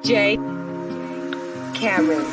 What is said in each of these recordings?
J. Cameron.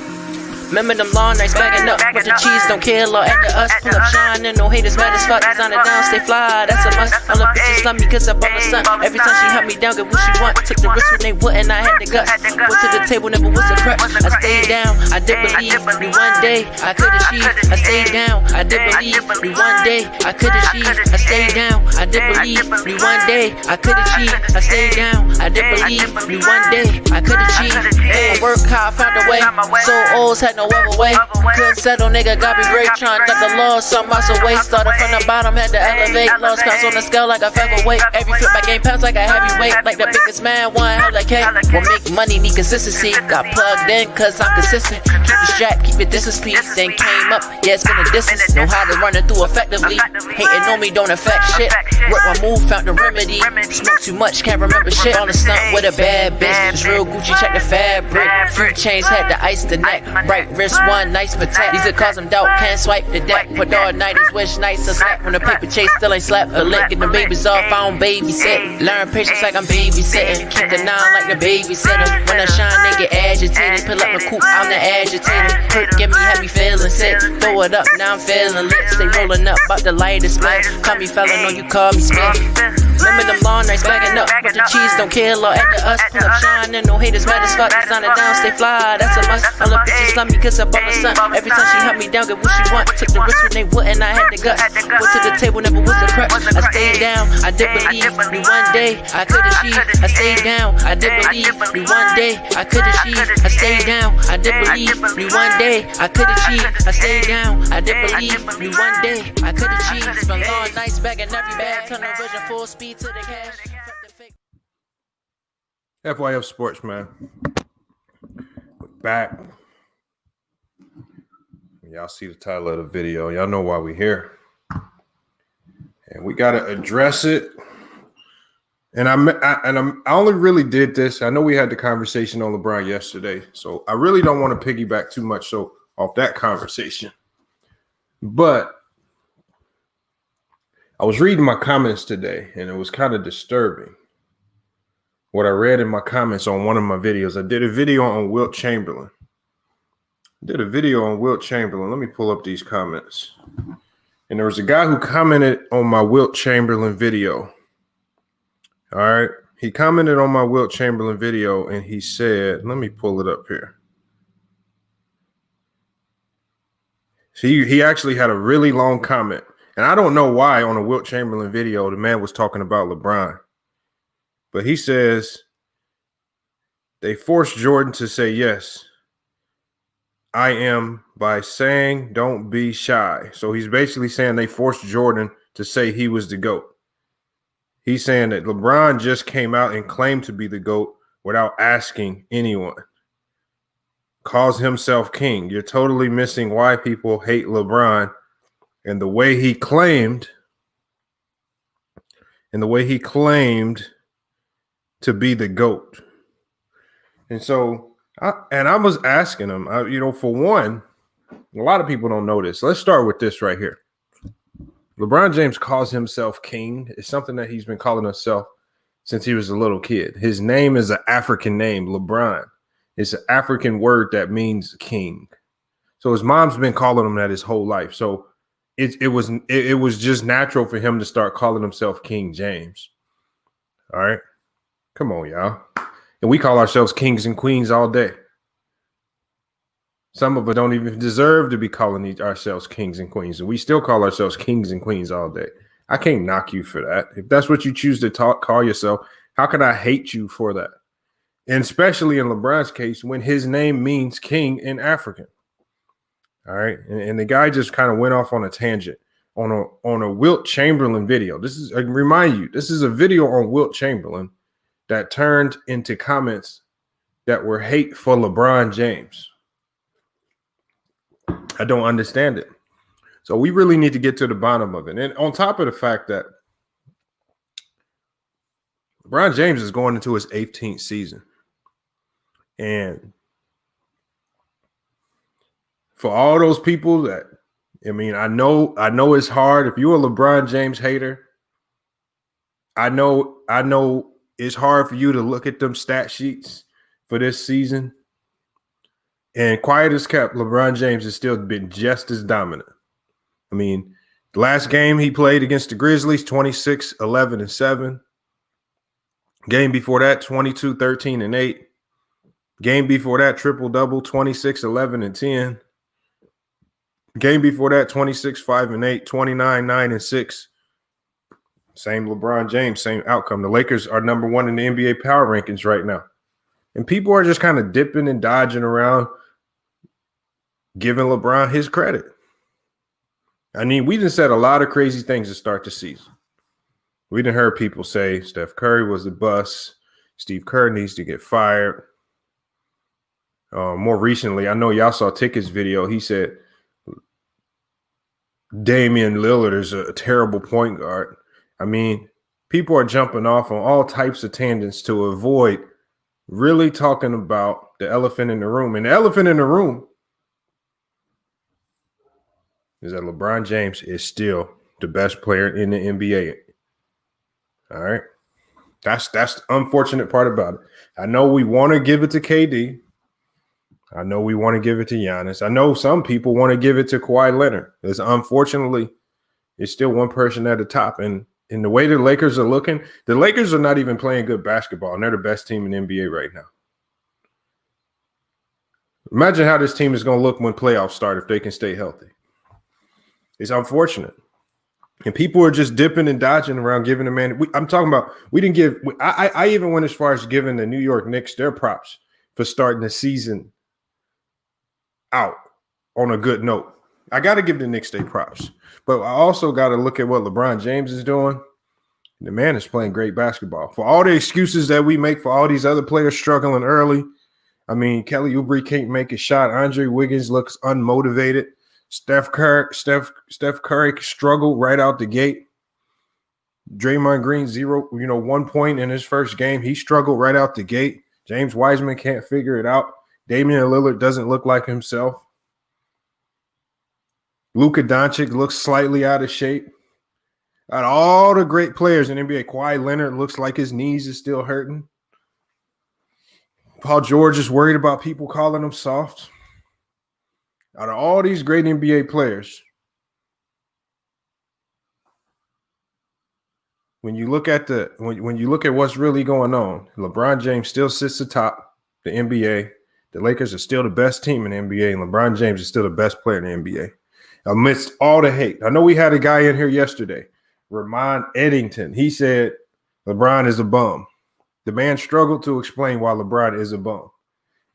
Remember them long nights bagging up, but the cheese don't kill or after us. Pull up shining, no haters mad as fuck. Design it down, stay fly, that's a must. All the bitches love me cause I bought my son. Every time she helped me down, get what she want. Took the risk when they wouldn't, I had the guts. Went to the table, never was a crutch. I stayed down, I did believe me one day I could achieve. I stayed down, I did believe me one day I could achieve. I stayed down, I did believe me one day I could achieve. I stayed down, I did believe me one day I could achieve. I work hard, found a way. So old, had no other way. Couldn't settle, nigga, got me great. Trying to duck the law, some muscle weight. Started from the bottom, had to elevate. Lost counts on the scale like a featherweight. Every flip I gain pounds like a heavyweight. Like the biggest man, one hell like K. Will make money, need consistency. Got plugged in, cause I'm consistent. Keep the strap, keep it distance, please. Then came up, yeah, it's been a distance. Know how to run it through effectively. Hating on me don't affect shit. Work my move, found the remedy. Smoke too much, can't remember shit. On the stunt with a bad bitch. It's real Gucci, check the fabric. Few chains, had to ice the neck. Right wrist, one nice protect. These are cause I'm doubt, can't swipe the deck. Put all nighties, wish nights to slap. When the paper chase still ain't slap. A lick and the babies off, I don't babysit. Learn patience like I'm babysitting. Keep the nine like the babysitter. When I shine, they get agitated. Pull up the coupe, I'm the agitator. Hurt, get me, have me feeling sick. Throw it up, now I'm feeling lit. Stay rolling up, about the lightest split. Call me felon, or you call me spit. Remember them long nights bagging up, but the cheese don't kill or after us. Pull up shining, no haters mad as fuck. Design it down, stay fly, that's a must. All the bitches love me cause I bought my son. Every time she helped me down, get what she want. Took the risk when they wouldn't, I had the guts. Went to the table, never was a crutch. I stayed down, I did believe me one day I could achieve. I stayed down, I did believe me one day I could achieve. I stayed down, I did believe me one day I could achieve. I stayed down, I did believe me one day I could achieve. Spent long nights bagging every bag, tunnel vision, full speed to the cash. FYF Sports, man. We're back. Y'all see the title of the video. Y'all know why we're here. And we got to address it. And I only really did this. I know we had the conversation on LeBron yesterday. So I really don't want to piggyback too much off that conversation. But I was reading my comments today, and it was kind of disturbing what I read in my comments on one of my videos. I did a video on Wilt Chamberlain. Let me pull up these comments. And there was a guy who commented on my Wilt Chamberlain video. All right. He commented on my Wilt Chamberlain video, and he said, let me pull it up here. See, he actually had a really long comment. And I don't know why on a Wilt Chamberlain video the man was talking about LeBron. But he says they forced Jordan to say yes. I am by saying don't be shy. So he's basically saying they forced Jordan to say he was the GOAT. He's saying that LeBron just came out and claimed to be the GOAT without asking anyone. Calls himself king. You're totally missing why people hate LeBron and the way he claimed to be the GOAT. And so I was asking him, for one, a lot of people don't know this. Let's start with this right here. LeBron James calls himself king. It's something that he's been calling himself since he was a little kid. His name is an African name, LeBron. It's an African word that means king. So his mom's been calling him that his whole life. So it was just natural for him to start calling himself King James. All right. Come on, y'all. And we call ourselves kings and queens all day. Some of us don't even deserve to be calling ourselves kings and queens. And we still call ourselves kings and queens all day. I can't knock you for that. If that's what you choose to call yourself, how can I hate you for that? And especially in LeBron's case, when his name means king in African. All right. And the guy just kind of went off on a tangent on a Wilt Chamberlain video. I remind you, this is a video on Wilt Chamberlain that turned into comments that were hate for LeBron James. I don't understand it. So we really need to get to the bottom of it. And on top of the fact that LeBron James is going into his 18th season. And for all those people that, I mean, I know it's hard. If you're a LeBron James hater, I know it's hard for you to look at them stat sheets for this season. And quiet as kept, LeBron James has still been just as dominant. I mean, the last game he played against the Grizzlies, 26, 11, and 7. Game before that, 22, 13, and 8. Game before that, triple-double, 26, 11, and 10. Game before that, 26, 5, and 8, 29, 9, and 6. Same LeBron James, same outcome. The Lakers are number 1 in the NBA power rankings right now. And people are just kind of dipping and dodging around, giving LeBron his credit. I mean, we just said a lot of crazy things to start the season. We done heard people say Steph Curry was a bust. Steve Kerr needs to get fired. More recently, I know y'all saw Ticket's video. He said Damian Lillard is a terrible point guard. I mean, people are jumping off on all types of tangents to avoid really talking about the elephant in the room. And the elephant in the room is that LeBron James is still the best player in the NBA. All right. That's the unfortunate part about it. I know we want to give it to KD. I know we want to give it to Giannis. I know some people want to give it to Kawhi Leonard. Unfortunately, it's still one person at the top. And in the way the Lakers are looking, the Lakers are not even playing good basketball, and they're the best team in the NBA right now. Imagine how this team is going to look when playoffs start if they can stay healthy. It's unfortunate. And people are just dipping and dodging around giving the man. I'm talking about we didn't give – I even went as far as giving the New York Knicks their props for starting the season out on a good note. I got to give the Knicks their props. But I also got to look at what LeBron James is doing. The man is playing great basketball. For all the excuses that we make for all these other players struggling early, I mean, Kelly Oubre can't make a shot. Andre Wiggins looks unmotivated. Steph Curry struggled right out the gate. Draymond Green, 1 point in his first game. He struggled right out the gate. James Wiseman can't figure it out. Damian Lillard doesn't look like himself. Luka Doncic looks slightly out of shape. Out of all the great players in NBA, Kawhi Leonard looks like his knees is still hurting. Paul George is worried about people calling him soft. Out of all these great NBA players, when you look at when you look at what's really going on, LeBron James still sits atop the NBA. The Lakers are still the best team in the NBA, and LeBron James is still the best player in the NBA. Amidst all the hate. I know we had a guy in here yesterday, Ramon Eddington. He said LeBron is a bum. The man struggled to explain why LeBron is a bum.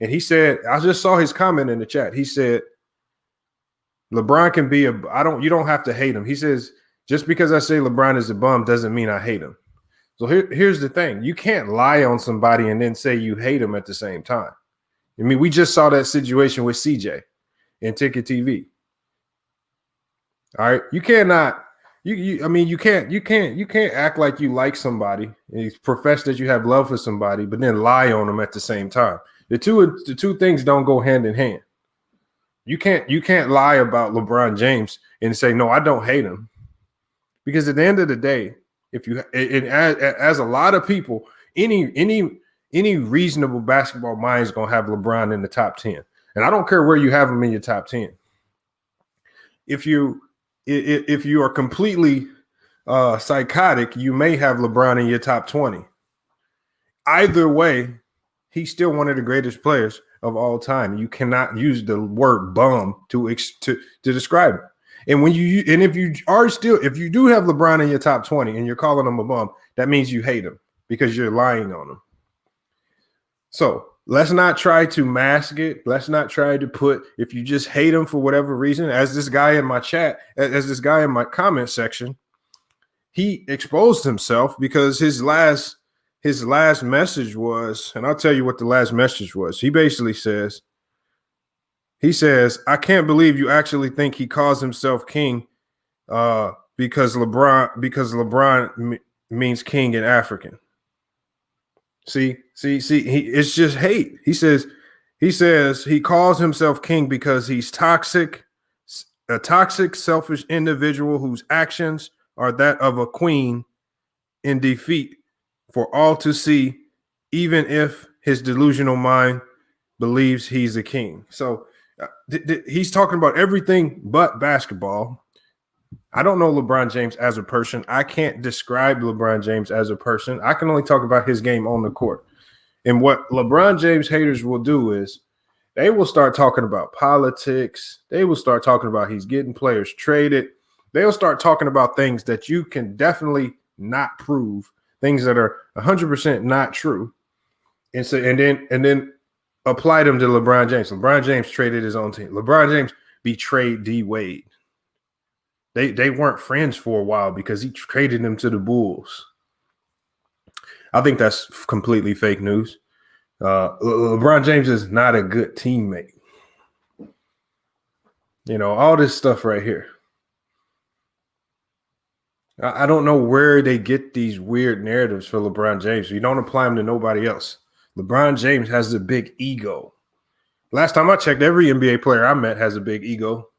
And he said, I just saw his comment in the chat. He said, LeBron can be you don't have to hate him. He says, just because I say LeBron is a bum doesn't mean I hate him. So here's the thing. You can't lie on somebody and then say you hate him at the same time. I mean, we just saw that situation with CJ and Ticket TV. All right. You cannot, you can't act like you like somebody and profess that you have love for somebody, but then lie on them at the same time. The two things don't go hand in hand. You can't lie about LeBron James and say, no, I don't hate him. Because at the end of the day, as a lot of people, any reasonable basketball mind is going to have LeBron in the top 10. And I don't care where you have him in your top 10. If you are completely psychotic, you may have LeBron in your top 20. Either way, he's still one of the greatest players of all time. You cannot use the word bum to describe it. And if you do have LeBron in your top 20 and you're calling him a bum, that means you hate him because you're lying on him. So let's not try to mask it. Let's not try to if you just hate him for whatever reason, as this guy in my chat, as this guy in my comment section, he exposed himself because his last message was, and I'll tell you what the last message was. He basically says, He says, I can't believe you actually think he calls himself king because LeBron means king in African. See, it's just hate. He says he calls himself king because he's toxic, a toxic, selfish individual whose actions are that of a queen in defeat for all to see, even if his delusional mind believes he's a king. So he's talking about everything but basketball. I don't know LeBron James as a person. I can't describe LeBron James as a person. I can only talk about his game on the court. And what LeBron James haters will do is they will start talking about politics. They will start talking about he's getting players traded. They'll start talking about things that you can definitely not prove, things that are 100% not true. And so, and then apply them to LeBron James. LeBron James traded his own team. LeBron James betrayed D Wade. They weren't friends for a while because he traded him to the Bulls. I think that's completely fake news. LeBron James is not a good teammate. You know, all this stuff right here. I don't know where they get these weird narratives for LeBron James. You don't apply them to nobody else. LeBron James has a big ego. Last time I checked, every NBA player I met has a big ego.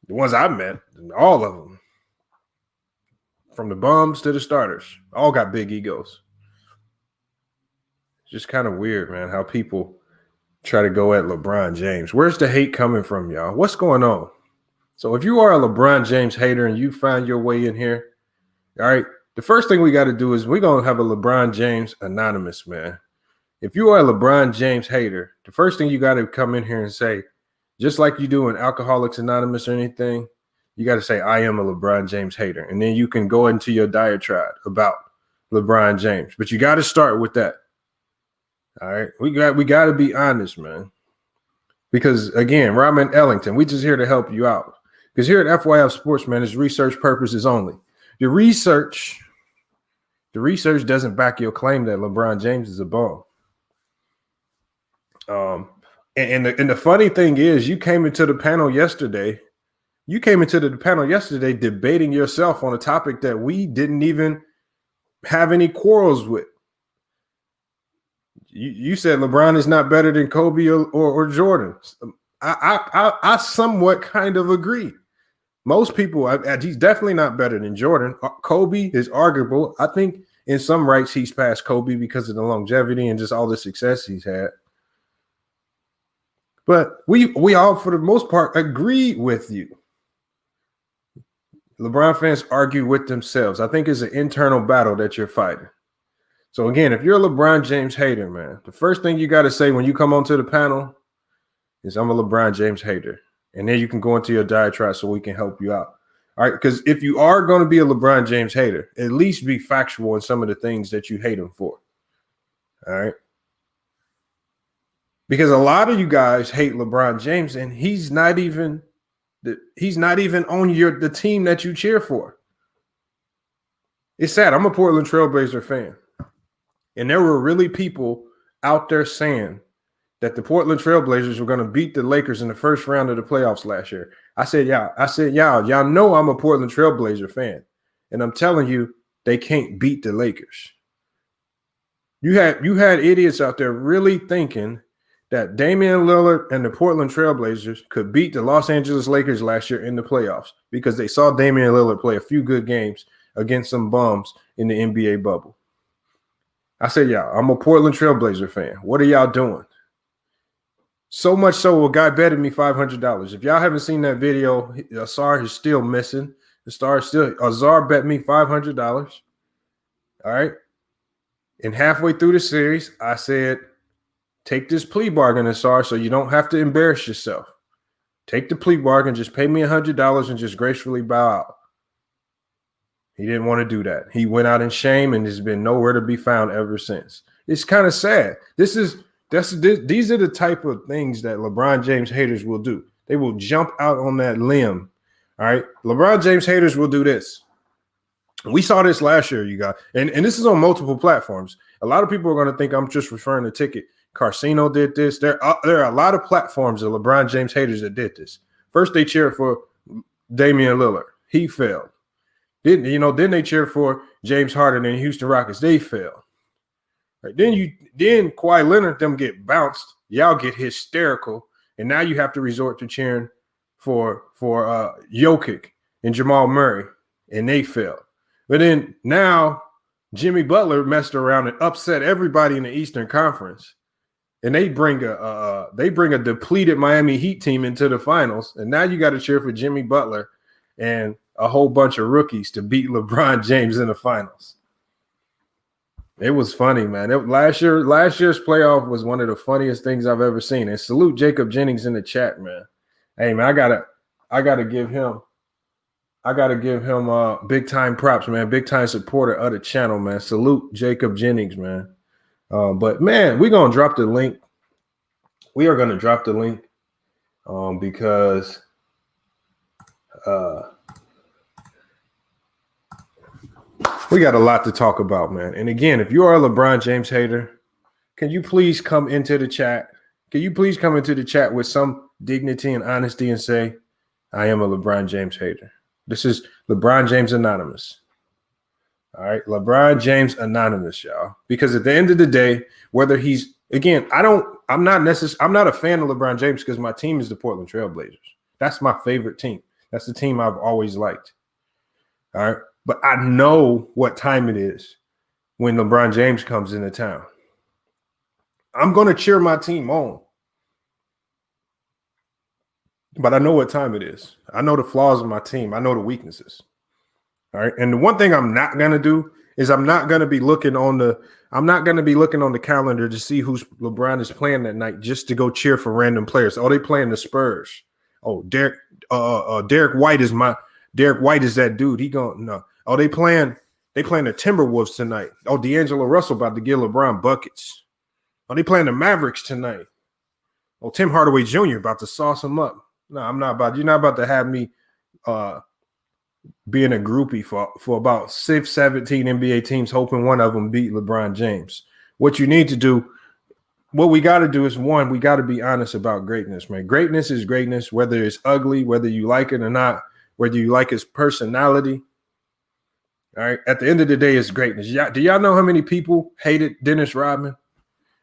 The ones I met, all of them, from the bums to the starters, all got big egos. It's just kind of weird, man, how people try to go at LeBron James. Where's the hate coming from, y'all? What's going on? So if you are a LeBron James hater and you find your way in here, all right, the first thing we got to do is we're going to have a LeBron James anonymous, man. If you are a LeBron James hater, the first thing you got to come in here and say, just like you do in Alcoholics Anonymous or anything, you got to say, I am a LeBron James hater. And then you can go into your diatribe about LeBron James. But you got to start with that. All right. We got to be honest, man. Because, again, Robin Ellington, we just here to help you out. Because here at FYF Sports, man, it's research purposes only. The research doesn't back your claim that LeBron James is a bum. And the funny thing is, you came into the panel yesterday debating yourself on a topic that we didn't even have any quarrels with. You said LeBron is not better than Kobe or Jordan. I somewhat kind of agree. Most people, he's definitely not better than Jordan. Kobe is arguable. I think in some rights he's past Kobe because of the longevity and just all the success he's had. But we all, for the most part, agree with you. LeBron fans argue with themselves. I think it's an internal battle that you're fighting. So, again, if you're a LeBron James hater, man, the first thing you got to say when you come onto the panel is I'm a LeBron James hater. And then you can go into your diatribe so we can help you out. All right, because if you are going to be a LeBron James hater, at least be factual in some of the things that you hate him for. All right. Because a lot of you guys hate LeBron James, and he's not even on the team that you cheer for. It's sad. I'm a Portland Trailblazer fan. And there were really people out there saying that the Portland Trailblazers were going to beat the Lakers in the first round of the playoffs last year. I said, y'all know I'm a Portland Trailblazer fan. And I'm telling you, they can't beat the Lakers. You had idiots out there really thinking that Damian Lillard and the Portland Trailblazers could beat the Los Angeles Lakers last year in the playoffs because they saw Damian Lillard play a few good games against some bums in the NBA bubble. I said, y'all, I'm a Portland Trailblazer fan. What are y'all doing? So much so, a guy betted me $500. If y'all haven't seen that video, Azar is still missing. Azar bet me $500. All right. And halfway through the series, I said, take this plea bargain, Azar, so you don't have to embarrass yourself. Take the plea bargain, just pay me $100 and just gracefully bow out. He didn't want to do that. He went out in shame and has been nowhere to be found ever since. It's kind of sad. These are the type of things that LeBron James haters will do. They will jump out on that limb. All right. LeBron James haters will do this. We saw this last year, you guys. And this is on multiple platforms. A lot of people are going to think I'm just referring to Ticket Carcino did this. There are a lot of platforms of LeBron James haters that did this. First, they cheered for Damian Lillard. He failed. Then they cheered for James Harden and Houston Rockets. They failed. Right. Then Kawhi Leonard, them get bounced. Y'all get hysterical. And now you have to resort to cheering for Jokic and Jamal Murray. And they failed. But then now Jimmy Butler messed around and upset everybody in the Eastern Conference. And they bring a depleted Miami Heat team into the finals. And now you got to cheer for Jimmy Butler and a whole bunch of rookies to beat LeBron James in the finals. It was funny, man. Last year's playoff was one of the funniest things I've ever seen. And salute Jacob Jennings in the chat, man. Hey, man, I gotta give him big time props, man. Big time supporter of the channel, man. Salute Jacob Jennings, man. But man, we're gonna drop the link. We are gonna drop the link because we got a lot to talk about, man. And again, if you are a LeBron James hater, can you please come into the chat? Can you please come into the chat with some dignity and honesty and say, I am a LeBron James hater? This is LeBron James Anonymous. All right, LeBron James Anonymous, y'all. Because at the end of the day, whether he's, again, I'm not a fan of LeBron James because my team is the Portland Trail Blazers. That's my favorite team. That's the team I've always liked. All right. But I know what time it is when LeBron James comes into town. I'm going to cheer my team on. But I know what time it is. I know the flaws of my team. I know the weaknesses. All right. And the one thing I'm not going to do is I'm not going to be looking on the calendar to see who's LeBron is playing that night just to go cheer for random players. Oh, they playing the Spurs. Oh, Derek White is that dude. He going no. Oh, they playing the Timberwolves tonight. Oh, D'Angelo Russell about to give LeBron buckets. Oh, they playing the Mavericks tonight. Oh, Tim Hardaway Jr. about to sauce him up. No, you're not about to have me being a groupie for about 17 NBA teams, hoping one of them beat LeBron James. What you need to do, what we got to do is, one, we got to be honest about greatness, man. Greatness is greatness, whether it's ugly, whether you like it or not, whether you like his personality. All right. At the end of the day, it's greatness. Do y'all know how many people hated Dennis Rodman?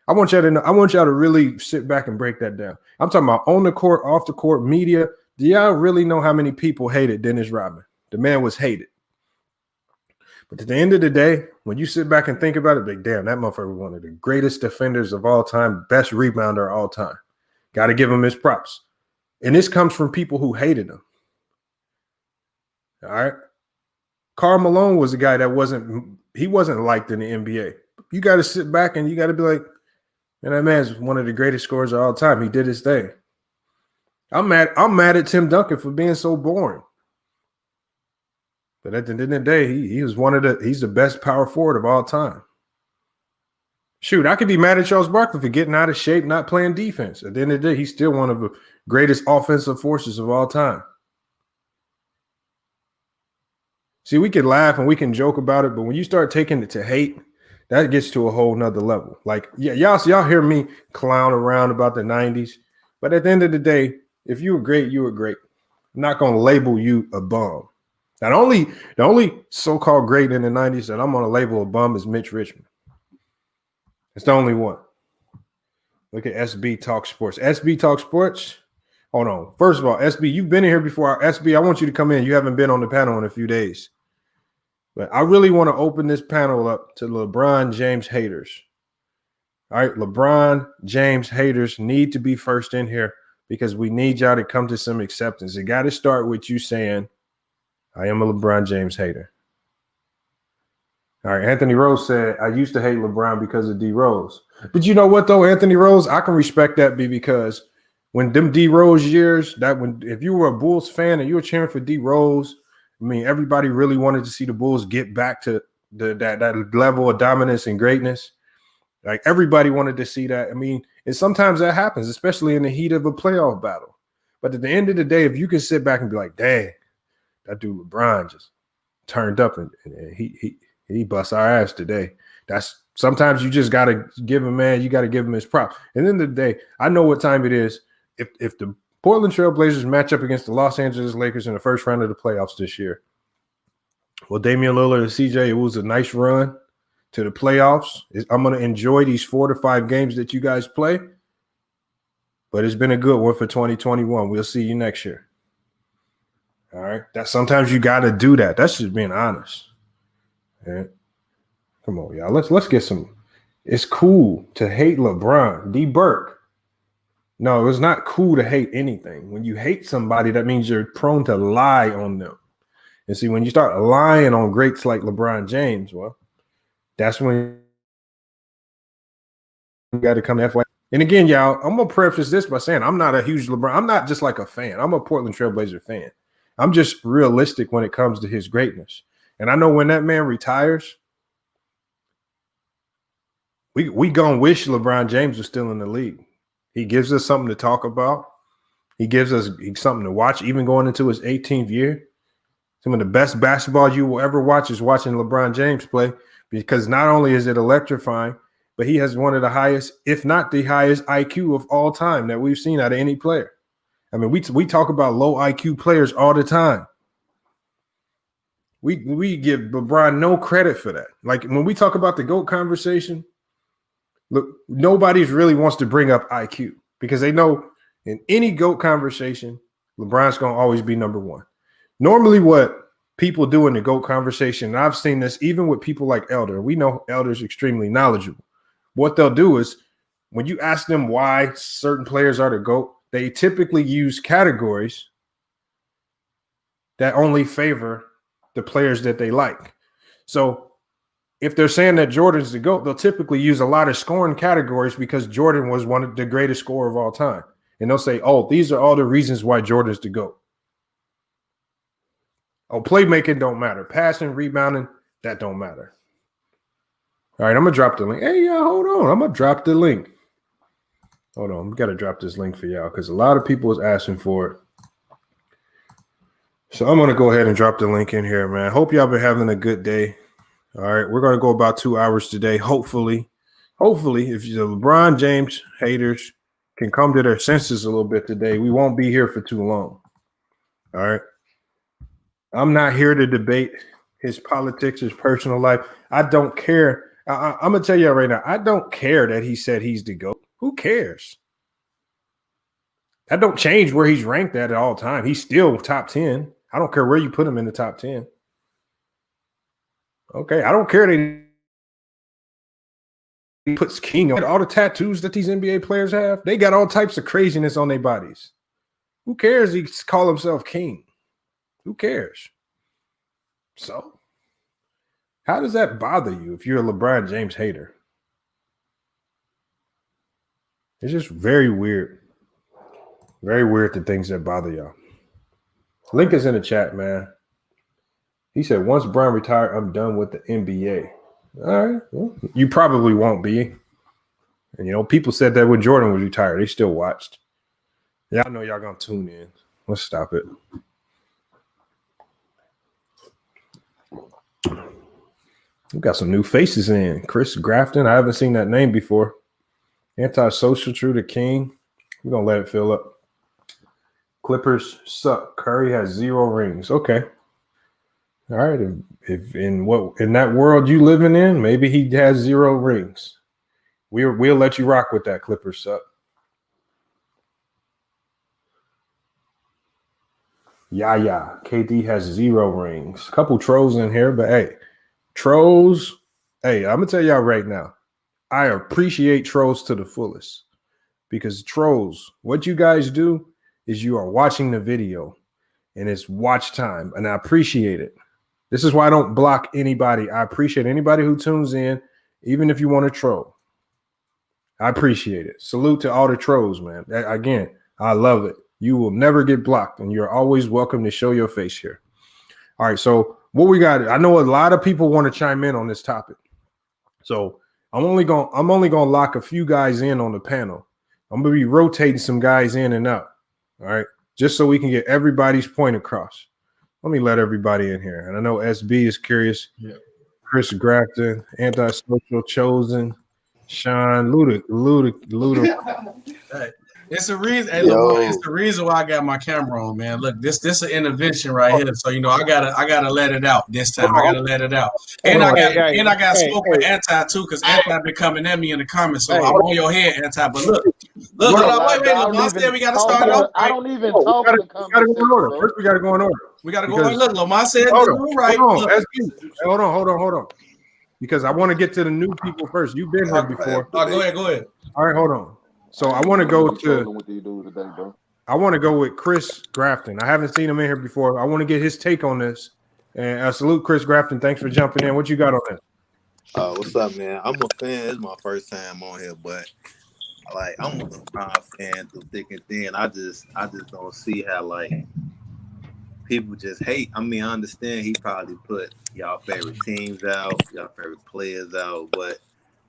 I want y'all to really sit back and break that down. I'm talking about on the court, off the court, media. Do y'all really know how many people hated Dennis Rodman? The man was hated. But at the end of the day, when you sit back and think about it, like, damn, that motherfucker was one of the greatest defenders of all time, best rebounder of all time. Got to give him his props. And this comes from people who hated him. All right. Karl Malone was a guy that wasn't liked in the NBA. You got to sit back and you got to be like, man, that man's one of the greatest scorers of all time. He did his thing. I'm mad at Tim Duncan for being so boring. But at the end of the day, he's the best power forward of all time. Shoot, I could be mad at Charles Barkley for getting out of shape, not playing defense. At the end of the day, he's still one of the greatest offensive forces of all time. See, we can laugh and we can joke about it, but when you start taking it to hate, that gets to a whole nother level. Like, yeah, y'all hear me clown around about the 90s, but at the end of the day, if you were great, you were great. I'm not going to label you a bum. Now, the only so-called great in the 90s that I'm going to label a bum is Mitch Richmond. It's the only one. Look at SB Talk Sports. SB Talk Sports. Hold on. First of all, SB, you've been in here before. SB, I want you to come in. You haven't been on the panel in a few days. But I really want to open this panel up to LeBron James haters. All right, LeBron James haters need to be first in here because we need y'all to come to some acceptance. It got to start with you saying, I am a LeBron James hater. All right, Anthony Rose said, I used to hate LeBron because of D Rose. But you know what, though, Anthony Rose, I can respect that because when them D Rose years, if you were a Bulls fan and you were cheering for D Rose, I mean, everybody really wanted to see the Bulls get back to that level of dominance and greatness. Like, everybody wanted to see that. I mean, and sometimes that happens, especially in the heat of a playoff battle. But at the end of the day, if you can sit back and be like, dang, that dude LeBron just turned up and he bust our ass today. That's Sometimes you just gotta give him, man. You gotta give him his props. And then the day, I know what time it is. If the Portland Trail Blazers match up against the Los Angeles Lakers in the first round of the playoffs this year, well, Damian Lillard and CJ, it was a nice run to the playoffs. I'm gonna enjoy these 4 to 5 games that you guys play. But it's been a good one for 2021. We'll see you next year. All right. That sometimes you got to do that. That's just being honest. All right. Come on, y'all. Let's get some. It's cool to hate LeBron. D. Burke. No, it's not cool to hate anything. When you hate somebody, that means you're prone to lie on them. And see, when you start lying on greats like LeBron James, well, that's when you got to come that way. And again, y'all, I'm going to preface this by saying I'm not a huge LeBron. I'm not just like a fan. I'm a Portland Trailblazer fan. I'm just realistic when it comes to his greatness. And I know when that man retires, we going to wish LeBron James was still in the league. He gives us something to talk about. He gives us something to watch, even going into his 18th year. Some of the best basketball you will ever watch is watching LeBron James play, because not only is it electrifying, but he has one of the highest, if not the highest IQ of all time that we've seen out of any player. I mean, we talk about low IQ players all the time. We give LeBron no credit for that. Like when we talk about the GOAT conversation, look, nobody really wants to bring up IQ because they know in any GOAT conversation, LeBron's going to always be number one. Normally what people do in the GOAT conversation, and I've seen this even with people like Elder, we know Elder's extremely knowledgeable. What they'll do is when you ask them why certain players are the GOAT, they typically use categories that only favor the players that they like. So if they're saying that Jordan's the GOAT, they'll typically use a lot of scoring categories because Jordan was one of the greatest scorer of all time. And they'll say, oh, these are all the reasons why Jordan's the GOAT. Oh, playmaking don't matter. Passing, rebounding, that don't matter. All right, I'm going to drop the link. Hey, y'all, hold on. I'm going to drop the link. Hold on. We got to drop this link for y'all because a lot of people is asking for it. So I'm going to go ahead and drop the link in here, man. Hope y'all been having a good day. All right, we're going to go about 2 hours today. Hopefully, if the LeBron James haters can come to their senses a little bit today, we won't be here for too long. All right. I'm not here to debate his politics, his personal life. I don't care. I'm going to tell you right now, I don't care that he said he's the GOAT. Who cares? That don't change where he's ranked at all time. He's still top 10. I don't care where you put him in the top 10. Okay, I don't care that he puts king on all the tattoos that these NBA players have. They got all types of craziness on their bodies. Who cares he call himself king? Who cares? So, how does that bother you if you're a LeBron James hater? It's just very weird. Very weird, the things that bother y'all. Link is in the chat, man. He said, once Bron retired, I'm done with the NBA. All right. Well, you probably won't be. And, you know, people said that when Jordan was retired. They still watched. Y'all know y'all going to tune in. Let's stop it. We got some new faces in. Chris Grafton. I haven't seen that name before. Antisocial, True the King. We're going to let it fill up. Clippers suck. Curry has 0 rings. Okay. All right. If in that world you living in, maybe he has 0 rings. We'll let you rock with that. Clippers suck. Yeah. KD has 0 rings. A couple trolls in here, but hey, trolls. Hey, I'm gonna tell y'all right now. I appreciate trolls to the fullest because trolls, what you guys do is you are watching the video and it's watch time, and I appreciate it. This is why I don't block anybody. I appreciate anybody who tunes in, even if you want to troll. I appreciate it. Salute to all the trolls, man. Again, I love it. You will never get blocked, and you're always welcome to show your face here. All right, so what we got? I know a lot of people want to chime in on this topic, so I'm only gonna lock a few guys in on the panel. I'm gonna be rotating some guys in and out. All right, just so we can get everybody's point across. Let me let everybody in here, and I know SB is curious. Yeah. Chris Grafton, Antisocial, Chosen, Sean, Luda. Hey, it's the reason. Hey, Lamar, it's the reason why I got my camera on, man. Look, this an intervention right here. So I gotta let it out this time. I gotta let it out. And I got smoke with Anti too, because Anti been coming at me in the comments. So I'm on your head, Anti. But look, hold on, wait. Lamar said we gotta start off. I don't even talk in the comments. First, we gotta go in order. We gotta go in. Look, Lamar said right. Hold on. Because I want to get to the new people first. You've been here before. Go ahead. All right, hold on. So I want to go to. I want to go with Chris Grafton. I haven't seen him in here before. I want to get his take on this. And I salute Chris Grafton. Thanks for jumping in. What you got on this? What's up, man? I'm a fan. It's my first time on here, but like I'm a LeBron fan through thick and thin. I just don't see how like people just hate. I mean, I understand he probably put y'all favorite teams out, y'all favorite players out, but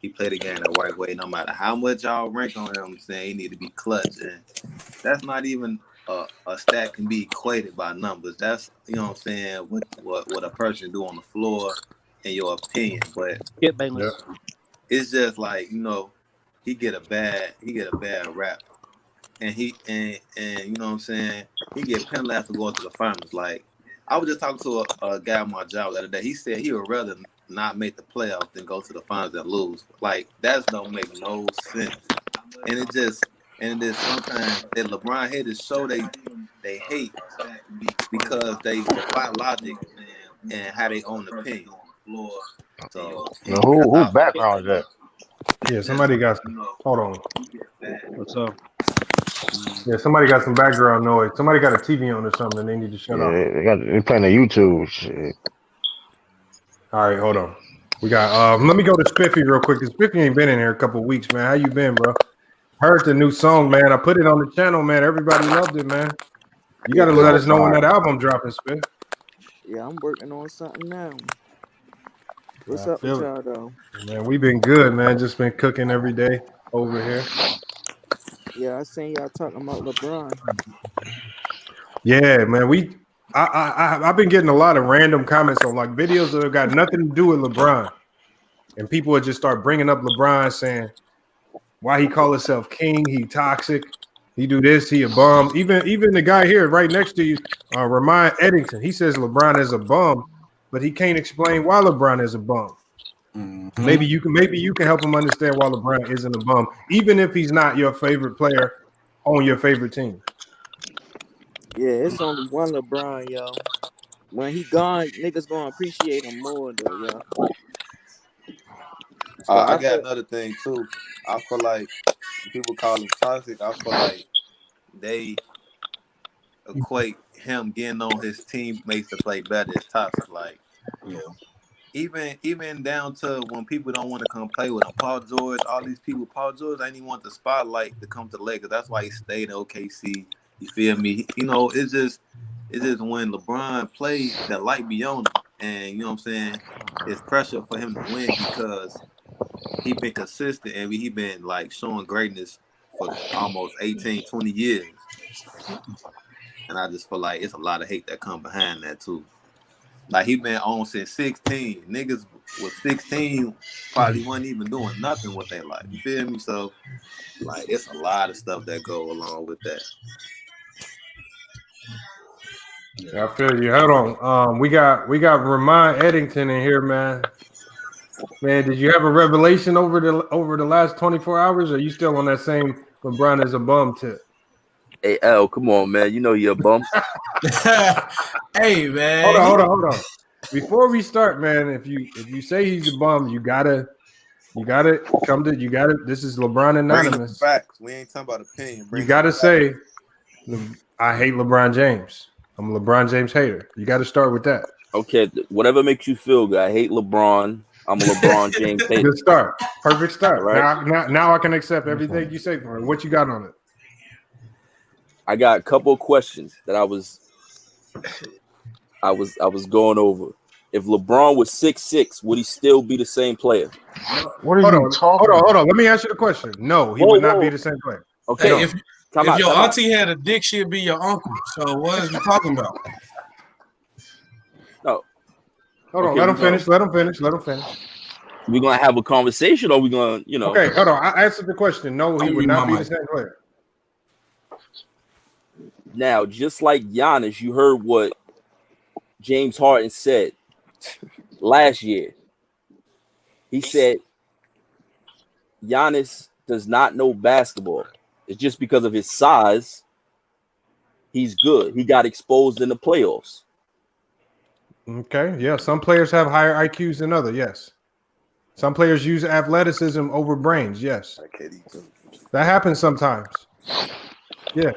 he played the game the right way. No matter how much y'all rank on him, saying he need to be clutch, and that's not even a stat can be equated by numbers. That's what I'm saying. What a person do on the floor, in your opinion, but it's just like he get a bad rap, and you know what I'm saying. He get penalized for going to the finals. Like I was just talking to a guy on my job the other day. He said he would rather not make the playoffs than go to the finals and lose. Like that don't make no sense. And it just sometimes that LeBron haters show they hate because they defy logic and how they own opinion. So who background is that? Yeah, somebody got some. Hold on. What's up? Yeah, somebody got some background noise. Somebody got a TV on or something. They need to shut up. They playing the YouTube shit. All right, hold on. We got. Let me go to Spiffy real quick. Cause Spiffy ain't been in here a couple weeks, man. How you been, bro? Heard the new song, man. I put it on the channel, man. Everybody loved it, man. You gotta let us know when that album dropping, Spiff. Yeah, I'm working on something now. What's up with y'all though? Man, we've been good, man. Just been cooking every day over here. Yeah, I seen y'all talking about LeBron. Yeah, man. I've been getting a lot of random comments on like videos that have got nothing to do with LeBron, and people would just start bringing up LeBron, saying why he call himself king, he toxic, he do this, he a bum. Even the guy here right next to you, Ramon Eddington, he says LeBron is a bum, but he can't explain why LeBron is a bum. Mm-hmm. Maybe you can help him understand why LeBron isn't a bum, even if he's not your favorite player on your favorite team. Yeah, it's only one LeBron, yo. When he gone, niggas gonna appreciate him more, though, yo. So I got another thing too. I feel like people call him toxic. I feel like they equate him getting on his teammates to play better as toxic. Like, even down to when people don't want to come play with him. Paul George, all these people. Paul George ain't even want the spotlight to come to Lakers. That's why he stayed in OKC. You feel me? It's just when LeBron played, that light be on him. And you know what I'm saying? It's pressure for him to win because he been consistent and he been like showing greatness for almost 18, 20 years. And I just feel like it's a lot of hate that come behind that too. Like he been on since 16. Niggas with 16 probably wasn't even doing nothing with their life. You feel me? So like it's a lot of stuff that go along with that. Yeah, I feel you. Hold on. We got Ramon Eddington in here, man. Man, did you have a revelation over the last 24 hours? Or are you still on that same LeBron is a bum tip? Hey, L, come on, man. You know you're a bum. Hey, man. Hold on. Before we start, man, if you say he's a bum, you gotta come to this is LeBron Anonymous. Facts. We ain't talking about opinion. You gotta say I hate LeBron James. I'm a LeBron James hater. You got to start with that. Okay, whatever makes you feel good. I hate LeBron. I'm a LeBron James hater. Good start. Perfect start. Right. Now I can accept everything you say for it. What you got on it? I got a couple of questions that I was going over. If LeBron was 6'6", would he still be the same player? What are you talking about? Hold on. Let me ask you the question. No, he would not be the same player. Okay. Hey, if your auntie had a dick, she'd be your uncle. So what is we talking about? No. Hold on, Okay, let him finish. Let him finish. We're gonna have a conversation, or we're gonna, Okay, hold on. I answered the question. No, he would not be the same player. Now, just like Giannis, you heard what James Harden said last year. He said Giannis does not know basketball. It's just because of his size. He's good. He got exposed in the playoffs. Okay, yeah. Some players have higher IQs than others. Yes. Some players use athleticism over brains. Yes. That happens sometimes. Yeah.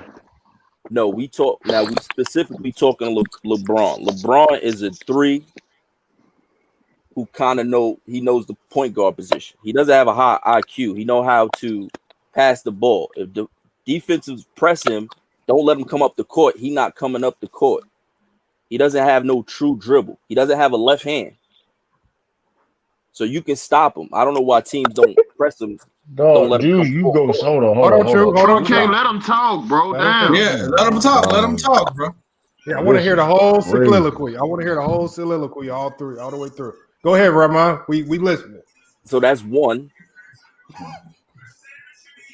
No, we specifically talking LeBron. LeBron is a 3 who kind of knows the point guard position. He doesn't have a high IQ. He know how to pass the ball. If the defenses press him, don't let him come up the court. He not coming up the court. He doesn't have no true dribble. He doesn't have a left hand. So you can stop him. I don't know why teams don't press him. Dog, hold on. You can't let him talk, bro. Damn. Yeah, let him talk. Let him talk, bro. Yeah, I want to hear the whole soliloquy. I want to hear the whole soliloquy all the way through. Go ahead, Rahman. We listening. So that's one.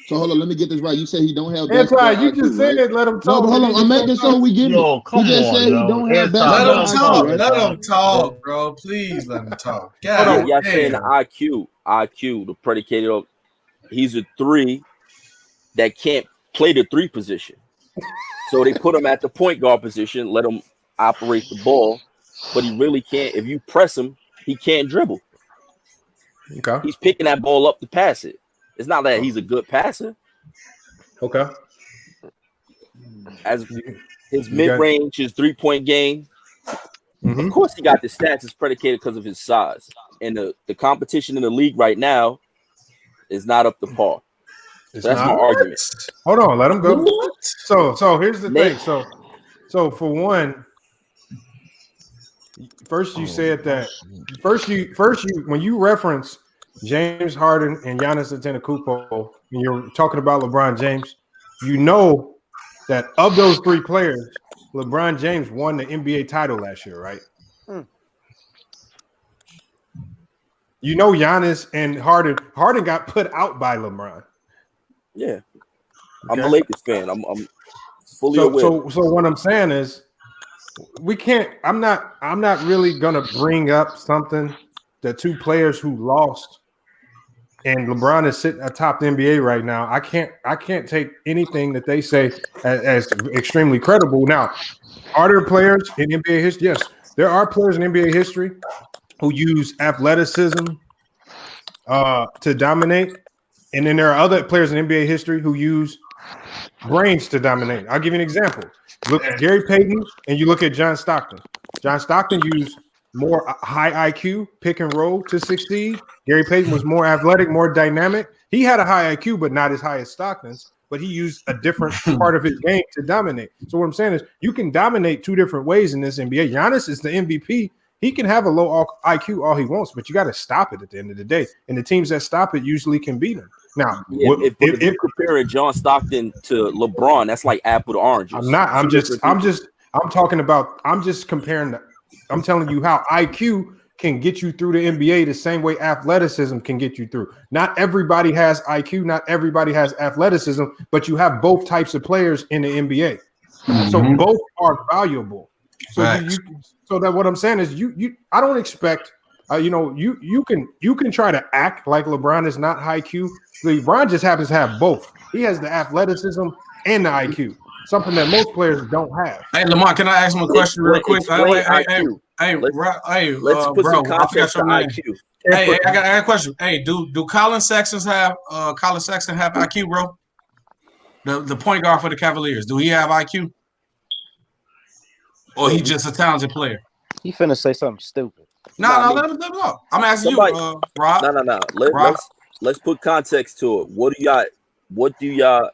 So hold on, let me get this right. You said he don't have Anti, you just said let him talk. No, but hold on, I'm making so we get it. He just said he don't have Let him talk. Right? Let him talk, bro. Please let him talk. God, y'all saying the IQ, the predicated of he's a 3 that can't play the 3 position. So they put him at the point guard position, let him operate the ball, but he really can't. If you press him, he can't dribble. Okay. He's picking that ball up to pass it. It's not that he's a good passer. Okay. As his mid-range, his 3-point game, of course he got the stats. It's predicated because of his size. And the competition in the league right now is not up to par. So that's my argument. Hold on, let him go. So here's the thing. So for one, first you said that first you when you reference James Harden and Giannis Antetokounmpo, and you're talking about LeBron James, you know that of those 3 players, LeBron James won the NBA title last year, right? You know Giannis and Harden got put out by LeBron. Yeah. I'm a Lakers fan. I'm fully aware. So what I'm saying is we can't I'm not really gonna bring up something that 2 players who lost and LeBron is sitting atop the NBA right now. I can't take anything that they say as extremely credible. Now, are there players in NBA history? Yes, there are players in NBA history who use athleticism to dominate, and then there are other players in NBA history who use brains to dominate. I'll give you an example. Look at Gary Payton, and you look at John Stockton. John Stockton used more high IQ, pick and roll to succeed. Gary Payton was more athletic, more dynamic. He had a high IQ, but not as high as Stockton's. But he used a different part of his game to dominate. So what I'm saying is you can dominate 2 different ways in this NBA. Giannis is the MVP. He can have a low IQ all he wants, but you got to stop it at the end of the day. And the teams that stop it usually can beat him. Now, if you're comparing John Stockton to LeBron, that's like apple to oranges. I'm not. I'm just comparing. I'm telling you how IQ can get you through the NBA the same way athleticism can get you through. Not everybody has IQ. Not everybody has athleticism, but you have both types of players in the NBA. So both are valuable. So so that what I'm saying is I don't expect you can try to act like LeBron is not high IQ. LeBron just happens to have both. He has the athleticism and the IQ, something that most players don't have. Hey, Lamont, can I ask him a question real quick? Let's put some context to IQ. Hey, I got a question. Hey, do Colin Sexton have IQ, bro? The point guard for the Cavaliers. Do he have IQ? Or he just a talented player? He finna say something stupid. No, let him know. I'm asking you, Rob. No. Let's put context to it. What do y'all?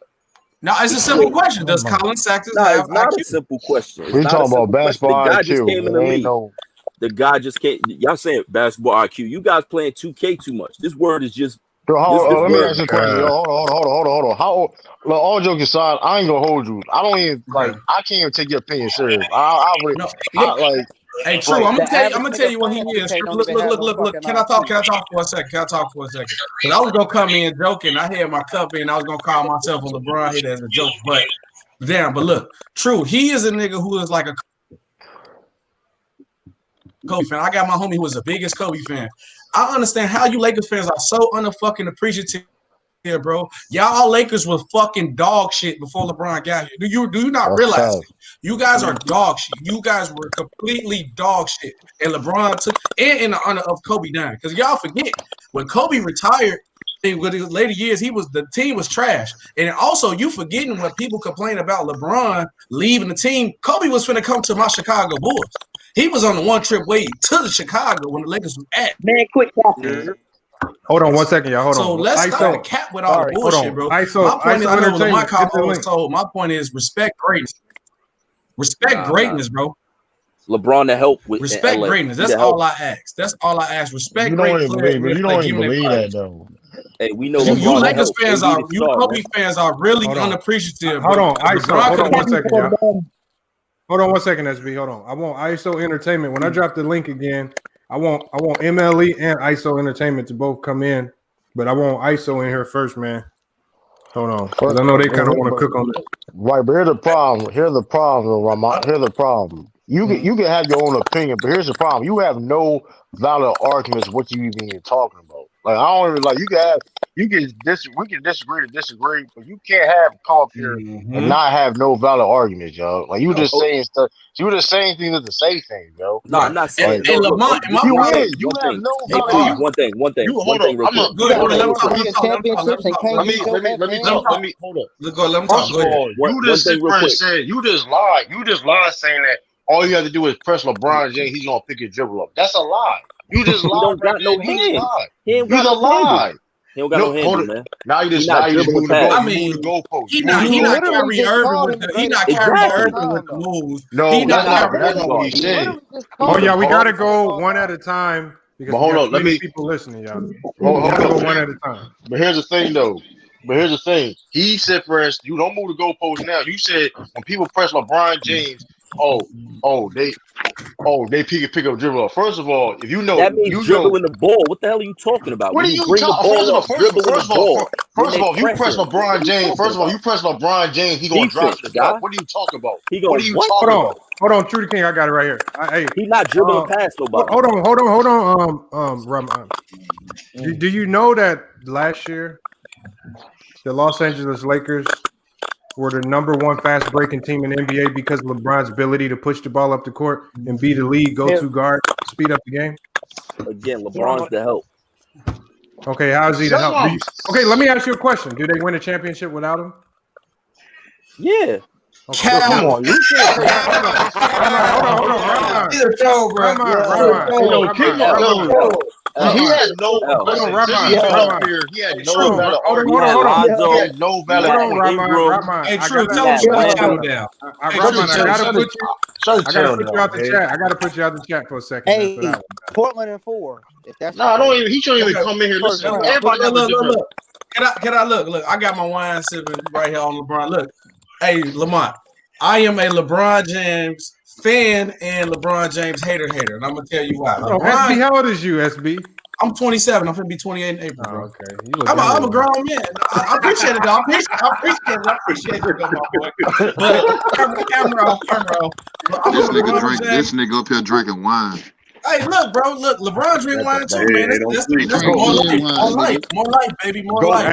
No, it's a simple question. Does Colin Sexton have it's not IQ? a simple question. We talking about basketball The guy IQ. just came in the league. The guy just came. Y'all saying basketball IQ. You guys playing 2K too much. This word is just. Let me ask you a question. Hold on. How old? Look, all jokes aside, I ain't gonna hold you. I don't even I can't even take your opinion serious. Hey, true. I'm gonna tell you what he is. Look. Can I talk for a second? Because I was gonna come in joking. I had my cup in. I was gonna call myself a LeBron hitter as a joke, but look, true. He is a nigga who is like a Kobe fan. I got my homie who was the biggest Kobe fan. I understand how you Lakers fans are so unfucking appreciative. Here, bro. Y'all Lakers was fucking dog shit before LeBron got here. Do you not realize it? You guys are dog shit. You guys were completely dog shit. And LeBron took in the honor of Kobe dying. Because y'all forget when Kobe retired with his later years, the team was trash. And also you forgetting when people complain about LeBron leaving the team. Kobe was finna come to my Chicago Bulls. He was on the one trip way to the Chicago when the Lakers was at. Man, quit talking. Hold on 1 second, y'all. Hold on. So let's stop the cap with all the bullshit, bro. My point is, I know what my comment told. My point is respect greatness. Respect greatness, bro. LeBron to help with respect greatness. That's all I ask. That's all I ask. Respect greatness. You don't even believe that though. Hey, we know you Lakers fans are Kobe fans are really unappreciative. Hold on, hold on 1 second, y'all. Hold on 1 second, SB. Hold on. I want ISO Entertainment. When I drop the link again, I want MLE and ISO Entertainment to both come in, but I want ISO in here first, man. Hold on, because I know they kind of want to cook on it. Right, but here's the problem. Here's the problem, Ramon. Here's the problem. You can have your own opinion, but here's the problem. You have no valid arguments what you even talking about. Like I don't even like we can disagree, but you can't come up here and not have no valid arguments, yo. Like you just saying stuff. You just saying things to say things, yo. No, I'm not saying. Hey, Lamont, you have no valid. One thing. Let me hold up. First of all, you just sit there and said you just lied. You just lied saying that all you have to do is press LeBron James. He's gonna pick your dribble up. That's a lie. You just lied. He don't got no hands. He ain't got no hands. He don't got no hands, man. Now you just moving the goalpost. He not Kyrie Irving with the moves. No, that's not what he said. Oh yeah, we gotta go one at a time. But hold on, let me people listening, y'all. Hold go one at a time. But here's the thing, though. He said first, you don't move the goalpost now. You said when people press LeBron James, they pick up dribble up. First of all, if you know that means dribbling the ball. What the hell are you talking about? What are you talking about? First of all, if you press LeBron James, he gonna drop the guy. What are you talking about? What are you talking about? Hold on, True the King, I got it right here. Hey, he's not dribbling past nobody. Hold on. Ram. Do you know that last year the Los Angeles Lakers were the #1 fast breaking team in the NBA because of LeBron's ability to push the ball up the court and be the lead go-to guard, speed up the game? Again, LeBron's the help. Okay, how is he the help? Okay, let me ask you a question. Do they win a championship without him? Yeah. Okay. Come on. You can't say hold on. He's a troll, bro. He had no valid. Hey, True, tell him shut his channel down. I gotta put you out the chat for a second. Hey, Portland and 4. If that's he shouldn't even come in here. Listen, everybody look. Can I look? I got my wine sipping right here on LeBron. Look, hey, Lamont, I am a LeBron James fan and LeBron James hater, and I'm gonna tell you why. SB, how old is you, SB? I'm 27. I'm gonna be 28 in April, bro. Okay. I'm a grown man. I appreciate it, though. I appreciate it, my boy. But camera off. This nigga up here drinking wine. Hey, look, bro. Look, LeBron drink wine too, man. That's more life, baby. More life.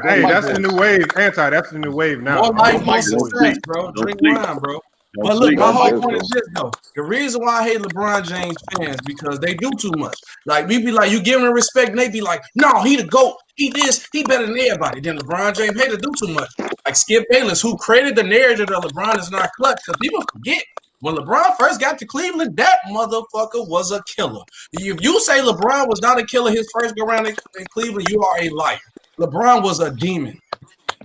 Hey, that's the new wave. That's the new wave now. More life, more success, bro. Drink wine, bro. But look, my whole point is this, though. The reason why I hate LeBron James fans because they do too much. Like, we be like, you give him respect, and they be like, no, he the GOAT. He this, he better than everybody. Then LeBron James hater do too much. Like Skip Bayless, who created the narrative that LeBron is not clutch. Because people forget, when LeBron first got to Cleveland, that motherfucker was a killer. If you say LeBron was not a killer his first go around in Cleveland, you are a liar. LeBron was a demon.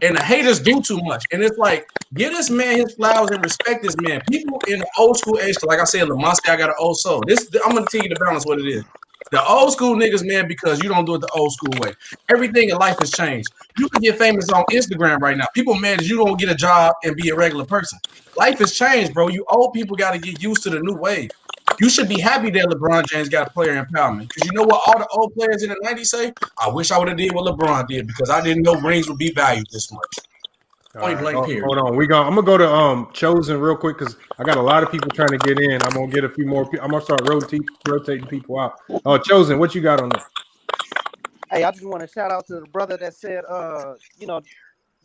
And the haters do too much. And it's like, give this man his flowers and respect this man. People in the old school age, like I said, Lamont, I got an old soul. I'm going to tell you the balance what it is. The old school niggas, man, because you don't do it the old school way. Everything in life has changed. You can get famous on Instagram right now. People mad that you don't get a job and be a regular person. Life has changed, bro. You old people got to get used to the new wave. You should be happy that LeBron James got player empowerment. Because you know what all the old players in the 90s say? I wish I would have did what LeBron did because I didn't know rings would be valued this much. Point blank period. Hold on. I'm gonna go to Chosen real quick because I got a lot of people trying to get in. I'm gonna get a few more people. I'm gonna start rotating people out. Chosen, what you got on that? Hey, I just want to shout out to the brother that said,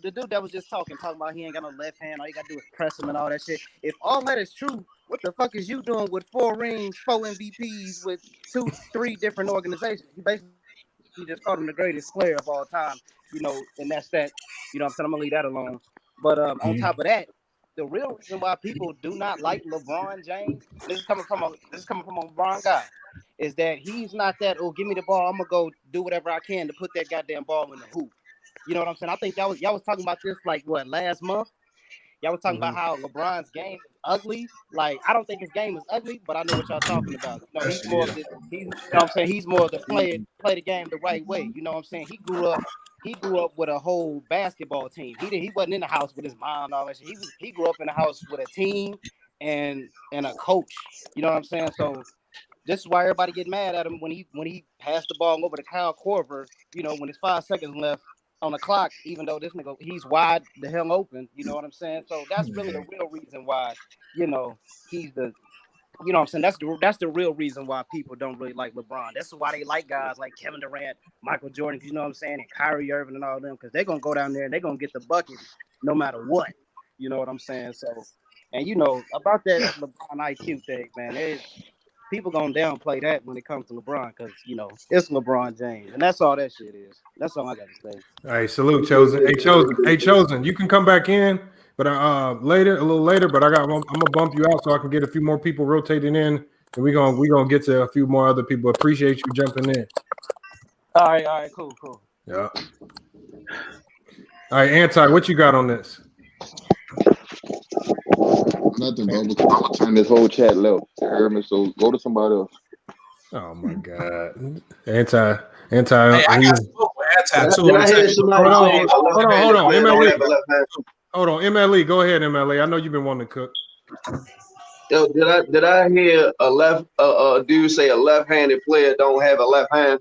the dude that was just talking about he ain't got no left hand, all you gotta do is press him and all that shit. If all that is true, what the fuck is you doing with 4 rings, 4 MVPs with 3 different organizations? You basically just called him the greatest player of all time, and that's that. You know what I'm saying? I'm gonna leave that alone. But on top of that, the real reason why people do not like LeBron James, this is coming from a LeBron guy, is that he's not that, oh, give me the ball, I'm gonna go do whatever I can to put that goddamn ball in the hoop. You know what I'm saying? I think y'all was talking about this last month. Y'all was talking about how LeBron's game is ugly. Like, I don't think his game is ugly, but I know what y'all talking about. He's more of the he's more of the play the game the right way. You know what I'm saying? He grew up with a whole basketball team. He wasn't in the house with his mom and all that shit. He grew up in the house with a team and a coach. You know what I'm saying? So this is why everybody get mad at him when he passed the ball over to Kyle Korver, when there's 5 seconds left on the clock, even though this nigga, he's wide the hell open. You know what I'm saying? So that's really the real reason why, he's the, you know what I'm saying? That's the real reason why people don't really like LeBron. That's why they like guys like Kevin Durant, Michael Jordan, you know what I'm saying, and Kyrie Irving and all them, because they're going to go down there and they're going to get the bucket no matter what. You know what I'm saying? So, and about that LeBron IQ thing, man, people gonna downplay that when it comes to LeBron because it's LeBron James, and that's all that shit is. That's all I got to say. All right, salute, Chosen. Hey, Chosen, you can come back in, but a little later. But I'm gonna bump you out so I can get a few more people rotating in, and we gonna get to a few more other people. Appreciate you jumping in. All right, cool. Yeah. All right, Anti, what you got on this? Nothing, bro. I'm gonna turn this whole chat left. You heard me? So go to somebody else. Oh my God, Anti. Hey, I got spoke with Anti too. Did I hear somebody say? Hold on, MLE. Hold on, MLE. Go ahead, MLE. I know you've been wanting to cook. Yo, did I hear a dude say a left-handed player don't have a left hand?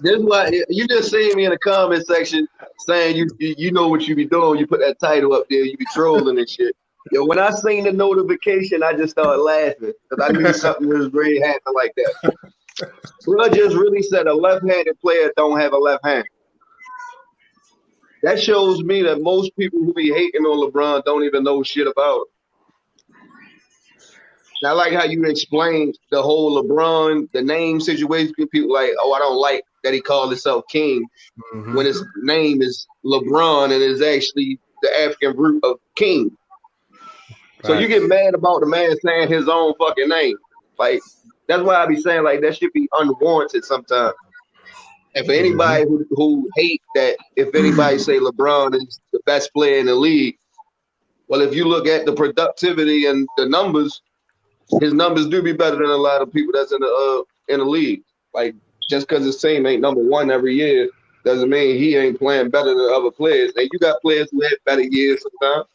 This is why you just see me in the comment section saying you know what you be doing. You put that title up there, you be trolling and shit. Yo, when I seen the notification, I just started laughing because I knew something was really happening like that. Bro just really said a left-handed player don't have a left hand. That shows me that most people who be hating on LeBron don't even know shit about him. I like how you explained the whole LeBron, the name situation. People like, oh, I don't like that he called himself King when his name is LeBron and is actually the African root of King. So you get mad about the man saying his own fucking name. Like, that's why I be saying, like, that should be unwarranted sometimes. And for anybody who hate that, if anybody say LeBron is the best player in the league, well, if you look at the productivity and the numbers, his numbers do be better than a lot of people that's in the league. Like, just because his team ain't number one every year doesn't mean he ain't playing better than other players. And you got players who have better years sometimes.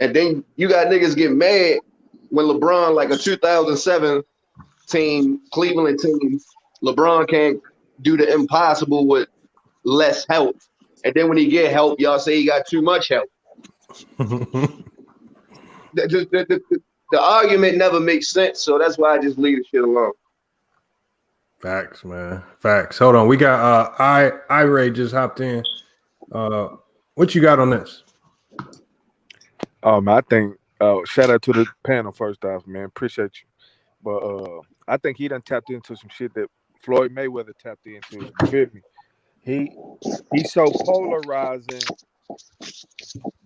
And then you got niggas get mad when LeBron, like a 2007 team, Cleveland team, LeBron can't do the impossible with less help. And then when he get help, y'all say he got too much help. The argument never makes sense, so that's why I just leave the shit alone. Facts, man. Facts. Hold on. We got Ray just hopped in. What you got on this? I think shout out to the panel first off, man. Appreciate you. But I think he done tapped into some shit that Floyd Mayweather tapped into. You feel me? He's so polarizing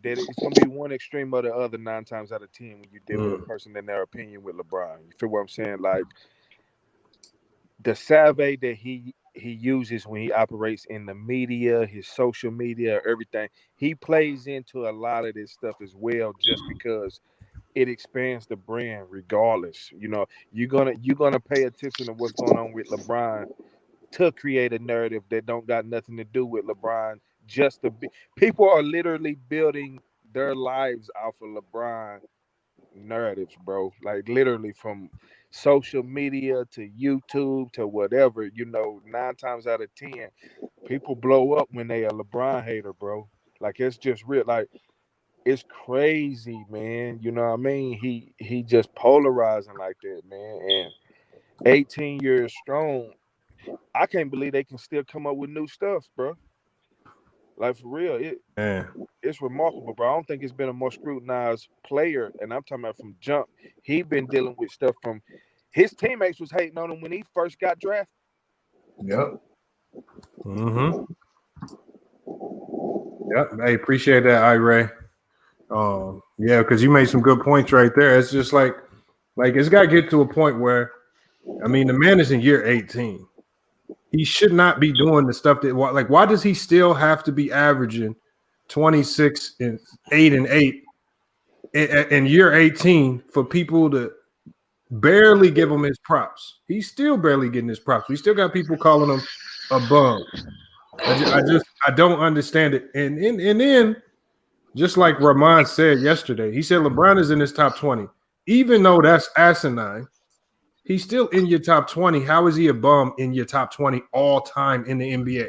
that it's gonna be one extreme or the other 9 times out of 10 when you deal with a person in their opinion with LeBron. You feel what I'm saying? Like the savve that he uses when he operates in the media, his social media, everything, he plays into a lot of this stuff as well, just because it expands the brand regardless. You know, you're gonna pay attention to what's going on with LeBron to create a narrative that don't got nothing to do with LeBron. Just to be, people are literally building their lives off of LeBron narratives, bro. Like literally from social media to YouTube to whatever. 9 times out of 10, people blow up when they a LeBron hater, bro. Like it's just real. Like it's crazy, man. You know what I mean? He just polarizing like that, man. And 18 years strong, I can't believe they can still come up with new stuff, bro. Like for real, it's remarkable, bro. I don't think it's been a more scrutinized player, and I'm talking about from jump. He been dealing with stuff from his teammates was hating on him when he first got drafted. Yep. Mm-hmm. Yep. Hey, appreciate that, Ray. Yeah, because you made some good points right there. It's just like it's got to get to a point where, I mean, the man is in year 18. He should not be doing the stuff that, like, why does he still have to be averaging 26 and 8 in year 18 for people to barely give him his props? He's still barely getting his props. We still got people calling him a bum. I don't understand it. And then, just like Rahman said yesterday, he said LeBron is in his top 20. Even though that's asinine, he's still in your top 20. How is he a bum in your top 20 all time in the NBA?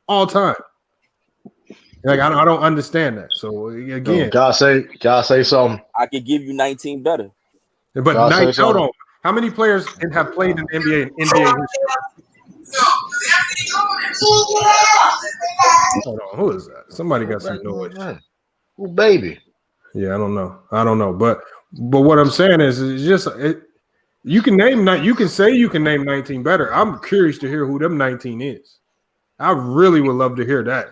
All time. Like I don't understand that. So again, can I say something? I could give you 19 better. But hold on. How many players have played in the NBA in NBA history? Hold on, who is that? Somebody got some noise. Oh, baby. Yeah, I don't know. But what I'm saying is just you can say you can name 19 better. I'm curious to hear who them 19 is. I really would love to hear that.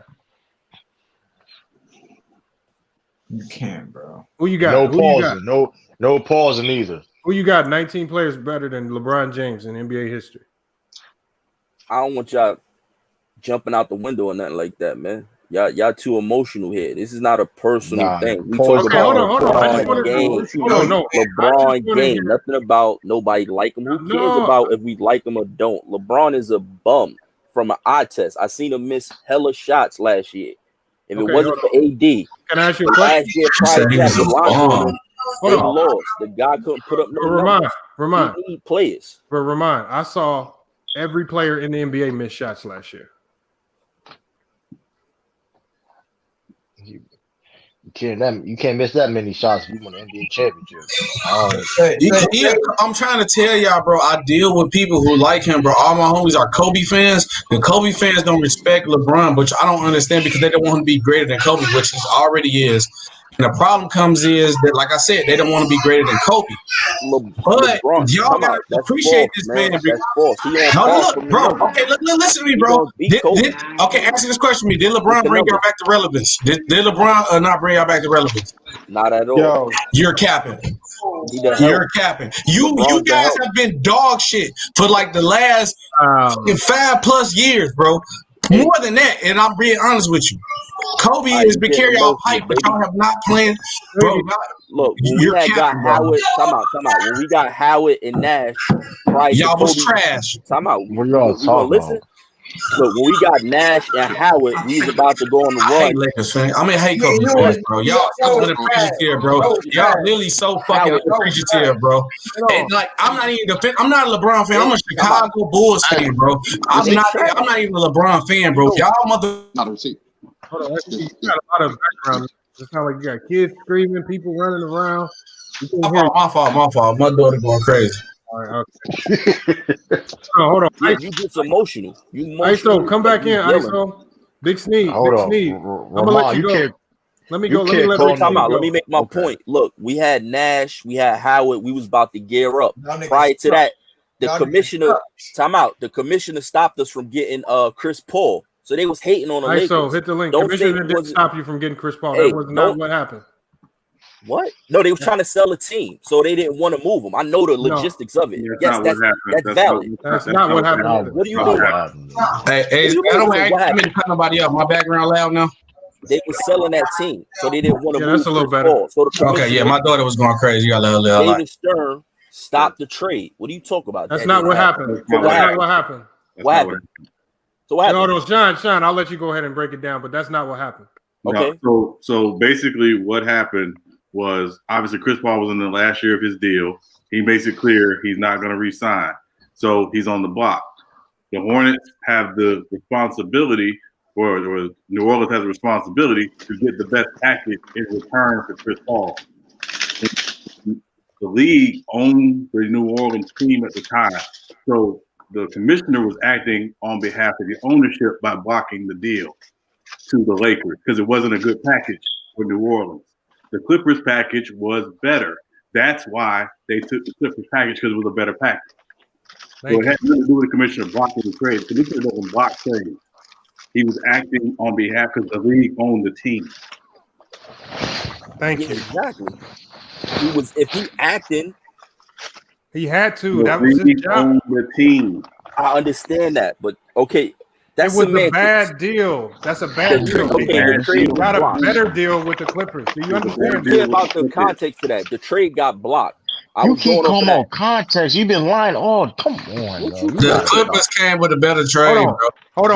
You can't, bro. Who you got? No pausing. No pausing either. Who you got? 19 players better than LeBron James in NBA history. I don't want y'all jumping out the window or nothing like that, man. Y'all too emotional here. This is not a personal thing. We talk about LeBron game. Nothing about nobody like him. Who cares about if we like him or don't? LeBron is a bum from an eye test. I seen him miss hella shots last year. If it wasn't for AD, can I ask you a question? Last year, prior to that, they lost. The guy couldn't put up no numbers. Ramon, he need players. But Ramon, I saw every player in the NBA miss shots last year. You can't miss that many shots if you win an NBA championship. I'm trying to tell y'all, bro. I deal with people who like him, bro. All my homies are Kobe fans. The Kobe fans don't respect LeBron, which I don't understand because they don't want him to be greater than Kobe, which he already is. And the problem comes is that, like I said, they don't want to be greater than Kobe. But y'all gotta appreciate this man. That's false. Look, bro. Okay, listen to me, bro. Okay, answer this question to me. Did LeBron bring y'all back to relevance? Did LeBron not bring y'all back to relevance? Not at all. Yo. You're capping. You're capping. You guys have been dog shit for like the last 5+ years, bro. More than that, and I'm being honest with you. Kobe has been carrying y'all pipe, but y'all have not playing. Bro, look, when we got Howard, time out. When we got Howard and Nash, y'all was trash. Time out. What y'all talking about? Look, when we got Nash and Howard, we was about to go on the run. I hate Lakers fan. I mean, hate Kobe fans, bro. Y'all so unappreciative, bro. Y'all really so fucking unappreciative, bro. And like, I'm not even I'm not a LeBron fan. I'm a Chicago Bulls fan, bro. I'm not even a LeBron fan, bro. Y'all Not a receipt. Hold on, you got a lot of background. It sounds like you got kids screaming, people running around. My fault. My daughter going crazy. All right, okay. Hold on. Yeah, you get emotional. ISO, come back in. ISO. Big Sneed. Hold on. I'm gonna let you go. Let me go. Let me make my point. Look, we had Nash, we had Howard. We was about to gear up. Prior to that, the commissioner. Time out. The commissioner stopped us from getting Chris Paul. So they was hating on the Lakers. So hit the link. Commissioner didn't stop you from getting Chris Paul. That was not what happened. What? No, they was trying to sell a team, so they didn't want to move him. I know the logistics of it. Yes, that's valid. That's not what happened. What do you mean? Hey, I don't mean to cut nobody up. My background loud now. They were selling that team, so they didn't want to move. That's a little better. So my daughter was going crazy. You got to let David Stern stopped the trade. What are you talking about? That's not what happened. That's not what happened. What happened? So what happened? No, Sean, I'll let you go ahead and break it down, but that's not what happened. Okay. So basically what happened was obviously Chris Paul was in the last year of his deal. He makes it clear he's not going to re-sign, so he's on the block. The Hornets have the responsibility, or New Orleans has a responsibility to get the best package in return for Chris Paul. The league owned the New Orleans team at the time, so the commissioner was acting on behalf of the ownership by blocking the deal to the Lakers because it wasn't a good package for New Orleans. The Clippers package was better. That's why they took the Clippers package, because it was a better package. So it had nothing to do with the commissioner blocking the trade. The commissioner doesn't block trades. He was acting on behalf because the league owned the team. Thank you. Exactly. If he acting, he had to. That was his job. Owned the team. I understand that, but okay. It was a bad deal. That's a bad deal. Okay, you got a better deal with the Clippers. Do you understand? Care about the context of that. The trade got blocked. You keep calling on context. You've been lying. Oh, come on. The Clippers came with a better trade, bro. Hold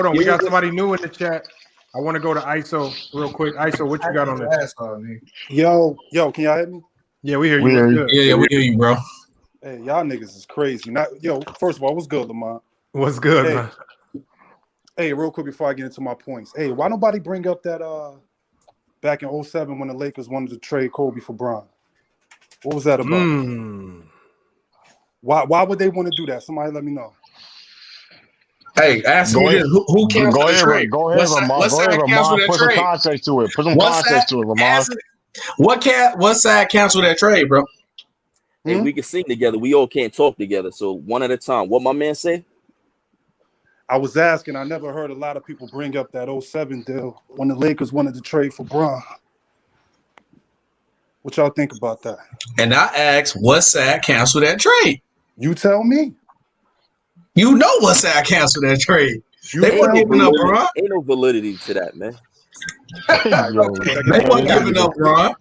on. We got somebody new in the chat. I want to go to ISO real quick. ISO, what you got on this? Yo, can y'all hear me? Yeah, we hear you. Yeah, we hear you, bro. Hey, y'all niggas is crazy. First of all, what's good, Lamont? What's good, man? Hey, real quick before I get into my points. Hey, why nobody bring up that back in 2007 when the Lakers wanted to trade Kobe for Bron? What was that about? Why would they want to do that? Somebody let me know. Hey, ask me this. Who canceled the trade? Go ahead, Ramon. Go ahead, Ramon. Put some context to it. Ramon. What side canceled that trade, bro? Hey, we can sing together. We all can't talk together. So one at a time. What my man say? I was asking. I never heard a lot of people bring up that 2007 deal when the Lakers wanted to trade for Bron. What y'all think about that? And I asked, what side canceled that trade? You tell me. You know what side canceled that trade. They weren't giving up, Bron. Ain't no validity to that, man. They weren't giving up, Bron.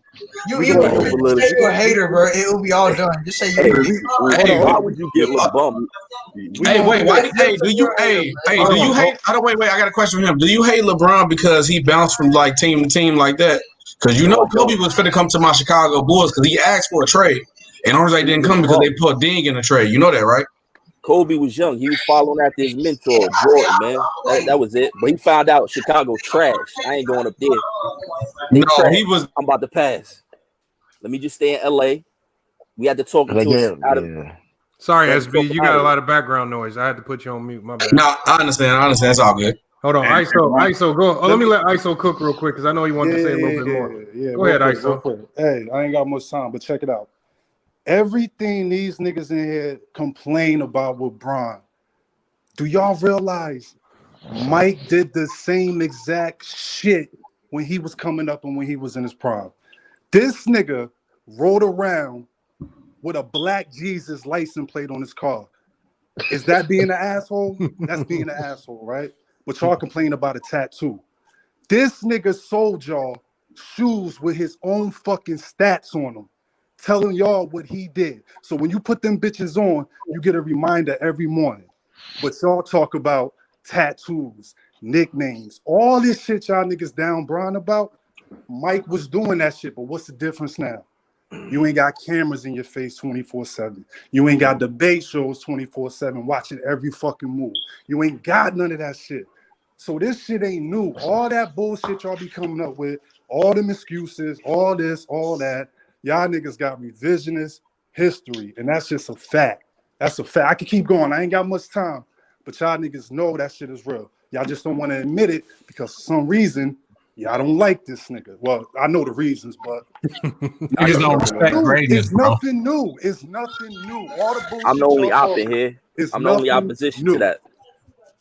You say you're a hater, bro. It will be all done. Just say you're why would you give a bum? Hey, wait, why? Do you hate? I don't wait. I got a question for him. Do you hate LeBron because he bounced from like team to team like that? Because you know Kobe was finna come to my Chicago Bulls because he asked for a trade, and Orange didn't come because they put Ding in the trade. You know that, right? Kobe was young. He was following after his mentor, Jordan, man. That was it. But he found out Chicago trash. I ain't going up there. He was. I'm about to pass. Let me just stay in LA. We had to talk to us out of. Sorry, SB. You got a lot of background noise. I had to put you on mute. My bad. No, I understand. It's all good. Hold on, ISO, go. Let me let ISO cook real quick because I know he wanted to say a little bit more. Go ahead, ISO. Hey, I ain't got much time, but check it out. Everything these niggas in here complain about with Bron, do y'all realize Mike did the same exact shit when he was coming up and when he was in his prime? This nigga rode around with a black Jesus license plate on his car. Is that being an asshole? That's being an asshole, right? But y'all complain about a tattoo. This nigga sold y'all shoes with his own fucking stats on them, telling y'all what he did. So when you put them bitches on, you get a reminder every morning. But y'all talk about tattoos, nicknames, all this shit y'all niggas down Bron about. Mike was doing that shit, but what's the difference now? You ain't got cameras in your face 24/7. You ain't got debate shows 24/7 watching every fucking move. You ain't got none of that shit. So this shit ain't new. All that bullshit y'all be coming up with, all them excuses, all this, all that, y'all niggas got revisionist history, and that's just a fact. That's a fact. I can keep going. I ain't got much time, but y'all niggas know that shit is real. Y'all just don't want to admit it because for some reason, y'all don't like this nigga. Well, I know the reasons, but niggas don't respect greatness, it's nothing new. It's nothing new. All the bullshit. I'm the only op in here. I'm the only opposition to that.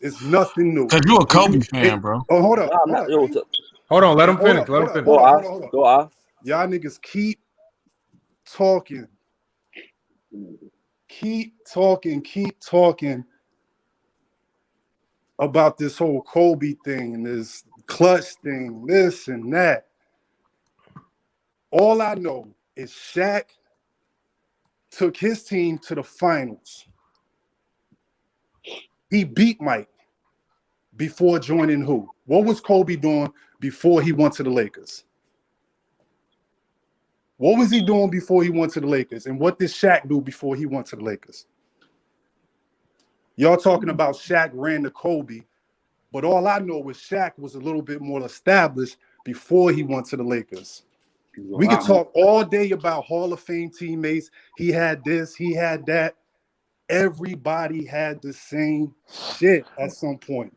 It's nothing new. Cause you a Kobe fan, bro. Oh, hold up. Hold on. Let him finish. Let him finish. Go on. Y'all niggas keep talking. Keep talking about this whole Kobe thing and this clutch thing, this and that. All I know is Shaq took his team to the finals. He beat Mike before joining who? What was Kobe doing before he went to the Lakers? What was he doing before he went to the Lakers? And what did Shaq do before he went to the Lakers? Y'all talking about Shaq ran to Kobe, but all I know is Shaq was a little bit more established before he went to the Lakers. We could talk all day about Hall of Fame teammates. He had this, he had that. Everybody had the same shit at some point.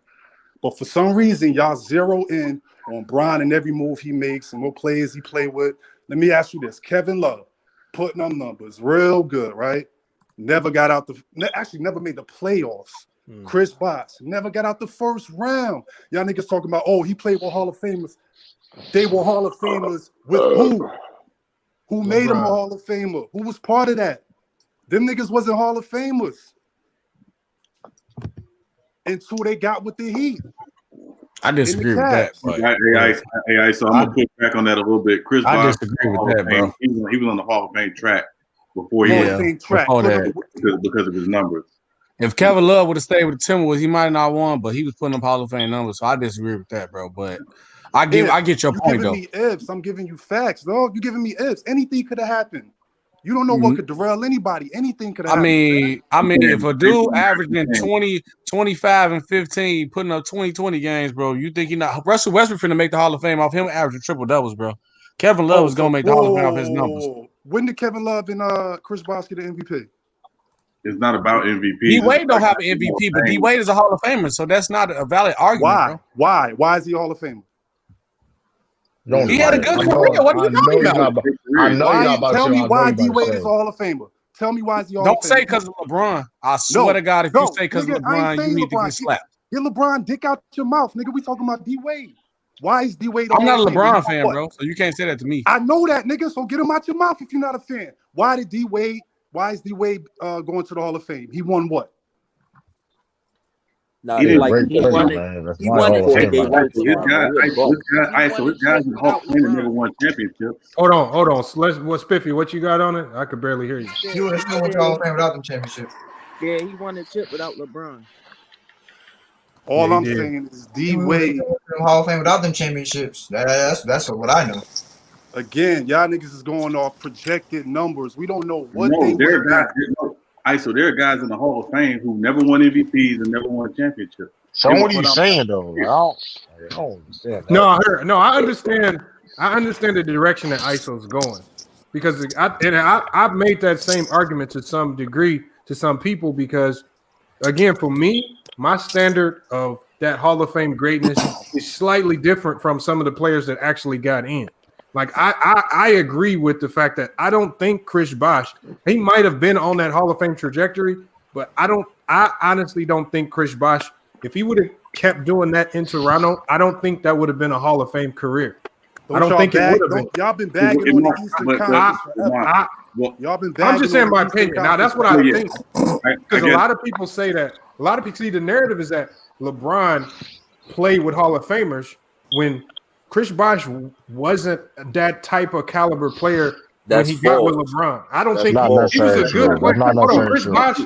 But for some reason, y'all zero in on Bron and every move he makes and what players he play with. Let me ask you this. Kevin Love, putting up numbers, real good, right? Never got out actually never made the playoffs. Chris Bosh never got out the first round. Y'all niggas talking about, oh, he played with Hall of Famers. They were Hall of Famers with who? Who made him a Hall of Famer? Who was part of that? Them niggas wasn't Hall of Famers until they got with the Heat. I disagree with that. But so I'm gonna put back on that a little bit. Chris Bosh, disagree with that, bro. He was on the Hall of Fame track before he went because of his numbers. If Kevin Love would have stayed with the Timberwolves, he might not have won, but he was putting up Hall of Fame numbers. So I disagree with that, bro. But I get your point, though. You're giving me ifs. I'm giving you facts, though. You're giving me ifs. Anything could have happened. You don't know what could derail anybody. Anything could have happened. I mean, if a dude averaging 20, 25, and 15, putting up 20 games, bro, you think he not Russell Westbrook finna make the Hall of Fame off him averaging triple doubles, bro. Kevin Love was gonna make the Hall of Fame off his numbers. When did Kevin Love and Chris Bosh get an MVP? It's not about MVP. D-Wade don't have an MVP, but D-Wade is a Hall of Famer, so that's not a valid argument. Why? Why is he a Hall of Famer? He had a good career. What are you talking about? I know you're not about to. Tell me why D-Wade is a Hall of Famer. Tell me why is he a Hall of Famer. Don't say because of LeBron. I swear to God, if you say because of LeBron, you need to get slapped. Get LeBron dick out your mouth, nigga. We talking about D-Wade. Why is D-Wade? I'm not a LeBron fan, bro, so you can't say that to me. I know that, nigga. So get him out your mouth if you're not a fan. Why is D-Wade going to the Hall of Fame? He won what? Nah, he won it. He won it before he gave it to This guy's in the Hall of Fame and never won championships. Hold on. What's Spiffy? What you got on it? I could barely hear you. He was going to Hall of Fame without them championships. Yeah, he won the chip without LeBron. All I'm saying is D-Wade Hall of Fame without them championships. That's what I know. Again, y'all niggas is going off projected numbers. We don't know what there are guys in the Hall of Fame who never won MVPs and never won championships. So what are you saying though? I don't understand that. No, I understand. I understand the direction that ISO's going because I've made that same argument to some degree to some people because, again, for me, my standard of that Hall of Fame greatness is slightly different from some of the players that actually got in. Like I agree with the fact that I don't think Chris Bosh, he might have been on that Hall of Fame trajectory, but I honestly don't think Chris Bosh, if he would have kept doing that in Toronto, I don't think that would have been a Hall of Fame career. I don't think it would have been. Y'all been bagging on the Eastern Conference forever. Y'all been bagging. I'm just saying my opinion. Now that's what I think. Because I a lot of people say that. A lot of people see the narrative is that LeBron played with Hall of Famers when Chris Bosh wasn't that type of caliber player when he got with LeBron. I don't think he was a good player. Hold on, Chris Bosh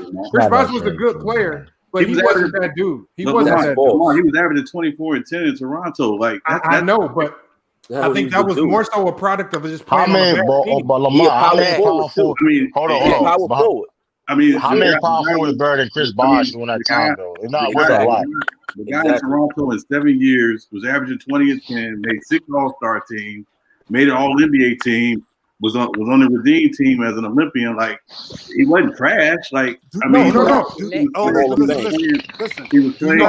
was a good player, but he wasn't that dude. He wasn't that dude. He was averaging 24 and 10 in Toronto. Like I know, but I think that was more so a product of just playing. But Lamar, how many powerful? Hold on. I mean, how many powerful was better than Chris Bosh during that time though? It's not worth a lot. The guy in Toronto in 7 years was averaging 20 and 10, made 6 All-Star teams, made an All-NBA team, was on the Redeem team as an Olympian. Like, he wasn't trash. Like, I mean, he was playing.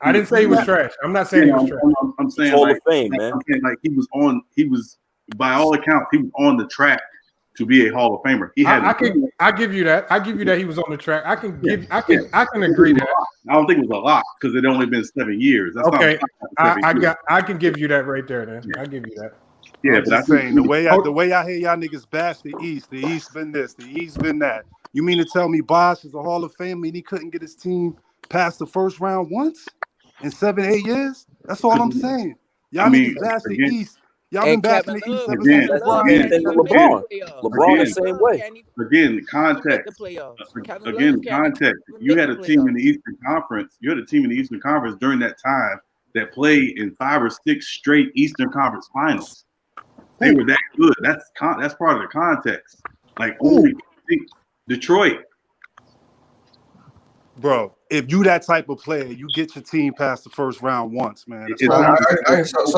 I didn't say he was trash. I'm not saying he was trash. I'm saying Hall like, of Fame, man. I'm saying like he was by all accounts, he was on the track to be a Hall of Famer. He had. I give you that. I give you that he was on the track. I can agree that. I don't think it was a lot because it only been 7 years. That's okay. I can give you that right there. Then I give you that. Yeah, I'm just saying the way I hear y'all niggas bash the East been this, the East been that. You mean to tell me Bosh is a Hall of Famer and he couldn't get his team past the first round once in 7-8 years? That's all I'm saying. Y'all niggas bash the East. Y'all been bashing the East ever since LeBron. LeBron the same way. Again, the context. Context. You had a team in the Eastern Conference. You had a team in the Eastern Conference during that time that played in 5 or 6 straight Eastern Conference finals. They were that good. That's part of the context. Like only Detroit. Bro, if you that type of player, you get your team past the first round once, man. That's It's all. not-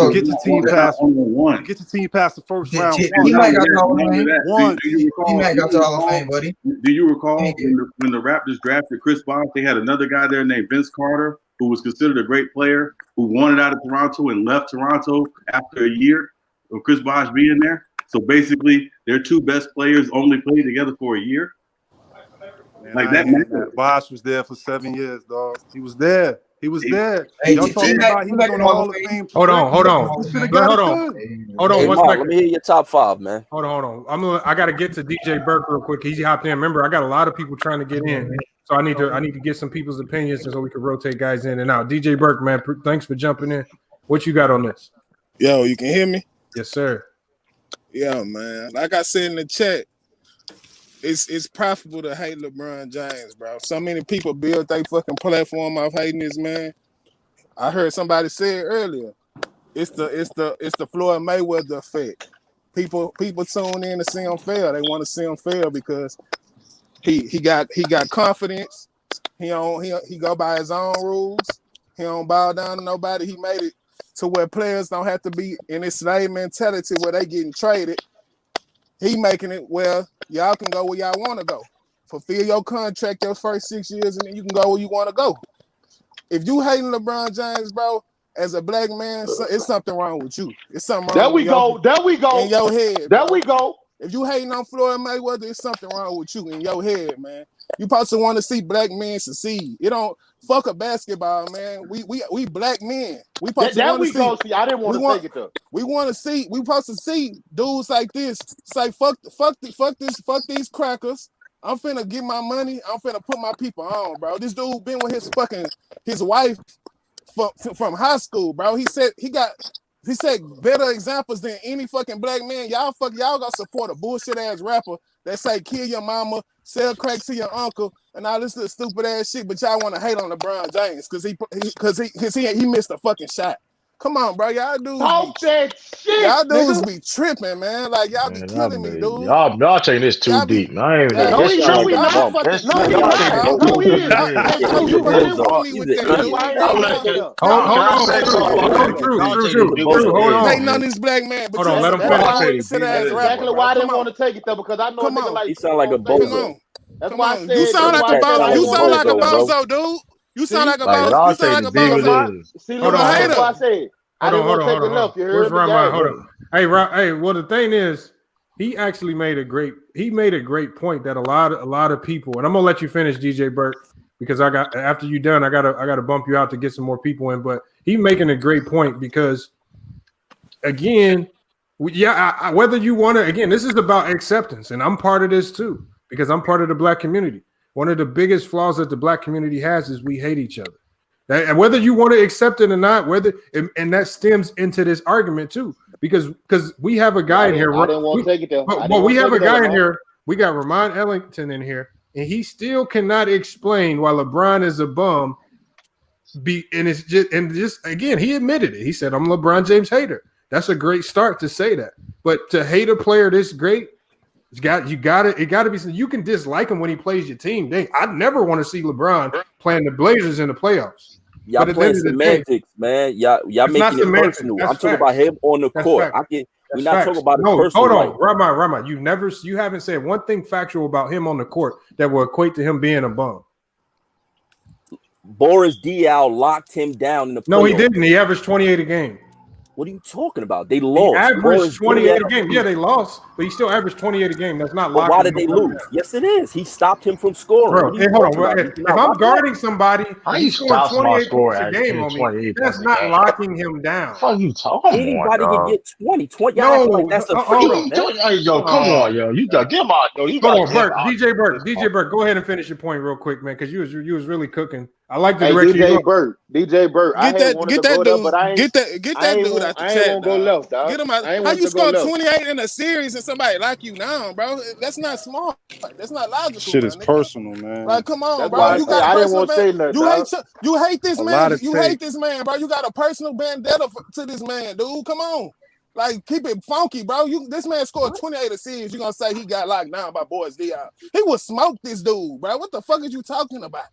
You get your team past. You get your team past the first round. He might got the Hall of Fame. Once. He might got the Hall of Fame, buddy. Do you recall when the Raptors drafted Chris Bosh? They had another guy there named Vince Carter, who was considered a great player, who wanted out of Toronto and left Toronto after a year of Chris Bosh being there. So basically, their two best players only played together for a year. Man, Like that. Bosh was there for 7 years, dog. He was there. He was there. Hey, Y'all talking about he was on the Hall of Fame. Hold on. Hold on. Hey, One Mark, second. let me hear your top 5, man. Hold on. I got to get to DJ Burke real quick. He hopped in. Remember, I got a lot of people trying to get in, so I need to get some people's opinions so we can rotate guys in and out. DJ Burke, man, thanks for jumping in. What you got on this? Yo, you can hear me? Yes, sir. Yeah, man. Like I said in the chat, it's profitable to hate LeBron James, bro. So many people build their fucking platform off hating this man. I heard somebody say it earlier. It's the Floyd Mayweather effect. People tune in to see him fail. They want to see him fail because he got confidence. He go by his own rules. He don't bow down to nobody. He made it to where players don't have to be in this slave mentality where they getting traded. He making it where y'all can go where y'all want to go. Fulfill your contract your first 6 years, and then you can go where you want to go. If you hating LeBron James, bro, as a black man, it's something wrong with you. It's something wrong. There we go. In your head. There we go. If you hating on Floyd Mayweather, it's something wrong with you in your head, man. You supposed to want to see black men succeed. You don't fuck a basketball, man. We black men. We supposed to want to see. See, I didn't want to take it though. We want to see. We supposed to see dudes like this say fuck these crackers. I'm finna get my money. I'm finna put my people on, bro. This dude been with his wife from high school, bro. He said better examples than any fucking black man. Y'all gonna support a bullshit ass rapper that say kill your mama, sell crack to your uncle, and all this little stupid ass shit. But y'all want to hate on LeBron James because he missed a fucking shot. Come on, bro. Y'all dudes talk that shit. Y'all dudes nigga. be tripping, man. Like y'all be killing me, dude. Y'all taking this too deep. I ain't even. No, he is. Hating on this black man. Hold on, let him finish. That's exactly why I didn't want to take it though, because I know a nigga like He sound like a bozo. That's why I said you sound like a bozo. You sound like a bozo, dude. You sound like a bozo. You sound like a bozo. See, look, that's why I said I didn't want to take it left. You heard me? Hold on. Hey, well, the thing is, he actually made a great point that a lot of people, and I'm gonna let you finish, DJ Burke, because after you done, I gotta bump you out to get some more people in. But he making a great point because, again, whether you want to, again, this is about acceptance, and I'm part of this too because I'm part of the black community. One of the biggest flaws that the black community has is we hate each other. And whether you want to accept it or not, and that stems into this argument too, because we have a guy in here. I didn't want to take it there. But we have a guy in here. We got Ramon Ellington in here, and he still cannot explain why LeBron is a bum. Again, he admitted it. He said, "I'm a LeBron James hater." That's a great start to say that. But to hate a player this great, it got to be something. You can dislike him when he plays your team. I'd never want to see LeBron playing the Blazers in the playoffs. Y'all playing semantics, man. Y'all making it personal. I'm talking about him on the court. We're not talking about it personal. Hold on, Rama. You haven't said one thing factual about him on the court that will equate to him being a bum. Boris Diaw locked him down in the playoffs. No, he didn't. He averaged 28 a game. What are you talking about? They lost. He averaged 28 a game. Yeah, they lost, but he still averaged 28 a game. That's not locked. Why did they lose? Yes, it is. He stopped him from scoring. Bro, hey, hold on. If I'm guarding somebody, he's scoring 28 points a game on me. That's not locking him down. What are you talking about? Anybody can get 20. No, like that's a free. Yo, come on, yo. You got get him out. Yo, you got DJ Burke, go ahead and finish your point real quick, man, because you was really cooking. I like the direction DJ Burke. Get that dude out the chat. I ain't gonna go left, dog. Get him out. How you score 28 in a series and somebody like you now, bro? That's not smart. That's not logical. Shit is personal, man. Like, come on, That's bro. why You got I a didn't want to say nothing. You hate this A man. lot of You tape. hate this man, bro. You got a personal vendetta to this man, dude. Come on. Like, keep it funky, bro. This man scored 28 assists. You gonna say he got locked down by Boris Diaw? He would smoke this dude, bro. What the fuck are you talking about?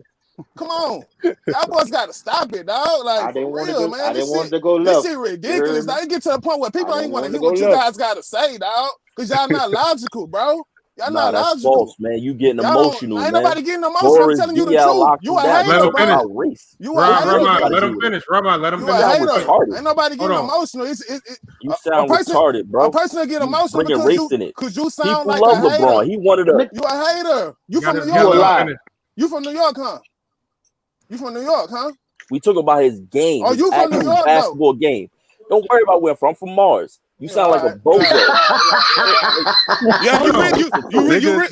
Come on, y'all boys gotta stop it, dog. Like, for real, man. I didn't want Shit, to go this left. shit ridiculous. Now it get to the point where people I ain't didn't want to want hear to go what you left. guys gotta say, dog. Cause y'all not logical, bro. Y'all Nah, not that's logical. false, man. You getting Y'all don't. emotional, Ain't man. nobody getting emotional. I'm Boris telling you the Diaw truth. locked You him a down. You Let him hater, talking finish. bro. about race. You a Rob, hater, bro. let him finish. Rob, let him You finish. a sound hater. retarded. Ain't nobody Hold getting on. emotional. You A sound person, retarded, a bro. person will get You emotional bringing because race in it. you sound People like love a hater. LeBron. He wanted to. You a hater. You from New You York? gotta let him Huh? finish. You from New York, huh? You from New York, huh? We talk about his game, Oh, his you from New actual York though? basketball game. Don't worry about where I'm from. I'm from Mars. You sound like a bozo. Yeah, you Niggas-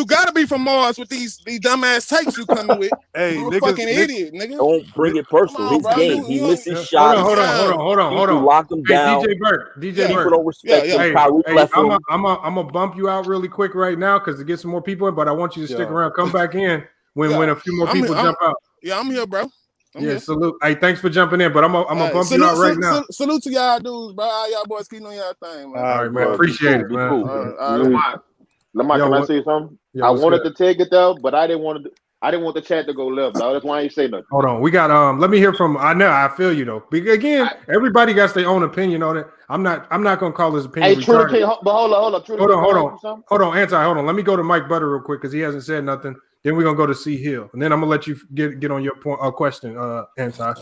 gotta be from Mars with these dumbass takes you coming with. Hey, You a niggas, fucking idiot, nigga. Don't bring it personal. Come on, His bro. game. He misses Hold shots. on. People lock him Hey, down. DJ Burke. People don't respect him. Hey, Kyrie left I'm him. gonna bump you out really quick right now because to get some more people in, but I want you to stick Yeah. around. Come back in when a few more people jump out. Yeah, I'm here, bro. I'm here. Salute. Hey, thanks for jumping in, but I'm gonna bump you out right now. Salute to y'all dudes, bro. All y'all boys keep on y'all thing, man. All right, man. Appreciate it, man. Lamar, can I say something? I what's wanted good? to take it though, but I didn't want the chat to go left, dog. That's why I ain't say nothing. Hold on, we got let me hear from. I know I feel you though. Because again, everybody got their own opinion on it. I'm not gonna call his opinion. Hey, Trudy retarded. King, but hold on. Trudy King, can I ask you something? Hold on, hold on. Let me go to Mike Butter real quick because he hasn't said nothing. Then we're gonna go to C Hill, and then I'm gonna let you get on your point question, Anti.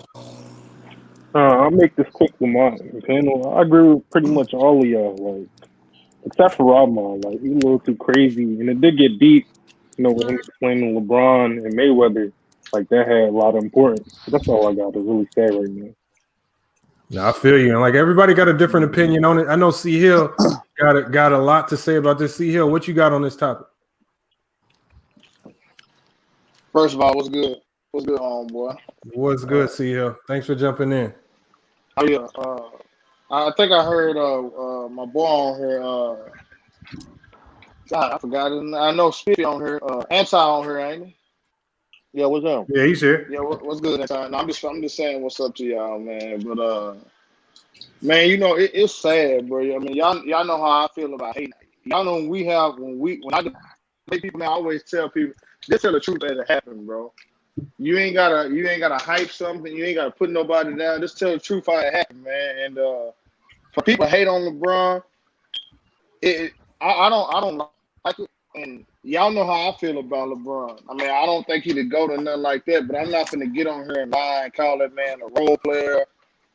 I'll make this quick with my panel. I agree with pretty much all of y'all, like except for Rodman. Like he's a little too crazy, and it did get deep. You know, with him explaining LeBron and Mayweather, like that had a lot of importance. That's all I got to really say right now. No, I feel you. And like everybody got a different opinion on it. I know C Hill got a lot to say about this. C Hill, what you got on this topic? First of all, what's good? What's good, homeboy? What's good, C Hill? Thanks for jumping in. Oh yeah, I think I heard my boy on here. God, I forgot his name. I know Spiffy on here. Anti on here, ain't he? Yeah, what's up? Yeah, he's here. Yeah, what's good, Anti? No, I'm just saying what's up to y'all, man. But man, you know it's sad, bro. I mean, y'all know how I feel about hate. Y'all know when I debate people, man, I always tell people just tell the truth as it happened, bro. You ain't gotta hype something. You ain't gotta put nobody down. Just tell the truth how it happened, man. And for people to hate on LeBron, I don't like it. And y'all know how I feel about LeBron. I mean, I don't think he'd go to nothing like that. But I'm not gonna get on here and lie and call that man a role player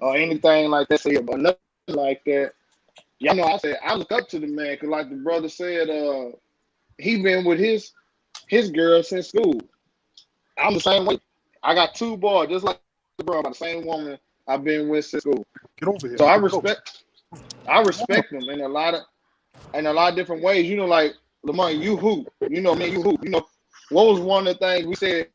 or anything like that. Say about nothing like that. Y'all know I look up to the man because, like the brother said, he been with his girl since school. I'm the same way. I got two boys, just like LeBron, by the same woman I've been with since school. Get over here. So I respect them in a lot of different ways. You know, like Lamar, you hoop. You know, man, you hoop. You know, what was one of the things we said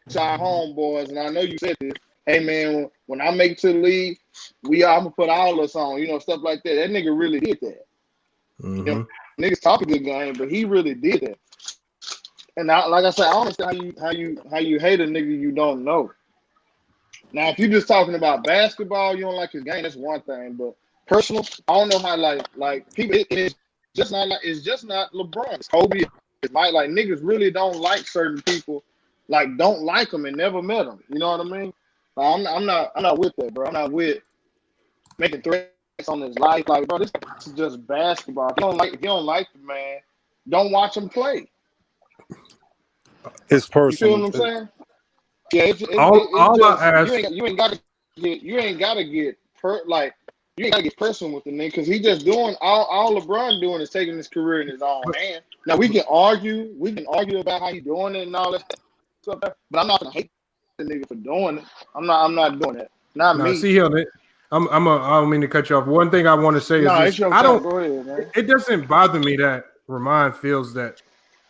to our homeboys, and I know you said this. Hey man, when I make it to the league, I'm gonna put all us on. You know, stuff like that. That nigga really did that. Mm-hmm. You know, niggas talk a good game, but he really did that. And like I said, I understand how you hate a nigga you don't know. Now, if you're just talking about basketball, you don't like his game, that's one thing. But personal, I don't know how like people. It's just not LeBron. It's Kobe. It's like niggas really don't like certain people, like don't like them and never met them. You know what I mean? Like, I'm not with that, bro. I'm not with making threats on his life. Like, bro, this is just basketball. If you don't like the man, don't watch him play. It's personal. You feel what I'm saying? Yeah, it's all just, I ask, you ain't gotta get personal with the nigga because he just doing all LeBron doing is taking his career in his own hand. Now we can argue about how he doing it and all that stuff, but I'm not gonna hate the nigga for doing it. I'm not doing that. Not me. C Hill, I don't mean to cut you off. One thing I want to say is it's your time. Go ahead, man. It doesn't bother me that Ramon feels that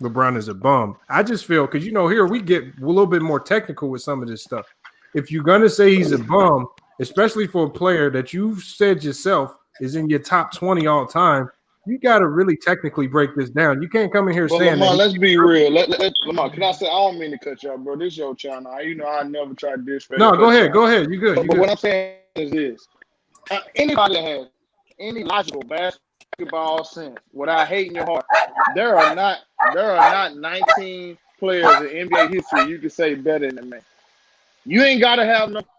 LeBron is a bum. I just feel because here we get a little bit more technical with some of this stuff. If you're gonna say he's a bum, especially for a player that you said yourself is in your top 20 all time, you got to really technically break this down. You can't come in here saying Lamar, that. let's be real. Lamar, can I say I don't mean to cut you off, bro. This is your channel. I never try to disrespect. No, go ahead. You good. But what I'm saying is this: anybody that has any logical basketball sense, without hating your heart, there are not 19 players in NBA history you can say better than me. You ain't gotta have number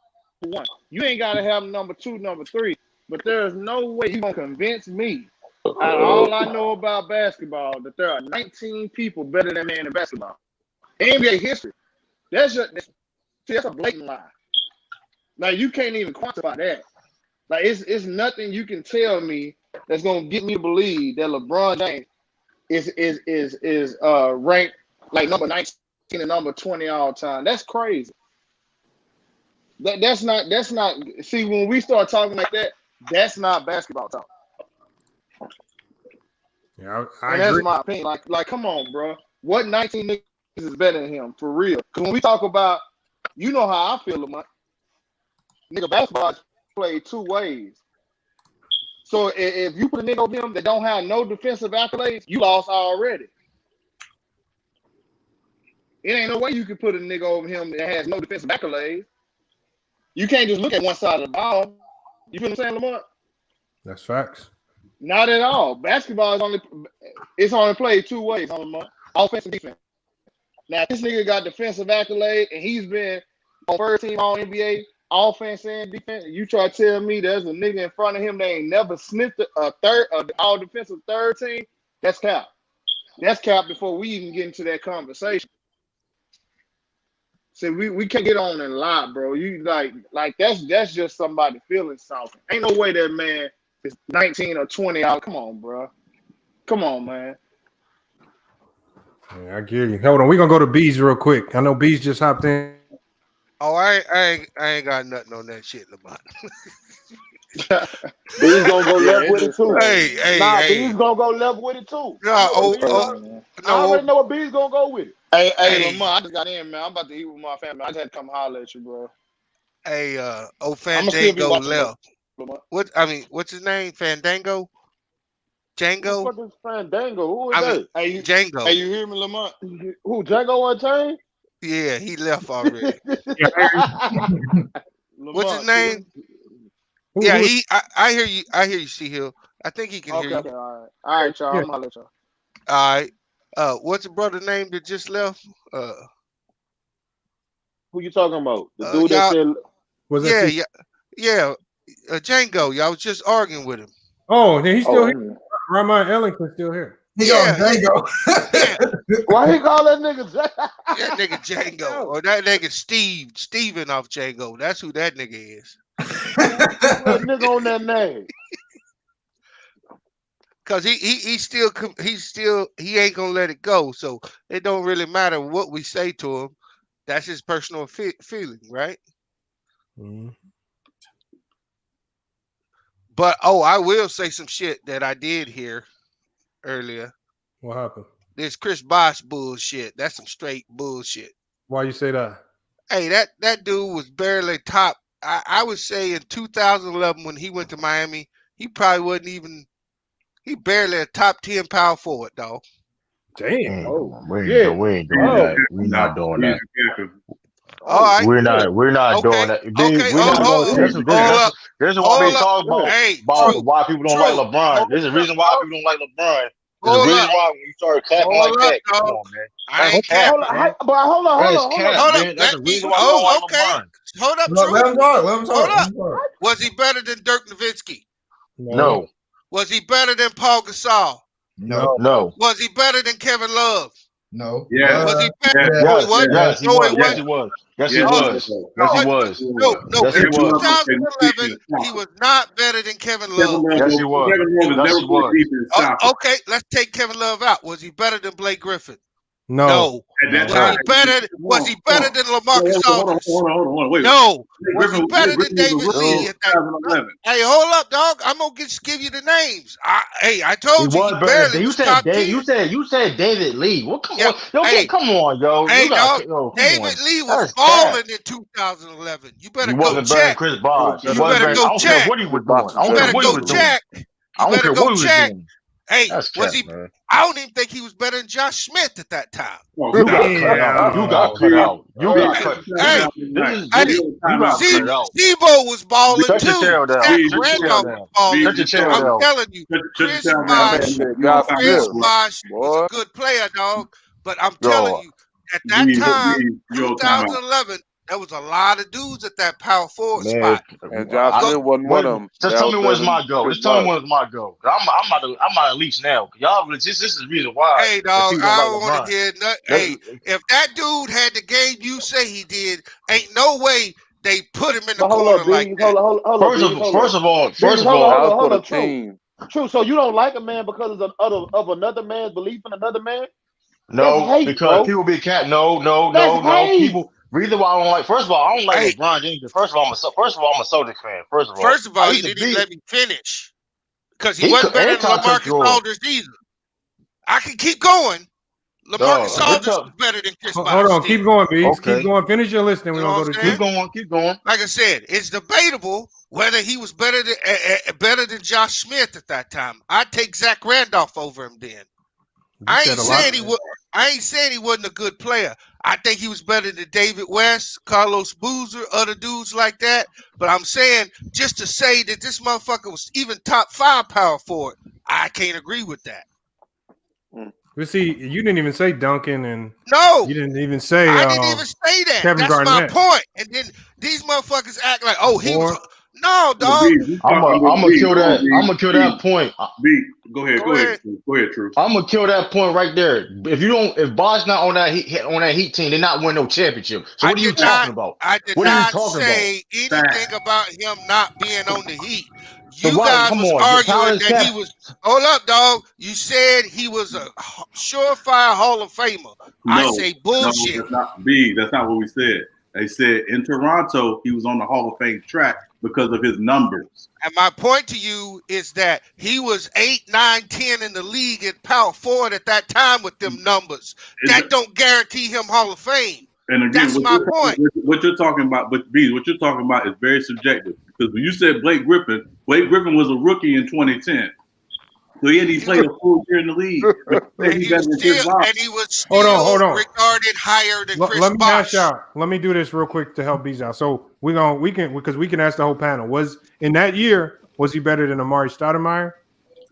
one. You ain't gotta have number two, number three. But there's no way you gonna convince me, out of all I know about basketball, that there are 19 people better than man in basketball. NBA history. That's a blatant lie. Like, you can't even quantify that. Like, it's nothing you can tell me that's gonna get me to believe that LeBron James is ranked like number 19 and number 20 all time. That's crazy. That's not. See, when we start talking like that, that's not basketball talk. Yeah, I And that's agree. my opinion. Like, come on, bro. What 19 niggas is better than him for real? Because when we talk about, you know how I feel about nigga, basketball is played two ways. So if you put a nigga over him that don't have no defensive accolades, you lost already. It ain't no way you can put a nigga over him that has no defensive accolades. You can't just look at one side of the ball. You feel what I'm saying, Lamar? That's facts. Not at all. Basketball is only played two ways, Lamar. Offense and defense. Now, if this nigga got defensive accolade and he's been on first team all NBA, offense and defense, you try to tell me there's a nigga in front of him that ain't never sniffed a all defensive third team, that's cap. That's cap before we even get into that conversation. So we can't get on and lie, bro. You like that's just somebody feeling something. Ain't no way that man is 19 or 20 out. Come on, bro. Come on, man. Yeah, I get you. Hold on, we're gonna go to Bees real quick. I know Bees just hopped in. Oh, I ain't got nothing on that shit, Lamont. Bees gonna go left with it too. Hey. Bees gonna go left with it too. I already know what Bees gonna go with it. Hey, Lamar, I just got in, man. I'm about to eat with my family. I just had to come holler at you, bro. Hey, Fandango left. What's his name? Fandango? Django? What the fuck is Fandango? Who is that? Django. Hey, you hear me, Lamar? Who, Django Unchained? Yeah, he left already. What's his name? Yeah, I hear you. I hear you, C Hill. I think he can hear you. Okay, all right, y'all. I'm gonna let y'all. All right. What's the brother name that just left? Who you talking about? The dude that said Django. Y'all was just arguing with him. Oh, he's still here. Ramon Ellington's still here. Django. Why he call that nigga Django? That nigga Django. Or that nigga Steven off Django. That's who that nigga is. That nigga on that name. Cause he ain't gonna let it go. So it don't really matter what we say to him. That's his personal feeling, right? Mm-hmm. But I will say some shit that I did hear earlier. What happened? This Chris Bosh bullshit. That's some straight bullshit. Why you say that? Hey, that dude was barely top. I would say in 2011 when he went to Miami, he probably wasn't even. He barely a top 10 power forward, dog. Damn. We ain't doing that. We're not doing that. All right. We're not doing that. There's why we talk about why people don't like LeBron. There's a reason why people don't like LeBron. There's a reason why when you start clapping like that. Come on, man. I ain't capping. Hold on. That's the reason why we don't like LeBron. Hold up, Let him talk. Hold up. Was he better than Dirk Nowitzki? No. Was he better than Paul Gasol? No. Was he better than Kevin Love? No. Yeah. Was he better? Yes, he was. Yes, he was. No. In 2011, he was not better than Kevin Love. Yes, he was. Okay, let's take Kevin Love out. Was he better than Blake Griffin? No. Was he better than LaMarcus Aldridge? Hold on. Wait. No. Was he better than David Lee? 2011. Hey, hold up, dog. I'm gonna give you the names. I told you he barely was top 10. You said David Lee. What? Come on, yo. Hey, dog. David Lee was balling in 2011. You better go check. Chris Bosh. You better go check. What he was doing. You better go check. I don't care what he was doing. Hey, That's was cap, he? man. I don't even think he was better than Josh Smith at that time. You got cut out. You got cut out. You got cut. Hey, You got cut out. Debo was balling Shut your too. tail down. Zach Shut your tail Randolph was down. balling. Shut your tail I'm down. telling you, Chris Bosh was a good player, dog. But I'm telling Yo, you, at that time, Yo, time out. 2011, there was a lot of dudes at that power forward man. spot. And Josh Smith wasn't one of them. Just That tell was me better when's than my go. Chris Just tell me Bosh. when's my go. I'm out of leash now. Y'all, this is the reason why Hey, that dog, people I don't don't like want to LeBron. hear nothing. Hey, if that dude had the game you say he did, ain't no way they put him in the But hold corner up, like Bees. that. Hold up, Bees. First of all, Bees, hold that was on, for the True. team. True. So you don't like a man because of another man's belief in another man? That's no, hate, because bro. people be cat. No. That's hate. People. Reason why I don't like. First of all, I don't like Hey, LeBron James. First of all, I'm a Celtics fan. First of all, I you used to didn't even be. let me finish because he He wasn't could better than anti cut LaMarcus you off. Aldridge either. I can keep going. LaMarcus Dog, we're Aldridge talking. was better than Chris Hold Bosh on, still. keep going, Bees. Keep Okay, going. Finish your list, and You we're know gonna what go I'm to keep Q. saying? going. Keep going. Like I said, it's debatable whether he was better than Josh Smith at that time. I'd take Zach Randolph over him then. You I said ain't a lot. saying he was. I ain't saying he wasn't a good player. I think he was better than David West, Carlos Boozer, other dudes like that. But I'm saying just to say that this motherfucker was even top 5 power forward, I can't agree with that. But see, you didn't even say Duncan, and No, you didn't even say I didn't even say that. Kevin That's my Garnett. point. And then these motherfuckers act like, oh, he was. Or No, Well, dog. B, you I'm talking about gonna B? kill Hold on, that. I'm B. gonna kill B. that point. B. Go ahead. Go ahead. True. I'm gonna kill that point right there. If Bosh not on that Heat team, they're not winning no championship. So what are you talking about? I did What are you not talking about? say anything about him not being on the Heat. So You why? guys Come was on, the arguing talent is that he cap. was. Hold up, dog. You said he was a surefire Hall of Famer. I No, say bullshit. that's not B. That's not what we said. They said in Toronto he was on the Hall of Fame track because of his numbers. And my point to you is that he was 8, 9, 10 in the league at power forward at that time with them numbers. That don't guarantee him Hall of Fame. And again, That's my point. what you're talking about, but B, what you're talking about is very subjective. Because when you said Blake Griffin was a rookie in 2010. So he hadn't even played a full year in the league. But And he was Hold still on. regarded higher than Chris Let me ask Bosh. y'all. Let me do this real quick to help Bees out. So we can ask the whole panel. Was in that year was he better than Amari Stoudemire?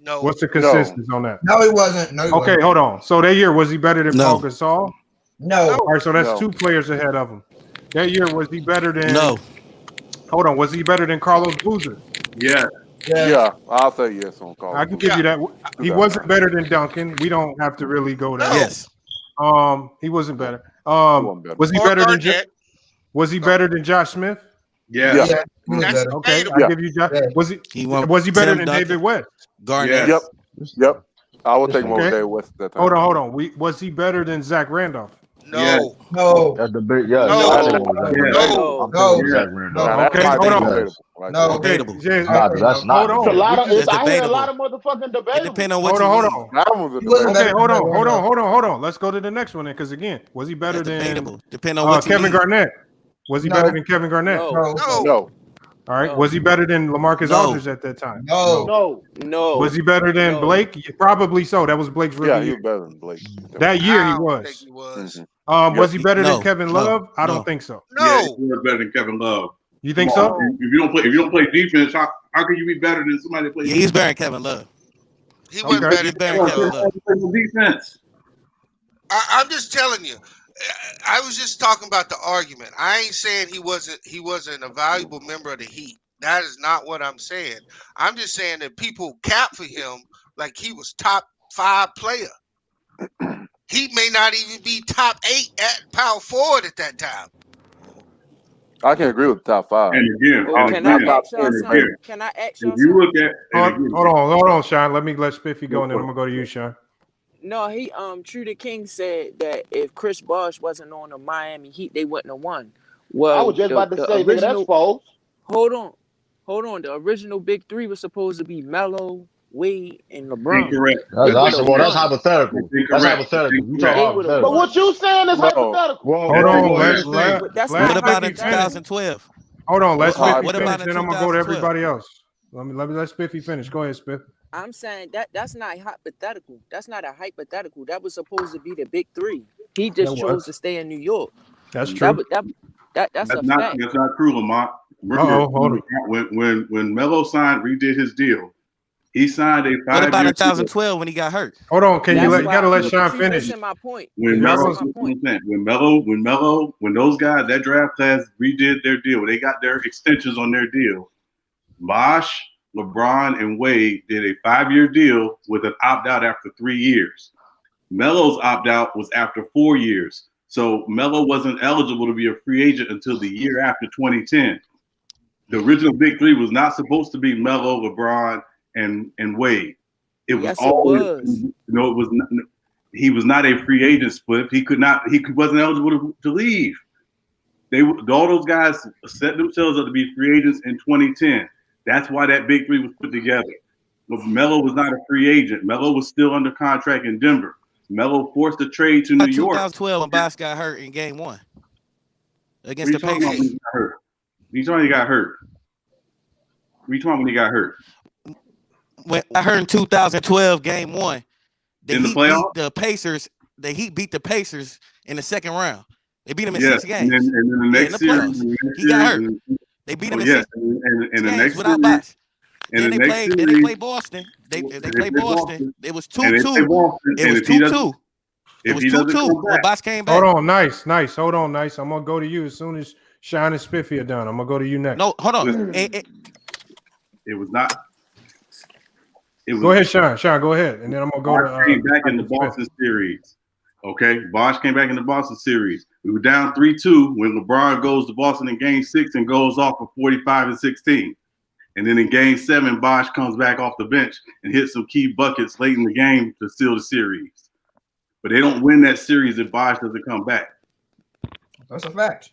No. What's the consensus on that? No, he wasn't. No, he Okay, wasn't. hold on. So that year was he better than Paul Gasol? No. All right, so that's No. 2 players ahead of him. That year was he better than? No. Hold on. Was he better than Carlos Boozer? Yeah. Yeah, I'll say yes on Call I of can Duty. give you that. He wasn't better than Duncan. We don't have to really go there. Yes. He wasn't better. better. Was he Or better than? Garnett. Was he better than Josh Smith? Yeah. Yeah, he was That's better. Okay, debatable. I give you Josh. Yeah. Was he better Tim than Duncan. David West? Garnett. Yep. I will take him over Okay. David West at that time. Hold on. Was he better than Zach Randolph? No. No. That's the big. Yes. No. I'm taking Zach Randolph. I'm taking Zach Randolph. Now, that Okay, might be hold on. debatable. Like No. that. Okay, Debatable. That's not hold It's a on. lot of. It's I hear a debatable. lot of motherfucking It debatable. depends on what Hold you on. read. That was a He wasn't Okay, debate. better hold than on. Let's go to the next one then, because again, was he better That's than debatable. Depending on what you Kevin read. Garnett? Was he No. better than Kevin Garnett? No. No. No. All right. No. Was he better than LaMarcus No. Aldridge at that time? No. No. No. Was he better than No. Blake? Probably so. That was Blake's rookie Yeah, he year. was better than Blake. That year I he don't think was. he was. Was he better than No. Kevin No. Love? I No. don't think so. Yeah, No. he was better than Kevin Love. You think Come on. so? If you don't play defense, how can you be better than somebody that plays Yeah, he's better than Kevin Love. He wasn't Okay. better He's than better Kevin than Kevin Love. Love. defense? I'm just telling you. I was just talking about the argument. I ain't saying he wasn't a valuable member of the Heat. That is not what I'm saying. I'm just saying that people cap for him like he was top 5 player. He may not even be top 8 at power forward at that time. I can agree with the top 5. And again, Oh, can I ask y'all something? Can I ask y'all if you something? look at Hold on, Sean. Let Spiffy go, and then I'm gonna go to you, Sean. No, True the King said that if Chris Bosh wasn't on the Miami Heat, they wouldn't have won. Well, I was just about to say, nigga, that's original. false. Hold on. The original big 3 was supposed to be Melo, Wade, and LeBron. Incorrect. That's hypothetical. That's hypothetical. You talking hypothetical. But what you saying is hypothetical. Well, Hold on. That's Let What about Spiffy in finish. 2012? Hold on. Let Spiffy What finish. about in Then I'm gonna go to 2012? everybody else. Let Spiffy finish. Go ahead, Spiff. I'm saying that's not hypothetical. That's not a hypothetical. That was supposed to be the big three. He just chose to stay in New York. That's true. That's a not fact. that's not true, Lamont. Remember when Melo redid his deal, he signed a 5-year. What about in deal. 2012 when he got hurt? Hold on, you gotta let Sean You finish. missing my point. When those guys, that draft class redid their deal, when they got their extensions on their deal, Bosh, LeBron, and Wade did a 5-year deal with an opt-out after 3 years. Melo's opt-out was after 4 years. So Melo wasn't eligible to be a free agent until the year after 2010. The original big three was not supposed to be Melo, LeBron, and Wade. It was always, he was not a free agent split. He wasn't eligible to leave. All those guys set themselves up to be free agents in 2010. That's why that big three was put together. But Melo was not a free agent. Melo was still under contract in Denver. Melo forced a trade to New York. 2012 when Bosh got hurt in Game 1 against the Pacers. You talking he got hurt? What you talking when he got hurt? When I heard in 2012 Game 1, in the playoffs, beat the Pacers. The Heat beat the Pacers in the second round. They beat him in 6 games. And then the next series, he got hurt. They beat him in 6 and the next without series, Bosh. Then they played Boston. They played Boston. It was 2-2. It was 2-2. It was 2-2 when Bosh came back. Hold on, nice. Hold on, nice. I'm gonna go to you as soon as Sean and Spiffy are done. I'm gonna go to you next. No, hold on. It was not. Go ahead, Sean. Go ahead, and then I'm gonna go Bosh came back in the Boston series. Okay, Bosh came back in the Boston series. We were down 3-2 when LeBron goes to Boston in Game 6 and goes off for 45 and 16. And then in Game 7, Bosh comes back off the bench and hits some key buckets late in the game to seal the series. But they don't win that series if Bosh doesn't come back. That's a fact.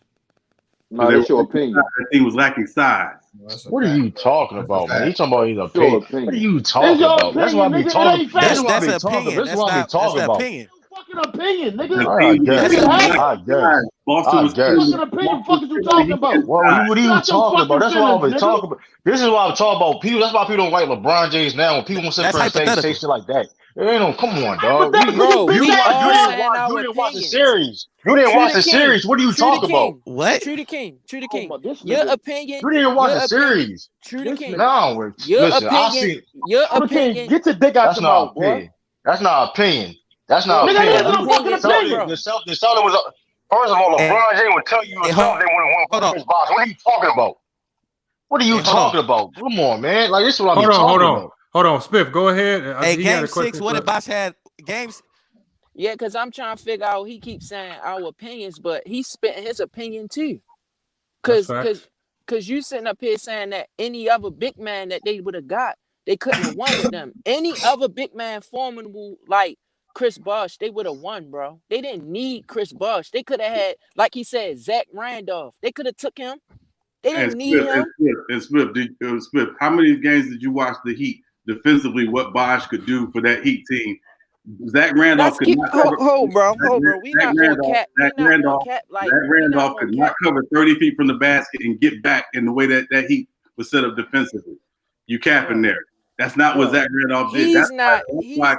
No, that's your opinion. That team was lacking size. What are you talking about, man? You talking about his opinion? What are you That's talking your about? That's opinion, what I be nigga. It talking. ain't That's fact. what I be That's an talking. opinion. This is what I be talking That's about. opinion. Fucking opinion, nigga. I guess. Boston I was guess. Fucking opinion. Fuck is you talking about? Well, what are you Shut your talking about? That's fucking what I've been feelings, talking about. This is why I'm talking about. People. That's why people don't like LeBron James now. When people want to sit That's there and say shit like that, it ain't no. Come on, dog. Hypothetical, you You bitch ass didn't boy. watch the series. You didn't watch the series. What are you talking about? What? True the King. This Your nigga. opinion. You didn't watch the series. True the King. No, Your listen. I opinion. see. Your True the King. opinion. Get your dick out That's your not mouth, boy. opinion. That's not opinion. That's not Nigga, opinion. that is no fucking opinion. The Celtics was. First of all, LeBron James would tell you himself they wouldn't want Chris Bosh. What are you talking about? What are you talking about? Come on, man. Like, this is what I'm talking about. Hold on, Spiff. Go ahead. Hey, Game 6. What if Bosh had games? Yeah, because I'm trying to figure out. He keeps saying our opinions, but he's spitting his opinion too. Because you sitting up here saying that any other big man that they would have got, they couldn't have won with them. Any other big man formidable like Chris Bosh, they would have won, bro. They didn't need Chris Bosh. They could have had, like he said, Zach Randolph. They could have took him. They didn't need him. Smith, how many games did you watch the Heat defensively? What Bosh could do for that Heat team? Zach Randolph could not cover. Hold, bro. We not going to cap. Zach Randolph could not cover 30 feet from the basket and get back in the way that Heat was set up defensively. You capping there. That's not what Zach Randolph did. That's why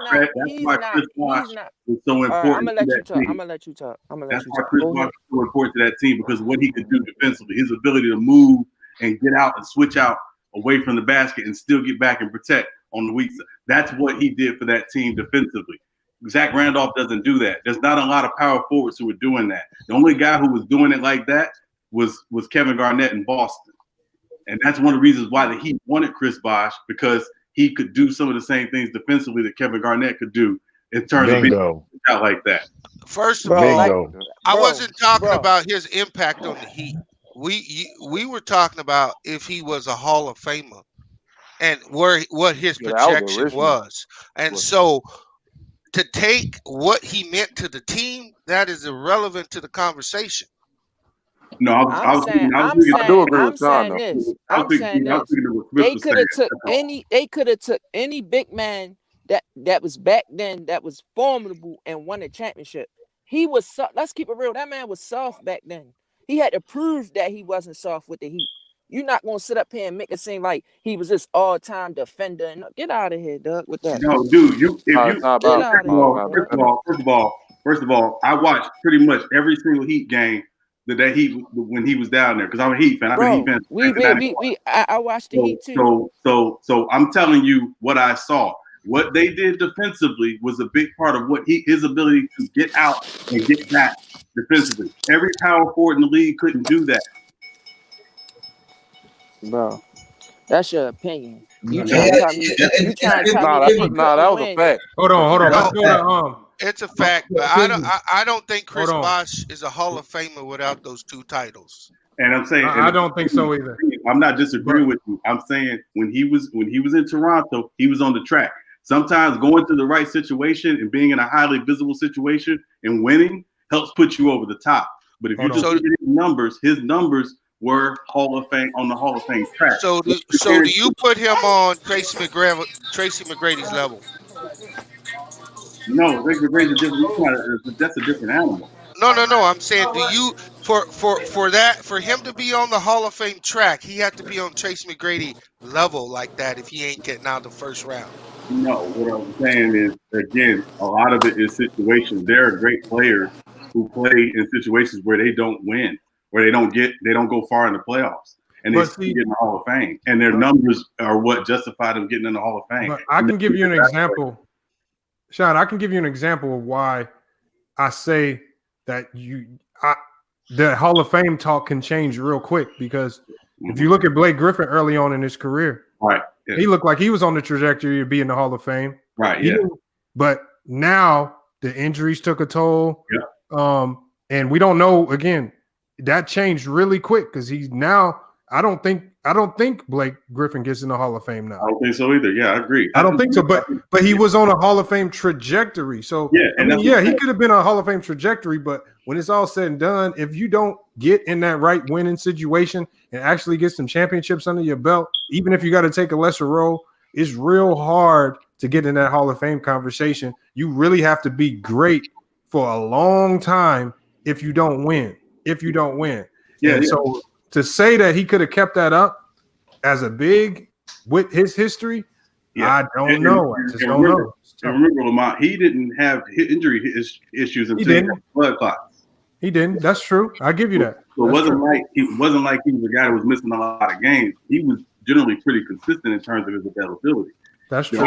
Chris Bosh was so important. I'm gonna let you talk. That's why Chris Bosh was so important to that team, because of what he could do defensively, his ability to move and get out and switch out away from the basket and still get back and protect on the weak side. That's what he did for that team defensively. Zach Randolph doesn't do that. There's not a lot of power forwards who were doing that. The only guy who was doing it like that was Kevin Garnett in Boston. And that's one of the reasons why the Heat wanted Chris Bosh, because he could do some of the same things defensively that Kevin Garnett could do in terms of being out like that. First of all, I wasn't talking about his impact on the Heat. We were talking about if he was a Hall of Famer and what his projection was. And so to take what he meant to the team, that is irrelevant to the conversation. No, I'm saying this. They could have took any big man that was back then that was formidable and won a championship. He was let's keep it real. That man was soft back then. He had to prove that he wasn't soft with the Heat. You're not gonna sit up here and make it seem like he was this all-time defender. And get out of here, Doug, with that. No, dude, Get out of here, first of all, I watched pretty much every single Heat game when he was down there because I'm a Heat fan. I've been a Heat fan. I watched the Heat too. So I'm telling you what I saw. What they did defensively was a big part of what his ability to get out and get back defensively. Every power forward in the league couldn't do that. Bro, that's your opinion. You trying to tell me? You trying to tell me? That was a fact. Hold on. Let's go to It's a fact, but I don't think Chris Bosh is a Hall of Famer without those 2 titles. And I'm saying I don't think so either. I'm not disagreeing with you. I'm saying when he was in Toronto, he was on the track. Sometimes going to the right situation and being in a highly visible situation and winning helps put you over the top. But if you just look at his numbers were Hall of Fame on the Hall of Fame track. So do you put him on Tracy McGrady's level? No, Tracy McGrady's a different. That's a different animal. No. I'm saying, do you for him to be on the Hall of Fame track, he had to be on Tracy McGrady level like that if he ain't getting out the first round. No, what I'm saying is, again, a lot of it is situations. There are great players who play in situations where they don't win, where they don't go far in the playoffs, and they still get in the Hall of Fame. And their numbers are what justify them getting in the Hall of Fame. But I can give you an example, Sean. I can give you an example of why I say that the Hall of Fame talk can change real quick because if you look at Blake Griffin early on in his career, right. Yeah. He looked like he was on the trajectory to be in the Hall of Fame. Right. Yeah. But now the injuries took a toll. Yeah. And we don't know, again, that changed really quick because he's now I don't think Blake Griffin gets in the Hall of Fame now. I don't think so either. Yeah, I agree. I don't think so, but he was on a Hall of Fame trajectory. So yeah, he could have been on a Hall of Fame trajectory, but when it's all said and done, if you don't get in that right winning situation and actually get some championships under your belt, even if you got to take a lesser role, it's real hard to get in that Hall of Fame conversation. You really have to be great for a long time if you don't win. Yeah. So to say that he could have kept that up as a big with his history, I don't know. I just don't know. And remember, Lamont, he didn't have injury issues until he had blood clots. He didn't. That's true. I give you that. So it wasn't like he was a guy that was missing a lot of games. He was generally pretty consistent in terms of his availability. That's true.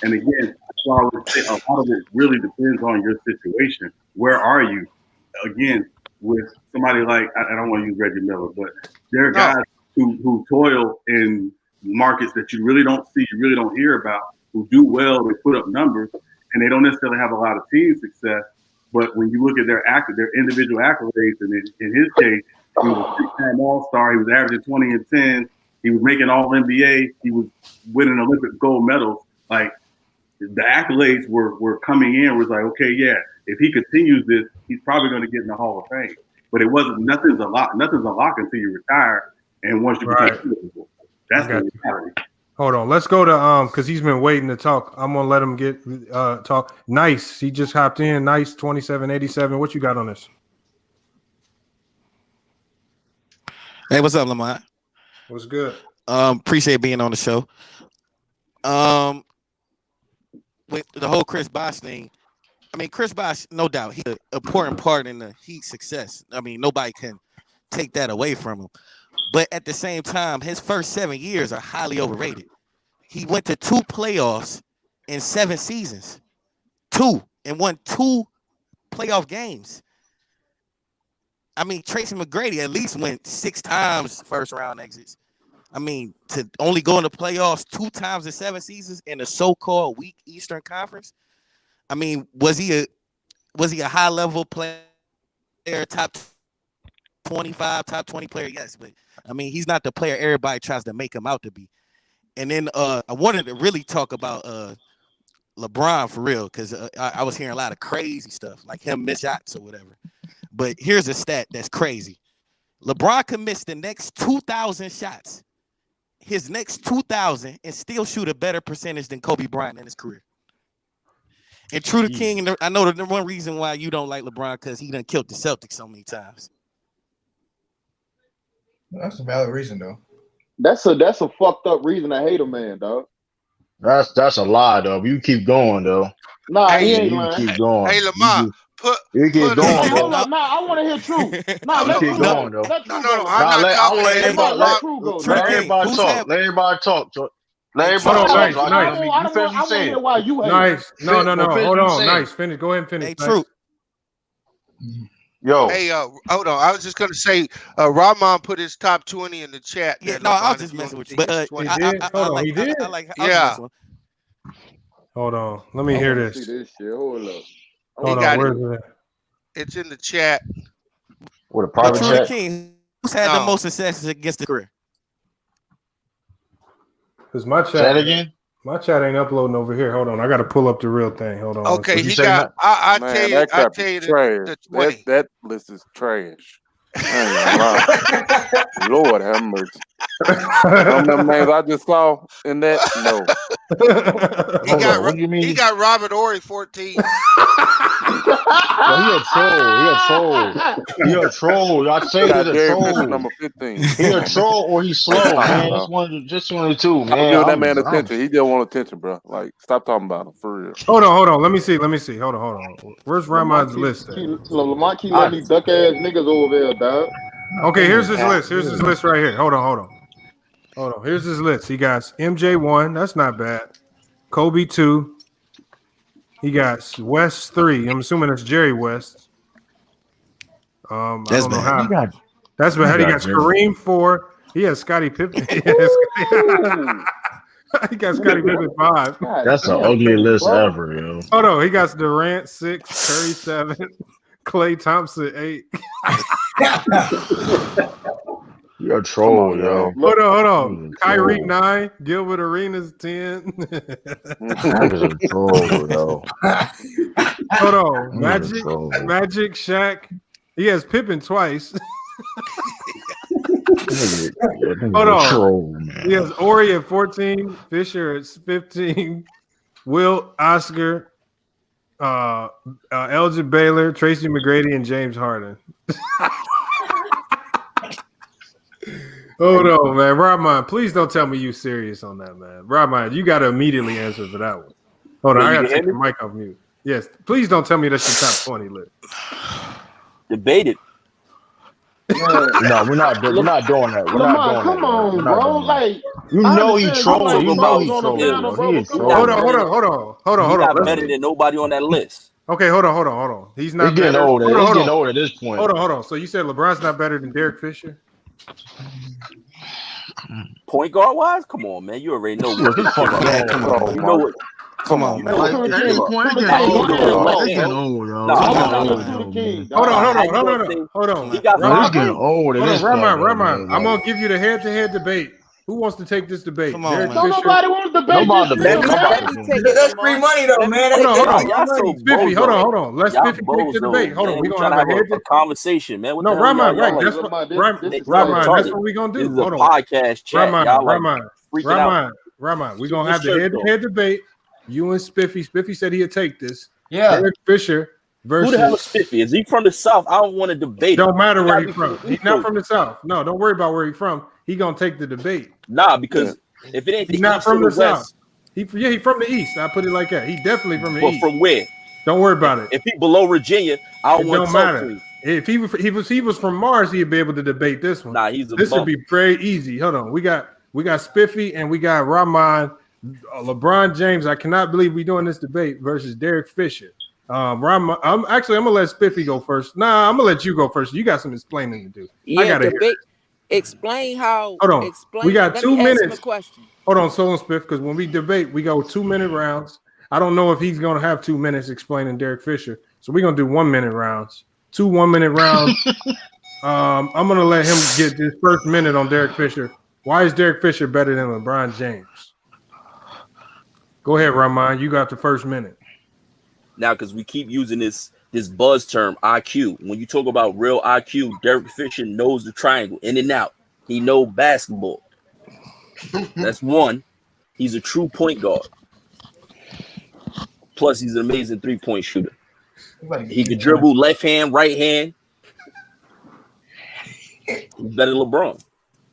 And again, that's why I would say a lot of it really depends on your situation. Where are you? Again, with somebody like, I don't want to use Reggie Miller, but there are guys who toil in markets that you really don't see, you really don't hear about, who do well, they put up numbers, and they don't necessarily have a lot of team success. But when you look at their individual accolades, and in his case, he was a 3-time All-Star, he was averaging 20 and 10, he was making All-NBA, he was winning Olympic gold medals. Like, the accolades were coming in, was like, okay, yeah, if he continues this, he's probably going to get in the Hall of Fame. But it wasn't, nothing's a lock until you retire, and once you become eligible. That's the reality. Hold on, let's go to because he's been waiting to talk. I'm gonna let him get talk. Nice, he just hopped in. Nice, 2787. What you got on this? Hey, what's up, Lamont? What's good? Appreciate being on the show. With the whole Chris Bosh thing, I mean, Chris Bosh, no doubt, he's an important part in the Heat success. I mean, nobody can take that away from him. But at the same time, his first 7 years are highly overrated. He went to 2 playoffs in 7 seasons. 2, and won 2 playoff games. I mean, Tracy McGrady at least went 6 times first round exits. I mean, to only go in the playoffs 2 times in 7 seasons in a so-called weak Eastern Conference. I mean, was he a high level player, top 25, top 20 player? Yes, but I mean, he's not the player everybody tries to make him out to be. And then I wanted to really talk about LeBron for real, because I was hearing a lot of crazy stuff, like him miss shots or whatever. But here's a stat that's crazy. LeBron could miss the next 2,000 shots, his next 2,000, and still shoot a better percentage than Kobe Bryant in his career. And True to King, and I know the one reason why you don't like LeBron, because he done killed the Celtics so many times. That's a valid reason, though. That's a fucked up reason to hate a man, dog. That's a lie, though. You keep going, though. Nah, he Hey, ain't You lying. keep going. hey, Lamar, You keep put going, Hey, hold though. up. Nah, I want to hear True. Nah, You let keep True going, go. though. Let no, True go, I'm LeBron. not I talking. will let Hey, everybody Let True go, let dog. everybody talk. Let everybody talk. Let Hold everybody on, talk nice, so I nice. can I you don't finish want. what you I want to hear saying. why you hate. Nice. No. Finish what Hold you on. saying. Nice. Finish. Go ahead and finish. Hey, Nice. True. Yo. Hey, hold on. I was just gonna say, Rahman put his top 20 in the chat. Yeah, There, no, I was Lamont, if just you want messing to with you. see But his He 20. did. Hold on. He did. I was just Yeah, messing with Hold on. Let me I hear want to see this. this shit. Hold up. I he Hold want to on. got see it. Where's this. it? It's in the chat. With a But private True the chat. King, who's had the No, most success against the career? Because my Say that chat, again. my chat ain't uploading over here. Hold on. I got to pull up the real thing. Hold on one okay, What you second. he say, got. Matt? I Man, tell that crap is you trash. the That 20. that list is trash. I ain't gonna lie. Lord have mercy. Some of them names I just saw in that, no. He Hold got on. What do you he mean? got Robert Ory 14. Yo, he a troll. He a troll. He a troll. I say he's Got a Derek Fisher troll. number 15. He Come a on, man. troll or he's Like, slow, stop, man. dog. Just one of the two, Stop man. giving that man attention. He just want attention, bro. Like, stop talking about him for real. Hold on. Let me see. Hold on. Where's Lamont Rahman's keep, list at? Lamont keep letting these duck ass niggas over there, dog. Okay, here's his list. Here's his list right here. Hold on. Here's his list. He got MJ1. That's not bad. Kobe 2. He got West 3. I'm assuming that's Jerry West. I That's don't know bad. how. You got That's bad. He got Jerry. Kareem 4. He has Scottie Pippen. He got Scottie Pippen 5. God That's the damn, ugliest list bro. ever, yo. Hold on. He got Durant 6, Curry 7, Klay Thompson 8. You're a Come troll, on, yo. y'all. Hold on. You're a Kyrie troll. 9, Gilbert Arenas 10. Nigga's a troll, yo. Hold on. Nigga's a troll. Magic, Shaq. He has Pippen twice. Nigga's Hold a on. troll, man. He has Ori at 14, Fisher at 15, Wilt, Oscar, Elgin Baylor, Tracy McGrady, and James Harden. Hold on, man. Rahman, please don't tell me you serious on that, man. Rahman, you got to immediately answer for that one. Hold on, Yeah, I you got can to hear take the me? mic off mute. Yes, please don't tell me that's your top 20 list. Debate it. No, we're not doing that. We're not Lamont, doing that, come yo. We're on, not bro. doing that. Like, You I know he understand you I'm like trolling. You talking know about he trolls on the trolling, panel, bro. bro. He But is come he not on, trolling. better man. than Hold he on. not Let's better than nobody on that list. Okay, hold on. He's It's not getting better. old. It's Hold getting on. old at this point. Hold on. So you said LeBron's not better than Derek Fisher? Point guard wise, come on, man. You already know what Look, it's Fisher fucking like. Man, old, come bro, on, You man. know Mark. what? Come Come on, on, man. man. Hey, Like, to the at this king, Look, point, to it's the getting how king. you Go old, gonna ahead, bro. say Like, bro. it's getting man? old, yo. Nah, It's I'm getting Come gonna on, give old, it man. to the yo, king, man. Hold dog. on. how you gonna say he got Bro, it's five getting rings? old at Hold on, this point, though, Rahman. man. I'm Like, gonna give you the head-to-head debate. Who wants to take this debate? Come on, Derek man. Don't Fisher? nobody want to debate this nobody nigga, debating. Let man. Nobody me gonna take it, debate. That's free Lamont. money though, Let me man. Hold take on. it, Nah, Lamont. y'all so Spiffy, hold bozo. on. Let Y'all Spiffy take the bozos, debate. Hold on. man. We're We gonna trying to have have a head a to conversation, man. What No, the hell, y'all? Rahman, Y'all right. like That's what Lamont, y'all Rahman, that's retarded. what we're gonna This do. is a Hold on. podcast chat. Y'all like freaking out. Rahman. We're Keep gonna your have the shirts on. head-to-head debate. You and Spiffy. Spiffy said he'd take this. Yeah. Derek Fisher Who the hell is versus Spiffy? Is he from the South? I don't want to debate him. don't matter He where gotta he's be from from. the He's East not Coast. from the South. No, don't worry about where he's from. He gonna take the debate. Nah, because if it ain't He's the not East or from the the South. West, He from the East. I put it like that. He definitely from the but East. from where? Don't worry about it. If he below Virginia, I don't It want don't to talk matter. to him. If he was from Mars, he'd be able to debate this one. Nah, he's a This would bum. be very easy. Hold on. We got Spiffy and we got Rahman, LeBron James. I cannot believe we're doing this debate versus Derek Fisher. Rahman, I'm gonna let Spiffy go first. Nah, I'm gonna let you go first. You got some explaining to do. I Yeah, gotta hear debate. Explain how. Hold on. We Explain. got Let 2 me ask him a minutes. question. Hold on, Soul and Spiff, because when we debate, we go 2-minute rounds. I don't know if he's going to have 2 minutes explaining Derek Fisher. So we're going to do 1-minute rounds. 2 1-minute rounds. I'm going to let him get this first minute on Derek Fisher. Why is Derek Fisher better than LeBron James? Go ahead, Rahman. You got the first minute. Now, because we keep using this buzz term, IQ. When you talk about real IQ, Derek Fisher knows the triangle in and out. He knows basketball. That's one. He's a true point guard. Plus, he's an amazing three-point shooter. He could dribble left hand, right hand. He's better than LeBron.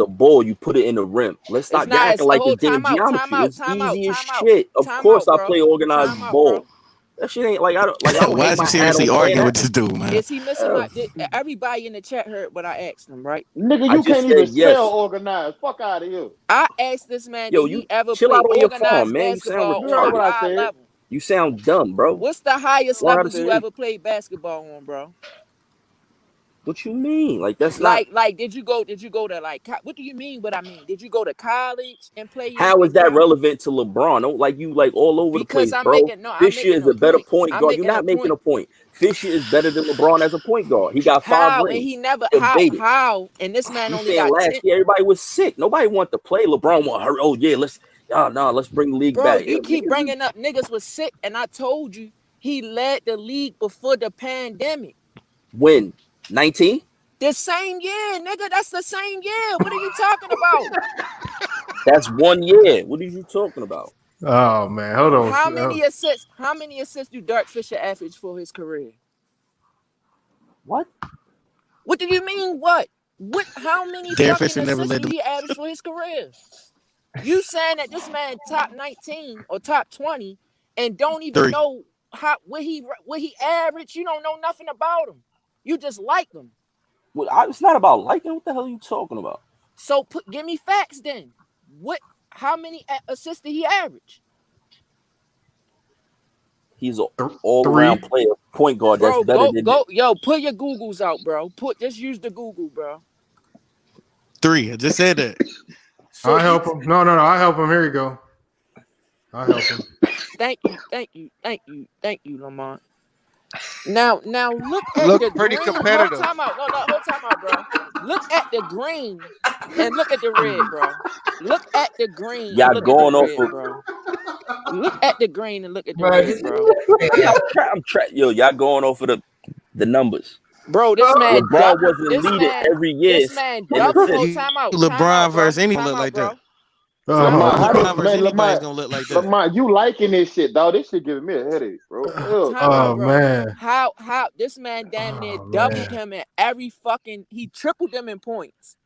a ball, you put it in the rim. Let's It's stop not. acting It's a like whole this damn timeout. geometry. It's Time out. easy as Time out. shit. Of Time course, out, I bro. play organized Time out, ball. bro. That shit ain't like I don't Why hang is you my hat seriously on arguing that. with this dude, man? Is he missing my? Everybody in the chat heard what I asked him, right? Nigga, I you just can't even said yes. spell organized. Fuck out of here. I asked this man, Yo, did you he ever chill play out on your phone, organized man. You sound basketball You on heard a what retarded. I high said. level? You sound dumb, bro. What's the highest Learn how level to you speak. ever played basketball on, bro? What you mean? Like that's not. Like, did you go to like? What do you mean? What I mean? Did you go to college and play How is in that college? relevant to LeBron? Don't like you like all over the Because place, bro. I'm Fisher making is a a better point. point I'm guard. You're making a not making point. a point. Fisher is better than LeBron as a point guard. He got 5 How? And he rings. never Debated. how? And this man You only saying got last 10. year everybody was sick. Nobody wanted to play. LeBron want hurry. Oh yeah, let's bring the league Bro, back. you keep bringing up niggas was sick, and I told you he led the league before the pandemic. When 19? The same year, nigga. That's the same year. What are you talking about? That's 1 year. What are you talking about? Oh man, hold on. How many assists? How many assists do Dirk Fisher average for his career? What? What do you mean? What? How many Derek fucking Fisher never assists led do the. he average for his career? You saying that this man top 19 or top 20 and don't even 3. know what he averaged? You don't know nothing about him. You just like him. Well, it's not about liking. What the hell are you talking about? So give me facts then. How many assists did he average? He's an all-around player, point guard. Bro, That's better than yo, put your Googles out, bro. Just use the Google, bro. 3. I just said that. I'll help him. No, I'll help him. Here you go. I'll help him. Thank you, Lamont. Now look at the pretty green. competitive. Whole time out, bro. Look at the green and look at the red, bro. Look at the green y'all and look going at the off red, of. bro. Look at the green and look at the red, bro. Y'all going off of the numbers. Bro, this man LeBron wasn't leading every year. This man double. Time out. LeBron versus anyone look like bro. that. Lamont, versus anybody's gonna look like that. Lamont, you liking this shit, dog? This shit giving me a headache, bro. Time out, bro. Man. How this man damn near doubled him in every fucking. He tripled them in points.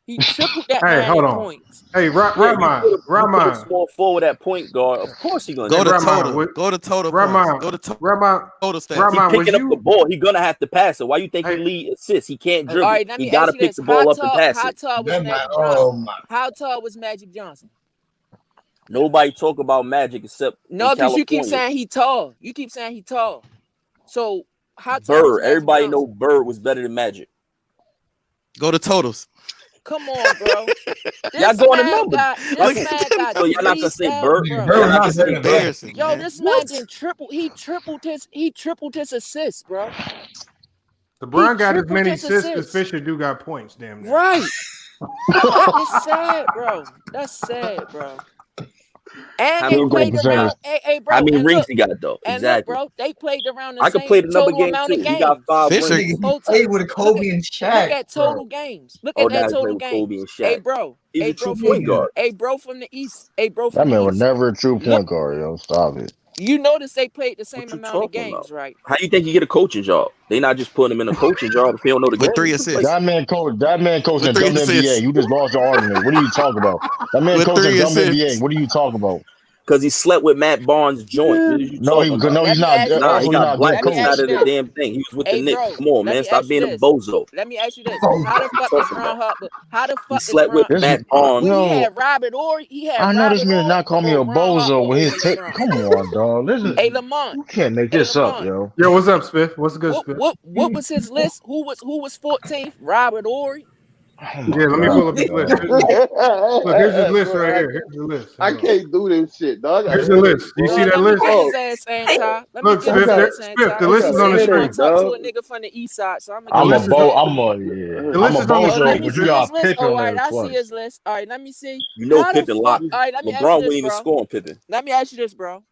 He tripled that man in points. Hey, Rahman. Small forward at point guard. Of course he's gonna go to Rahman, total. Go to total Rahman, points. Go to total stats. Rahman, he picking up the ball. He's gonna have to pass it. Why you think he lead assists? He can't dribble. All right, let me he gotta ask you pick this. the ball up and pass How it. tall was Magic Johnson? How tall was Magic Johnson? Nobody talk about Magic except No, because you keep saying he tall. So how tall was Bird. Magic Everybody Johnson? know Bird was better than Magic. Go to totals. Come on, bro. Y'all going to numbers. This man got So y'all not gonna say Bird? Embarrassing. Yo, this man did triple. He tripled his assists, bro. LeBron got as many assists as Fisher do got points. Damn near. Right. That's sad, bro. And they played around. Hey, bro. How many and rings look, he got though? and Exactly. look, bro, they played around the I could same play the number total game amount too. of games. He got 5 Fisher rings. Played with Kobe and Shaq. Look at total games. Look Oh, at now that he play total with games. Kobe and Shaq. Hey, bro. He's Hey, a true bro, point guard. Hey, bro, from the East. Hey, bro, That from man the was East. never a true point guard, yo. Stop it. You notice they played the same What you amount of talking games, about? right? How you think you get a coaching job? They not just putting him in a coaching job if he don't know the game. With 3 assists. That man coached in With 3 WNBA. assists. You just lost your argument. What are you talking about? That man With coached in 3 WNBA. assists. What are you talking about? Because he slept with Matt Barnes' joint. What are you talking about? No, Let he's me not. ask you Nah, Also, he he's got not a good Let me blacklisted coach. ask out you of the this. damn thing. He was with the Hey, Knicks. bro, Come on, let man. me Stop ask you being a this. bozo. Let me ask you this. How the fuck is Ron Harper? How the He fuck is slept Ron? with This, Matt Barnes. He yo, had Robert Ory. I know this man not call me a or Ron Harper bozo with his over take. LeBron. Come on, dog. Listen, Hey, Lamont. you can't make Hey, this up, Lamont. yo. Yo, what's up, Spiff? What's good, Spiff? What was his list? Who was 14th? Let me pull up his list. Look, here's his list right here. Here's the list. I can't do this shit, dog. Here's the list. Do you see that list? Let me get his ass anti. Look, Spiff, the list is on the screen. Talk to a nigga from the east side, so I'm I'm gonna a get bozo, but you got Pippen All there right, I twice. see his list. All right, let me see. You know How the Pippen fuck? locked. All right, let me ask LeBron you this, wouldn't even bro. score on Pippen. Let me ask you this, bro.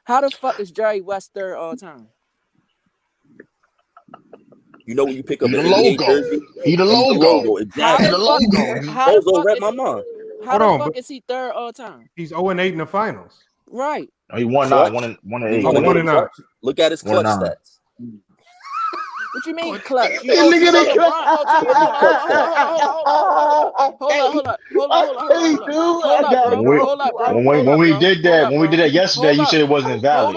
How the fuck is Jerry West third all time? You know when you pick up He an the NBA logo. jersey? He the He's logo. Exactly. He the logo. How the Bozo fuck read is my mind. How the fuck is he third all time? He's 0-8 in the finals. Right. Oh, he won Clutch. 1 and 8. He's 1-9. Look at his clutch 1-9. stats. What you mean clutch? You know LeBron. Hold up, bro. When we did that yesterday, you said it wasn't valid.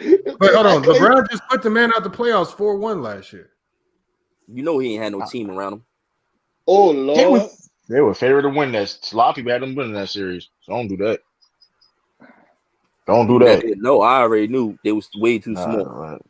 Yes. But hold on, LeBron just put the man out the playoffs 4-1 last year. You know he ain't had no team around him. Oh Lord. They were favored to win that. A lot of people had them winning that series. So don't do that. Don't do that. No, I already knew they was way too small. Right.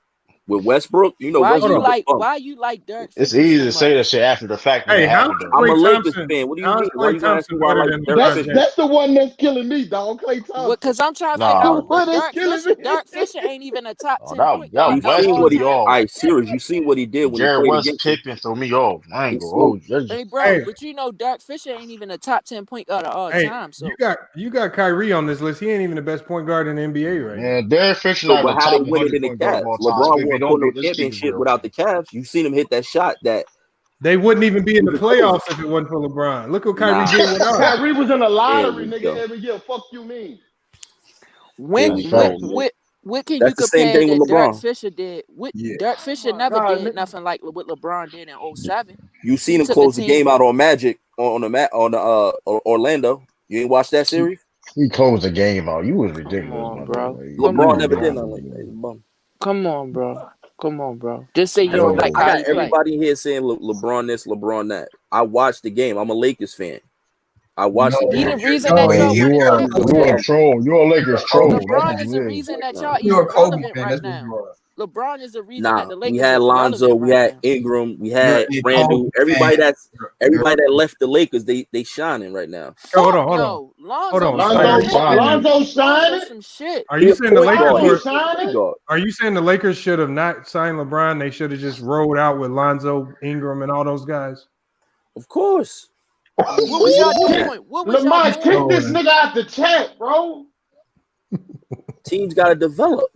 With Westbrook, you know, Why Westbrook. you like Dirk It's Fisher easy so to say that much? shit after the fact when Hey, it how happened. is Though. I'm a Klay Lakers Thompson? fan. What do you How mean? is Why Klay you gonna ask Thompson me why I better like than Dirk LeBron Fisher? James? That's the one that's killing me, dog. Clay Thompson. Because I'm trying to figure Nah, out What is Dirk killing Fisher. me? Dirk Fisher ain't even a top oh, 10 point guard You of West seen threw all what he? me time. All off. right, serious. You seen what he did when he Jared played West against him? Pippen threw me off. I He ain't go. smoked. Hey, bro, Hey, but you know Dirk Fisher ain't even a top 10 point guard of all hey, time. So you got Kyrie on this list. He ain't even the best point guard in the NBA right now. Man, Derek Fisher So, not but the how they top win it 100 in the point guard of Cavs? all time. LeBron Baby, won't put no let's keep it championship real. without the Cavs. You seen him hit that shot that They wouldn't even be in the was crazy. playoffs if it wasn't for LeBron. Look what Kyrie Nah, did without him. Kyrie was in the there lottery, we nigga, go. every year. Fuck you mean? There when we what go, man. what can you That's the same compare thing with that Dirk LeBron. Fisher did? What Yeah. Dirk Oh Fisher my never God, did nigga. nothing like what LeBron did in 07. You seen him Took a close the team. game out on Magic on Orlando. You ain't watched that series? He closed the game out. You was Come ridiculous, on, my bro. nigga. Come LeBron on, never bro. did nothing like that. He's a bum. Come on, bro. Come on, bro. Just say you That's don't the like thing. I how got he play. everybody in here saying LeBron this, LeBron that. I watched the game. I'm a Lakers fan. I watched the He the game. reason No, that y'all You won the are championship. a troll. You're a Lakers troll. That's what LeBron is the you is. reason that y'all You're even a Kobe relevant fan. right That's what now. you are. LeBron is the reason that Nah, the we Lakers had is Lonzo, relevant we right had now. Ingram, we You're had a Randall. Kobe Everybody fan. everybody that left the Lakers, they shining right now. Hold Fuck on, hold on, no. hold on. Lonzo's Are some you Lonzo, shit. saying Lonzo Lonzo's shining. some shit. are He you a saying the point Lakers guard. Lonzo He a were? point shining. guard. Are you saying the Lakers should have not signed LeBron? They should have just rolled out with Lonzo, Ingram, and all those guys. Of course. What was y'all Ooh. doing? What was y'all Lamar, doing? kick this nigga out the chat, bro. Teams gotta develop.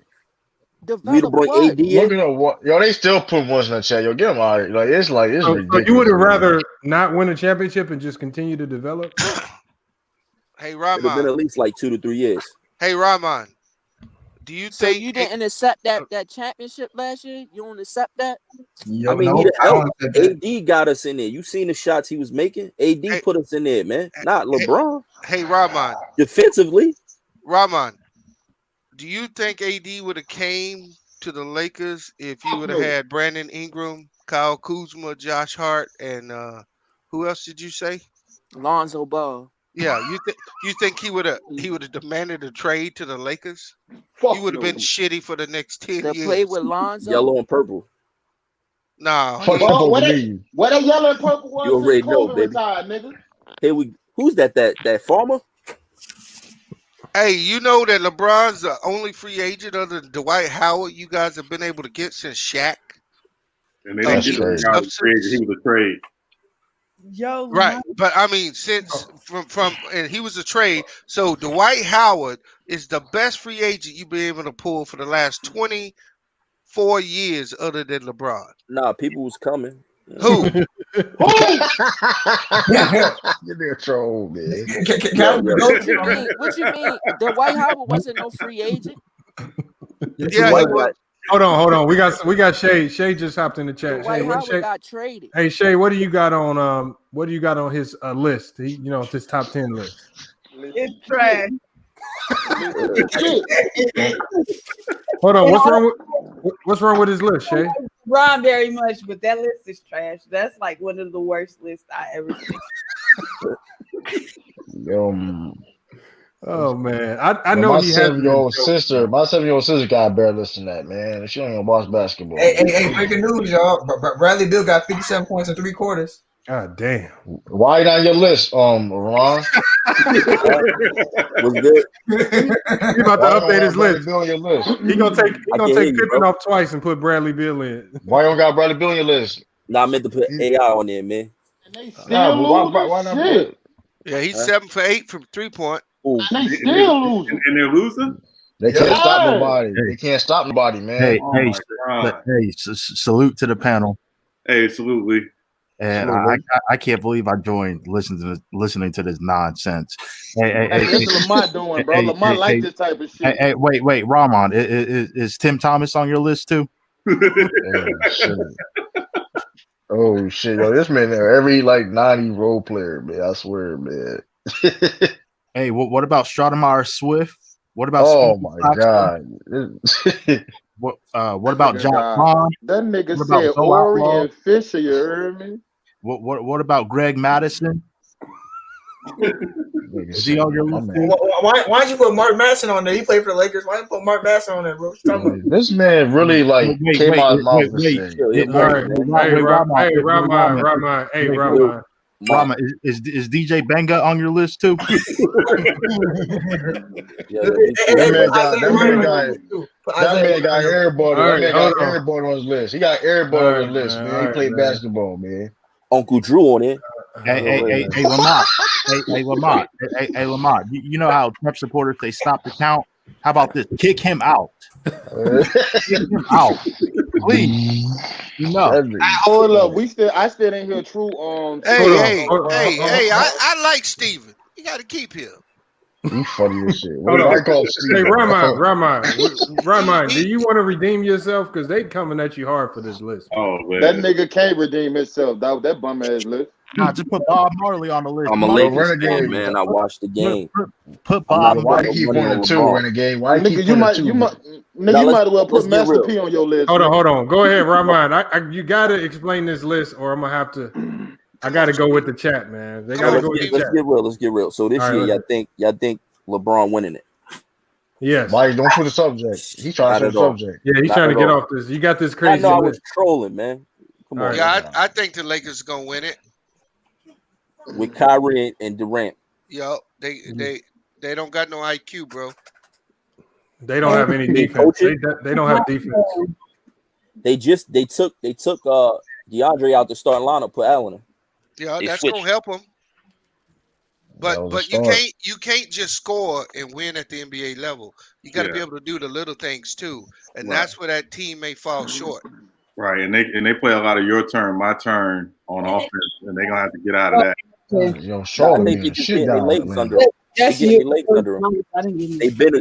We to Develop bring what? AD Look in. at what yo. They still put ones in the chat. Yo, get them out of here. Like it's So you would ridiculous, have man. rather not win a championship and just continue to develop? Hey It'd have been Rahman. at least like 2 to 3 years. Hey Rahman. Do you So think you didn't accept that championship last year? You don't accept that? I Yo, mean, he no, the I help. don't accept that. AD got us in there. You seen the shots he was making? AD hey, put us in there, man. Not hey, LeBron. hey Rahman. Defensively, Rahman, do you think AD would have came to the Lakers if you Fuck would have no. had Brandon Ingram, Kyle Kuzma, Josh Hart, and who else did you say? Lonzo Ball. Yeah, you think he would have demanded a trade to the Lakers? He Fuck would have been no. shitty for the next 10 To play years. with Lonzo? yellow and purple. Nah, Fuck he you Well, supposed to mean? where that yellow and purple You was since already know, Kobe baby. retired, nigga? Here we. Who's that? That farmer? Hey, you know that LeBron's the only free agent other than Dwight Howard you guys have been able to get since Shaq And they didn't That's get elite crazy. LeBron as a trade. He substance. was a trade. Yo, Right, Lamar. but I mean, since from and he was a trade, so Dwight Howard is the best free agent you've been able to pull for the last 24 years, other than LeBron. Nah, people was coming. Who? Who? You're a troll, man. Yo, yo. What you mean? What you mean? The White Howard wasn't no free agent. Yes, Yeah, he Dwight was. got Hold on. We got Shay. Shay just hopped in the The chat. Shay, White what Howard Shay? got traded. Hey Shay, what do you got on his list? His top 10 list. It's trash. Hold on, And what's wrong with his list, Shay? Ron very much, but that list is trash. That's like one of the worst lists I ever seen. Yo, Oh man, I yo, know my he has an 7-year-old joke. sister, got a better list than that, man. She don't even watch basketball. Hey, breaking news, y'all. Bradley Bill got 57 points in 3 quarters. God damn. Why not your list, Ron? was good. He about to Why you don't update got his Bradley list. Bill on your list? He gonna take I can hear Pippen you, bro. off twice and put Bradley Bill in. Why you don't got Bradley Bill on your list? Nah, I meant to put AI on there, man. And they still Nah, but losing. why not Shit. put? Yeah, he's Huh? 7 for 8 from 3-point. Ooh. And they still losing. And they're losing? They can't stop Yeah. nobody. They can't stop nobody, man. Hey, Oh hey, my God. hey! Salute to the panel. Hey, absolutely. And I can't believe I joined listening to this nonsense. Hey, Hey, that's what Lamar doing, bro. Lamar like this type of shit. Hey, wait, Rahman, is Tim Thomas on your list too? Oh shit, yo, this man there every like 90 role player, man. I swear, man. Hey, what about Stoudemire Swift? What about Oh Spencer my Saxton? god. What about John Bond? That nigga What about said Bo Ori Outlaw? and Fisher, you heard me? What about Greg Madison? Is he on your list? Why'd you put Mark Madsen on there? He played for the Lakers. Why you put Mark Madsen on there, bro? What you talking about? This man really like came out of his mouth and said, Rama, is DJ Benga on your list too? That man got everybody. That man got everybody on his list. He got everybody on his list, man. He played basketball, man. Uncle Drew on it. Hey, Lamont. Hey, Lamont. Hey, Lamont. You know how Trump supporters they stop the count? How about this? Kick him out. Kick him out, please. Hold up, I still didn't hear True on. Hey, I like Steven. You got to keep him. You funny as shit. Hold on. Hey, Rahman, do you want to redeem yourself? Because they coming at you hard for this list. Oh man, that nigga can't redeem himself. That bum ass list. Nah, just put Bob Marley on the list. I'm a Lakers fan, man. I watched the game. Put Bob. Why you keep putting two Renegade? Why you keep putting two? You might as well put Master P on your list. Hold on. Go ahead, Rahman. You got to explain this list, or I'm gonna have to. I got to go with the chat, man. They got to go with the chat. Let's get real. So this year, y'all think LeBron winning it? Yes. Mike, don't put the subject. He's trying to put the subject. Yeah, he's trying to get off this. You got this crazy. I was trolling, man. Come on. Yeah, I think the Lakers are gonna win it with Kyrie and Durant. Yo, they don't got no IQ, bro. They don't have any defense. They don't have defense. They took DeAndre out the starting lineup, put Allen in. Yeah, that's gonna help them. But you can't just score and win at the NBA level. You got to be able to do the little things too, and that's where that team may fall short. Right, and they play a lot of your turn, my turn on offense, and they're gonna have to get out of that. Yo, Charlotte, I think you just getting their legs under them.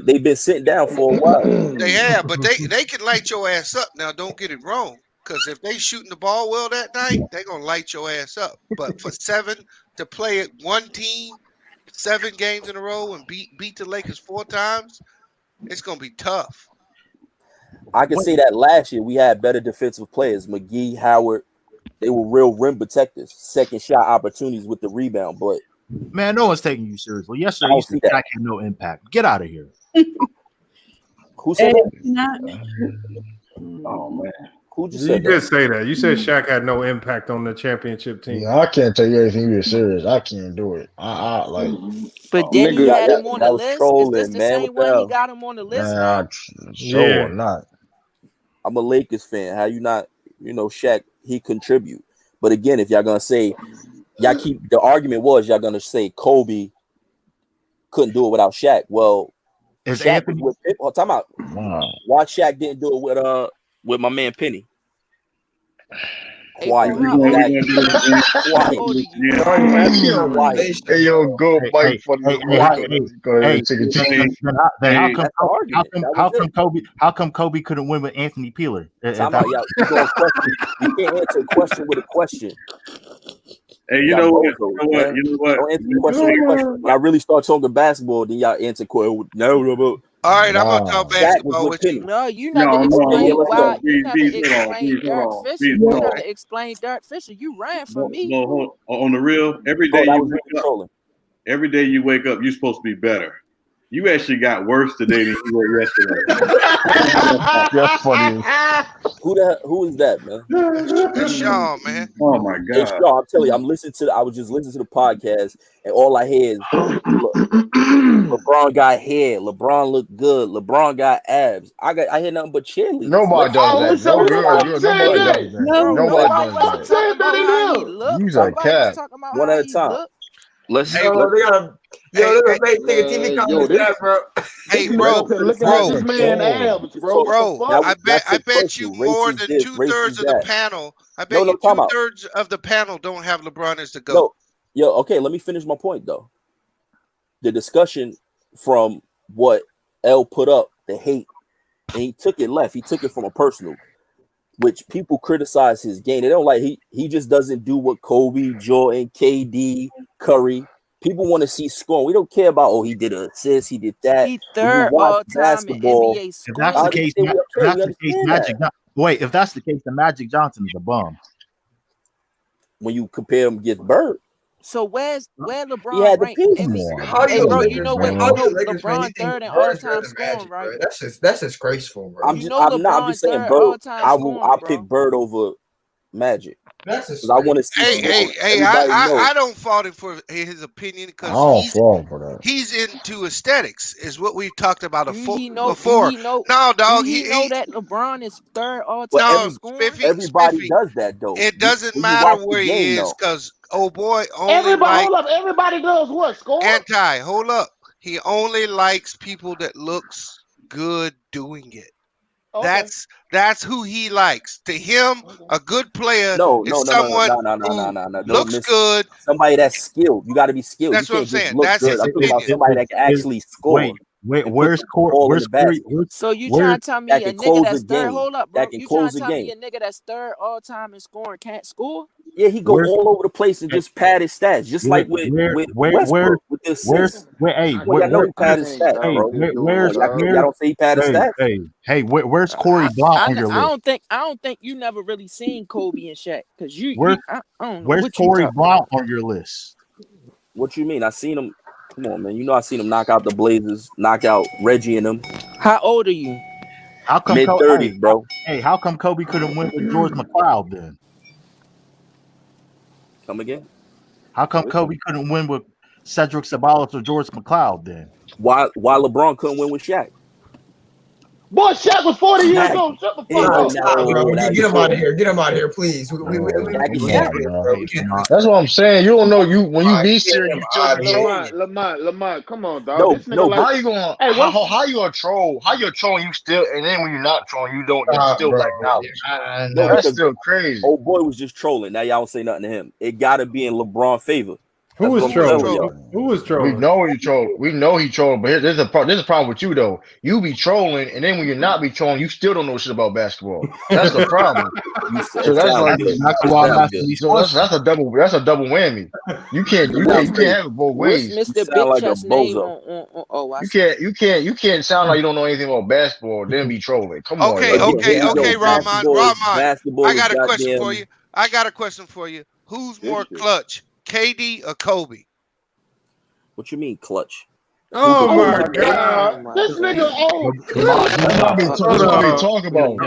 They've been sitting down for a while. They have, but they can light your ass up. Now, don't get it wrong, because if they shooting the ball well that night, they're gonna light your ass up. But for 7 to play at one team 7 games in a row and beat the Lakers 4 times, it's gonna be tough. I can say that last year we had better defensive players. McGee, Howard, they were real rim protectors. Second shot opportunities with the rebound, but man, no one's taking you seriously. Yesterday, you said Shaq had no impact. Get out of here. Who said that? Oh man. You did say that. You said Shaq had no impact on the championship team. Yeah, I can't tell you anything you're serious. I can't do it. I like. But then he had him on the list. Is this the same way he got him on the list? Sure or not. I'm a Lakers fan. How you not? Shaq, he contribute. But again, if y'all gonna say the argument was y'all gonna say Kobe couldn't do it without Shaq. Well, is Shaq Anthony? Time out. Why Shaq didn't do it with my man Penny? Quiet. Hey, yo, go Mike for the How come Kobe couldn't win with Anthony Peeler? You can't answer a question with a question. Hey, you know what? Don't answer the question with a question. When I really start talking basketball, then y'all answer question. No. All right, I'm gonna talk basketball with you. No, you not to explain why. You not to explain Derek Fisher. You not to explain Derek Fisher. You ran from me. Well, on the real, every day you wake up, you're supposed to be better. You actually got worse today than you were yesterday. That's funny. Who is that, man? That's Sean, man. Oh my God. Hey, Sean, I'm telling you, I was just listening to the podcast, and all I hear is LeBron got hair, LeBron looked good, LeBron got abs. I hear nothing but cheerleaders. Nobody does that. Nobody does that. Nobody does that. You's a cat. One at a time. Let's see. Bro, look at TV comments, bro. Hey, bro, look at this man abs, bro. I bet you more than 2/3 of the panel. I bet you 2/3 of the panel don't have LeBron as the GOAT. Yo, okay, let me finish my point though. The discussion from what L put up, the hate, and he took it left. He took it from a personal, which people criticize his game. They don't like. He just doesn't do what Kobe, Jordan, KD, Curry. People want to see scoring. We don't care about he did an assist, he did that. He third all time in NBA scoring. If that's the case, if that's the case, then Magic Johnson is a bum. When you compare him against Bird. So where He LeBron had the ranked? pieces. How do Hey, you bro, you Lakers know win? what? How You do you know Lakers win LeBron anything third in all Birds better time than scoring, Magic, right? bro? That's disgraceful, bro. You know I'm LeBron just saying, third Bird. all time scoring, I'll bro. pick Bird over Magic That's because I want to see Hey, disgraceful. hey, scoring. hey! Everybody knows. I don't fault him for his opinion I because don't fall for that. he's into aesthetics, is what we've talked about Do he know? Do before. he know? No, Do dog, he know that LeBron is third all But time in no, scoring? everybody Spiffy. does that though. It doesn't When you matter watch the where he game is though, because old boy only Everybody, like hold up. Everybody does what? Score? hold up. He only likes people that looks good doing it. Okay. That's who he likes. To him, a good player no, is no, no, no, someone no, no, no, no, who no, no. Don't looks miss good. somebody that's skilled. You got to be skilled. You That's what I'm can't just saying. look That's good. his I'm talking about opinion. somebody that can actually score and put Where's the Corey? ball in the basket. So you Where trying to tell That me a can nigga close a that's third? game. Hold up, That bro. can You trying close to a tell me game. a nigga that's third all time in scoring can't score? Yeah, he go where's all over the place and just pad his stats, just like with Westbrook with the assists. Come on, y'all know he pad his stats, Dog, bro. what you Come doing, on, y'all dog? don't say he pad his stats. where's Corey Blount on your list? I don't think you never really seen Kobe and Shaq because I don't know Where's what you Corey talking Blount about. on your list? What you mean? I seen him. Come on, man. You know I seen him knock out the Blazers, knock out Reggie and them. How old are you? How come Mid-30s, bro. How come Kobe couldn't win with George McLeod then? Come again? How come Kobe couldn't win with Cedric Ceballos or George McLeod then? Why LeBron couldn't win with Shaq? Boy, Shaq was 40 years Shaq. old. Shut the Hey, fuck up. Stop, bro. now Get you him out talking. of here. Get him out of here, please. We Shaq is Come Shaq. on, bro. man. We can't do this. That's what I'm saying. You don't know when you be Get serious, him you out just of be here. trolling. Lamont, come on, dog. No, This nigga like, How you going? hey, what? How you a troll? How you a troll? You still, and then when you're not trolling, you don't. You Stop, still bro. like knowledge. No, No. That's because still crazy. old boy was just trolling. Now y'all don't say nothing to him. It gotta be in LeBron's favor. Who That's was what I'm telling trolling? y'all. Who was We trolling? know you troll. We know he trolling, but there's a problem with you though. You be trolling, and then when you're not be trolling, you still don't know shit about basketball. That's the problem. So It that's sounds like, good. That's It why I'm sounds asking good. these so questions. that's a double whammy. You can't Sounds crazy. have it both What's ways. You Mr. sound Big like a Chest name bozo. on oh I You see. can't sound like you don't know anything about basketball, then be trolling. Come on, Okay, yo. Here you okay, go. Rahman. Basketball I is got a question for goddamn. you. Who's more clutch, KD or Kobe? What you mean clutch? Oh Who my could God! Oh my This nigga God. old. That's what we Hold on. talking about.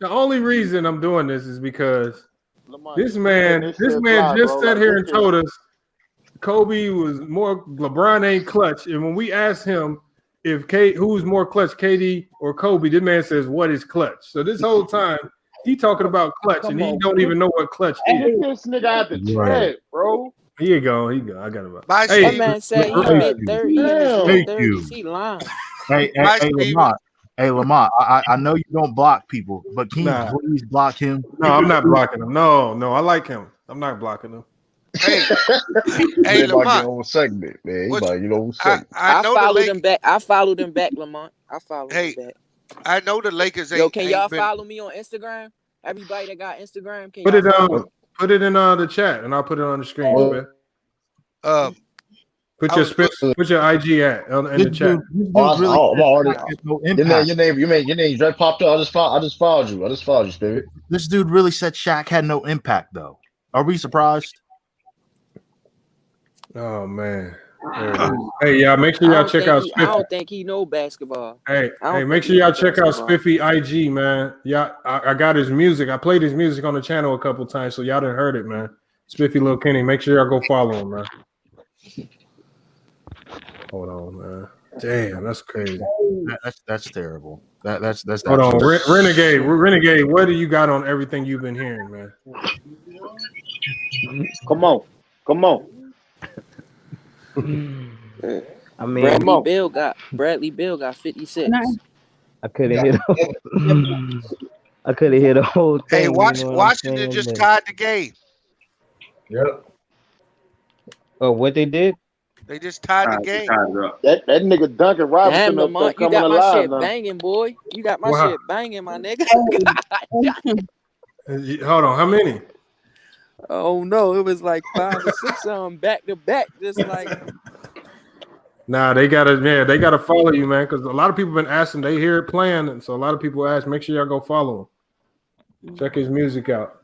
The only reason I'm doing this is because Lamont, this just let man this shit fly, just bro. sat Like here this and shit. told us Kobe was more LeBron ain't clutch. And when we asked him if who's more clutch, KD or Kobe, this man says, "What is clutch?" So this whole time he talking about clutch, Come and he on, don't even know what clutch get is. this nigga out the Right. chat, bro. Here you go. I got him. Bye, Hey, That Steve. man said he God mid damn. 30s. He lying. Hey, Bye, Steven. Lamont. Hey, Lamont. I know you don't block people, but can you nah, please block him? no, I'm not blocking him. No, I like him. I'm not blocking him. Hey, hey, Man, about to get Lamont. over segment, man. He What about to get over segment. I know the followed him Lakers. back. I followed him back, Lamont. I followed him Hey, back. I know the Lakers Yo, can y'all ain't been. follow me on Instagram? Everybody that got Instagram, can Put y'all it follow me? Put it in the chat, and I'll put it on the screen. Spit. Put I your was look, put your IG in the chat. This Oh, dude really I'm already. no Your impact. name just popped up. I just followed you, Spirit. This dude really said Shaq had no impact, though. Are we surprised? Oh man. There it is. Hey, y'all, make sure y'all check out I Spiffy. don't think he know basketball. Hey, I don't make think sure he y'all know check out basketball. Spiffy IG, man. Yeah, I got his music. I played his music on the channel a couple times, so y'all done heard it, man. Spiffy Lil Kenny. Make sure y'all go follow him, man. Hold on, man. Damn, that's crazy. That's terrible. That's Hold on, absolutely- Renegade. What do you got on everything you've been hearing, man? Come on. I mean, Bradley Bill got 56. I couldn't hit. I couldn't hit the whole thing. hey, you know what I'm Washington saying? just But- tied the game. Yep. Oh, what they did? They just tied the game. That nigga Duncan Robinson Damn, up there Lamont, you coming got my alive shit now. banging, boy. You got my Wow. shit banging, my nigga. Hold on, how many? Oh no, it was like 5 or 6 of them back to back, just like. Nah, they gotta follow you, man, because a lot of people been asking. They hear it playing, and so a lot of people ask. Make sure y'all go follow him. Check his music out.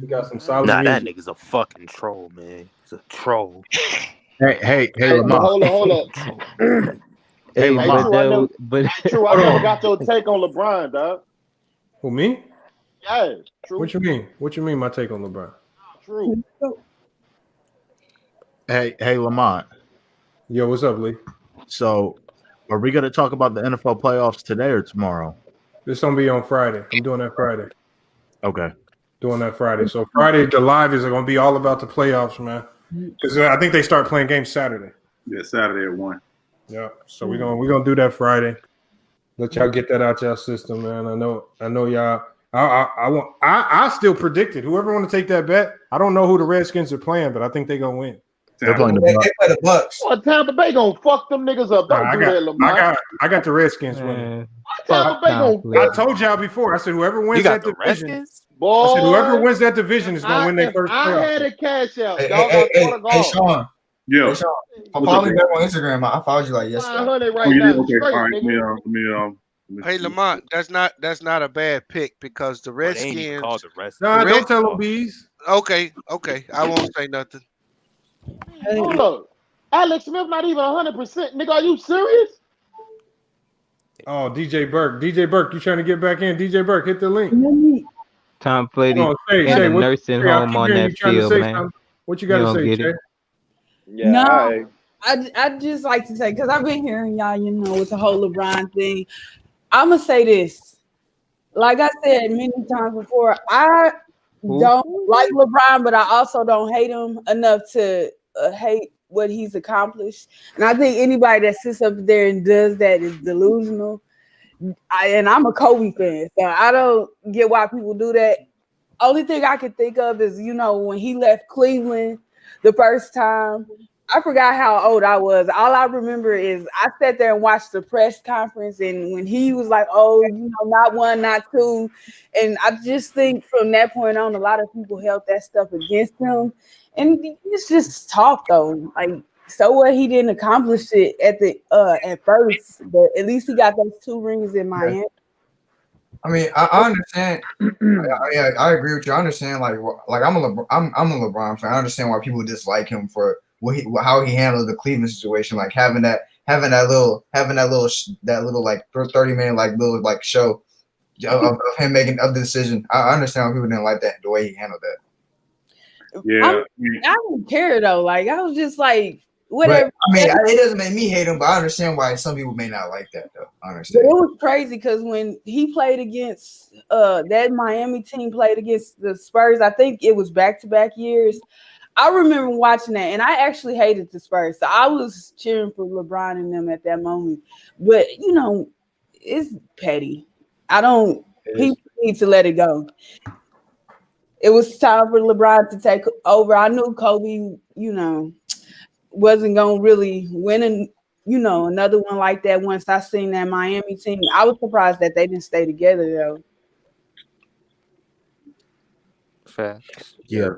We got some solid Nah, that music. nigga's a fucking troll, man. He's a troll. Hey, But Lamont. hold up. Hey, Hey, Lamont. True, I never, but hey, True, I never got your take on LeBron, dog. Who, me? Yes, True. What you mean? What you mean? My take on LeBron? True. Hey, Lamont. Yo, what's up, Lee? So, are we going to talk about the NFL playoffs today or tomorrow? This gonna be on Friday. I'm doing that Friday. Okay. Doing that Friday. So Friday, the live is gonna be all about the playoffs, man. Because I think they start playing games Saturday. Yeah, Saturday at 1. Yeah. So we're gonna do that Friday. Let y'all get that out y'all system, man. I know y'all. I still predicted whoever want to take that bet. I don't know who the Redskins are playing, but I think they're gonna win. They're playing the They Bucs. play the Bucks. Well, Tampa Bay gonna fuck them niggas up. Don't do that, Lamont. I got the Redskins winning. Tampa Bay gonna I told y'all before. I said whoever wins that division. Boy, I said whoever wins that division is gonna win their first I playoff. had a cash out, Hey, dog. hey, I swear to God. hey, Sean. Yeah. Hey, Sean. Follow me back on Instagram. I followed you like yesterday. 500 right Oh, you now. did? Okay. Straight, All right. nigga. Let me Hey Lamont, that's not a bad pick because the But they ain't even Redskins. called the Redskins. Nah, don't tell them bees. Okay, I won't say nothing. Hold up. Alex Smith not even 100%. Nigga, are you serious? Oh, DJ Burke. DJ Burke, you trying to get back in? DJ Burke, hit the link. Tom Brady Hold on, Shay, in Shay, the what- nursing Shay, I home keep on hearing you that trying to field, say man. something. What you got to don't say, get Shay? it. Yeah, No, I I just like to say because I've been hearing y'all, with the whole LeBron thing. I'm gonna say this, like I said many times before, I don't like LeBron, but I also don't hate him enough to hate what he's accomplished. And I think anybody that sits up there and does that is delusional. And I'm a Kobe fan, so I don't get why people do that. Only thing I can think of is, when he left Cleveland the first time, I forgot how old I was. All I remember is I sat there and watched the press conference, and when he was like, "Oh, not one, not two," and I just think from that point on, a lot of people held that stuff against him, and it's just talk though. Like, so what? He didn't accomplish it at first, but at least he got those 2 rings in Miami. I mean, I understand. I agree with you. I understand. Like I'm a LeBron fan. I understand why people dislike him for how he handled the Cleveland situation. Like having that little like 30-minute like little like show of him making of the decision. I understand why people didn't like that the way he handled that. Yeah, I don't care though. Like I was just like, whatever. But, I mean, it doesn't make me hate him, but I understand why some people may not like that though. I But understand. it was crazy because when he played against that Miami team played against the Spurs, I think it was back-to-back years. I remember watching that, and I actually hated the Spurs, so I was cheering for LeBron and them at that moment. But it's petty. People need to let it go. It was time for LeBron to take over. I knew Kobe, wasn't gonna really win another one like that. Once I seen that Miami team, I was surprised that they didn't stay together though. Facts. Yeah,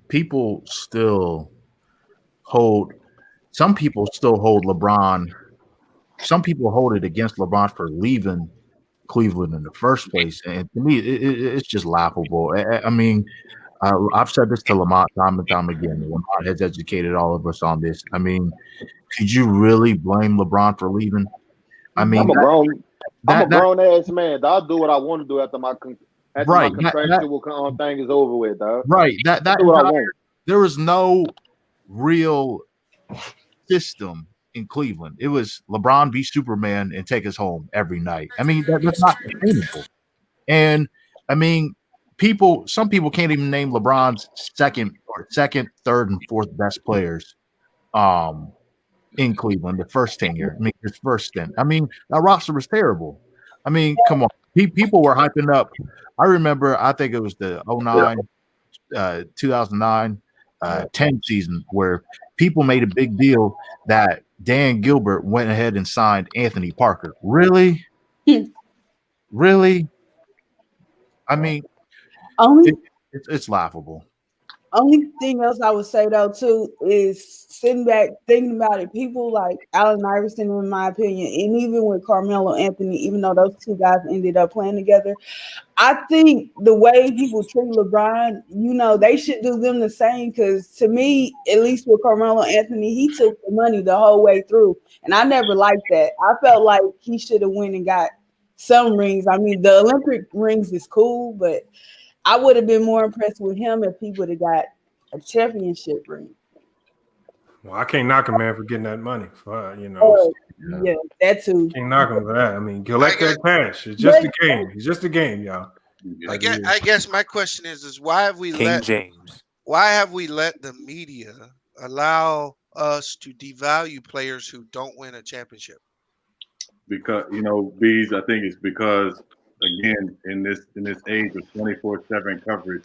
people still hold. Some people still hold LeBron. Some people hold it against LeBron for leaving Cleveland in the first place, and to me, it's just laughable. I mean, I've said this to Lamont time and time again. Lamont has educated all of us on this. I mean, could you really blame LeBron for leaving? I mean, I'm a grown ass man. I'll do what I want to do after my contractual thing is over with, dog. Right. That do what I want. There was no real system in Cleveland. It was LeBron be Superman and take us home every night. I mean, that's not sustainable. And I mean, some people can't even name LeBron's second, third, and fourth best players in Cleveland, the first tenure. I mean, his first stint. I mean, that roster was terrible. I mean, come on. People were hyping up. I remember, I think it was the 2009, 10 season where people made a big deal that Dan Gilbert went ahead and signed Anthony Parker. Really? Really? I mean, it's laughable. Only thing else I would say though too is sitting back thinking about it. People like Allen Iverson, in my opinion, and even with Carmelo Anthony, even though those two guys ended up playing together, I think the way people treat LeBron, they should do them the same. Because to me, at least with Carmelo Anthony, he took the money the whole way through, and I never liked that. I felt like he should have went and got some rings. I mean, the Olympic rings is cool, but I would have been more impressed with him if he would have got a championship ring. Well, I can't knock a man for getting that money. Yeah, that too. Can't knock him for that. I mean, collect that cash. It's just a game. It's just a game, y'all. I guess my question is why have we King James. Why have we let the media allow us to devalue players who don't win a championship? Because Bees, I think it's because again in this age of 24/7 coverage,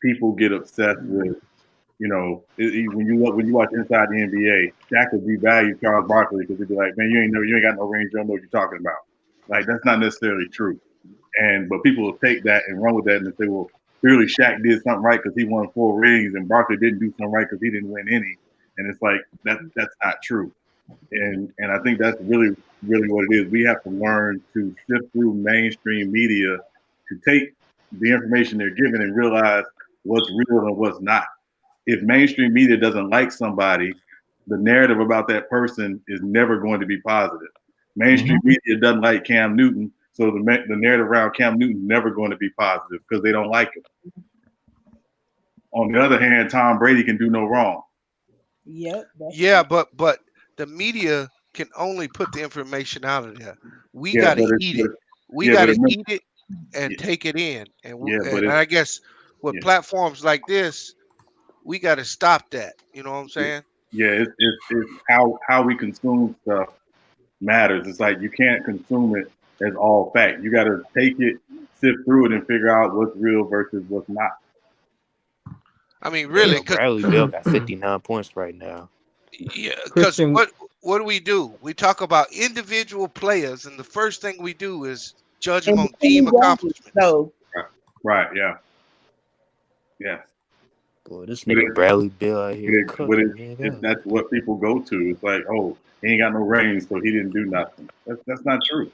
people get obsessed with when you watch Inside the NBA, Shaq would devalue Charles Barkley because he'd be like, man, you ain't got no range, you don't know what you're talking about. Like that's not necessarily true. But people will take that and run with that and say, well, clearly Shaq did something right because he won 4 rings, and Barkley didn't do something right because he didn't win any. And it's like that's not true. And I think that's really, really what it is. We have to learn to sift through mainstream media to take the information they're given and realize what's real and what's not. If mainstream media doesn't like somebody, the narrative about that person is never going to be positive. Mainstream media doesn't like Cam Newton, so the narrative around Cam Newton is never going to be positive because they don't like him. On the other hand, Tom Brady can do no wrong. Yep. Yeah, but the media can only put the information out of there. We got to eat it. We got to eat it and take it in. And I guess with platforms like this, we got to stop that. You know what I'm saying? Yeah, it's how we consume stuff matters. It's like you can't consume it as all fact. You got to take it, sift through it, and figure out what's real versus what's not. I mean, really, Bradley Beal got 59 points right now. Yeah, because what do? We talk about individual players, and the first thing we do is judge them on team accomplishments. So, right, yeah. Yeah. Boy, this nigga Bradley Beal out here cooking. That's what people go to. It's like, oh, he ain't got no rings, so he didn't do nothing. That's not true.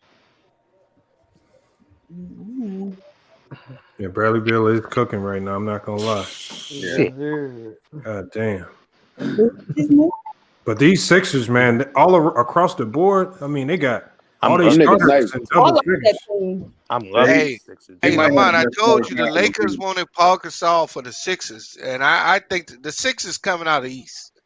Yeah, Bradley Beal is cooking right now. I'm not gonna lie. Yeah. God damn. But these Sixers, man, all across the board. I mean, they got all these starters in double figures. I'm loving Hey, Lamont, I told you the Lakers wanted Paul Gasol for the Sixers, and I think the Sixers coming out of the East.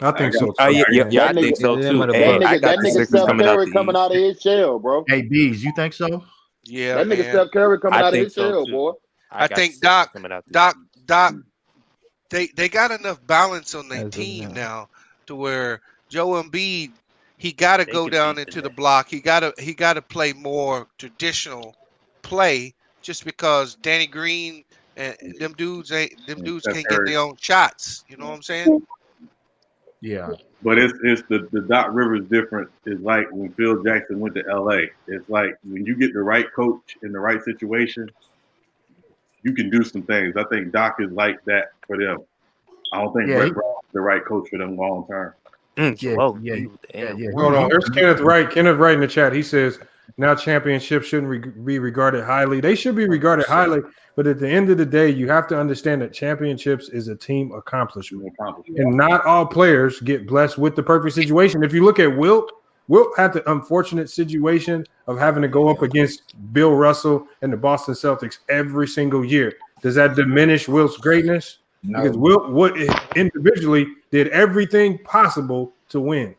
I think so too. Yeah, I think so too. Hey, I got the Sixers coming out the coming out of his shell, bro. Hey, Bees, you think so? Yeah, that nigga Steph Curry coming out of his shell, boy. I think Doc, they got enough balance on their team now to where Joe Embiid, he got to go down into the block. He got to play more traditional play just because Danny Green and them dudes can't get their own shots. You know what I'm saying? Yeah. But it's the Doc Rivers difference is like when Phil Jackson went to LA. It's like when you get the right coach in the right situation, you can do some things. I think Doc is like that for them. I don't think Brett Brown's the right coach for them long term. Hold on. There's Kenneth Wright. Kenneth Wright in the chat. He says now championships shouldn't be regarded highly. They should be regarded highly, but at the end of the day, you have to understand that championships is a team accomplishment. And not all players get blessed with the perfect situation. If you look at Wilt had the unfortunate situation of having to go up against Bill Russell and the Boston Celtics every single year. Does that diminish Wilt's greatness? No. Because Wilt individually did everything possible to win.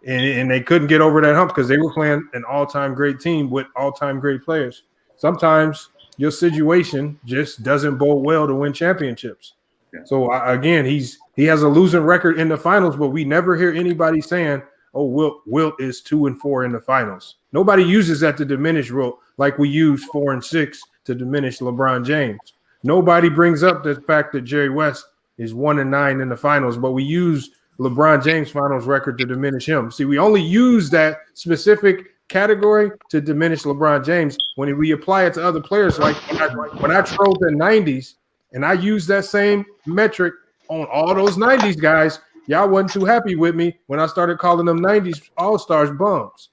And they couldn't get over that hump because they were playing an all-time great team with all-time great players. Sometimes your situation just doesn't bode well to win championships. Yeah. So again, he has a losing record in the finals, but we never hear anybody saying, "Oh, Wilt is 2-4 in the finals." Nobody uses that to diminish Wilt like we use 4 and 6 to diminish LeBron James. Nobody brings up the fact that Jerry West is 1-9 in the finals, but we use LeBron James' finals record to diminish him. See, we only use that specific category to diminish LeBron James. When we apply it to other players, like when I trolled the 90s and I used that same metric on all those 90s guys. Y'all wasn't too happy with me when I started calling them 90s All-Stars bums.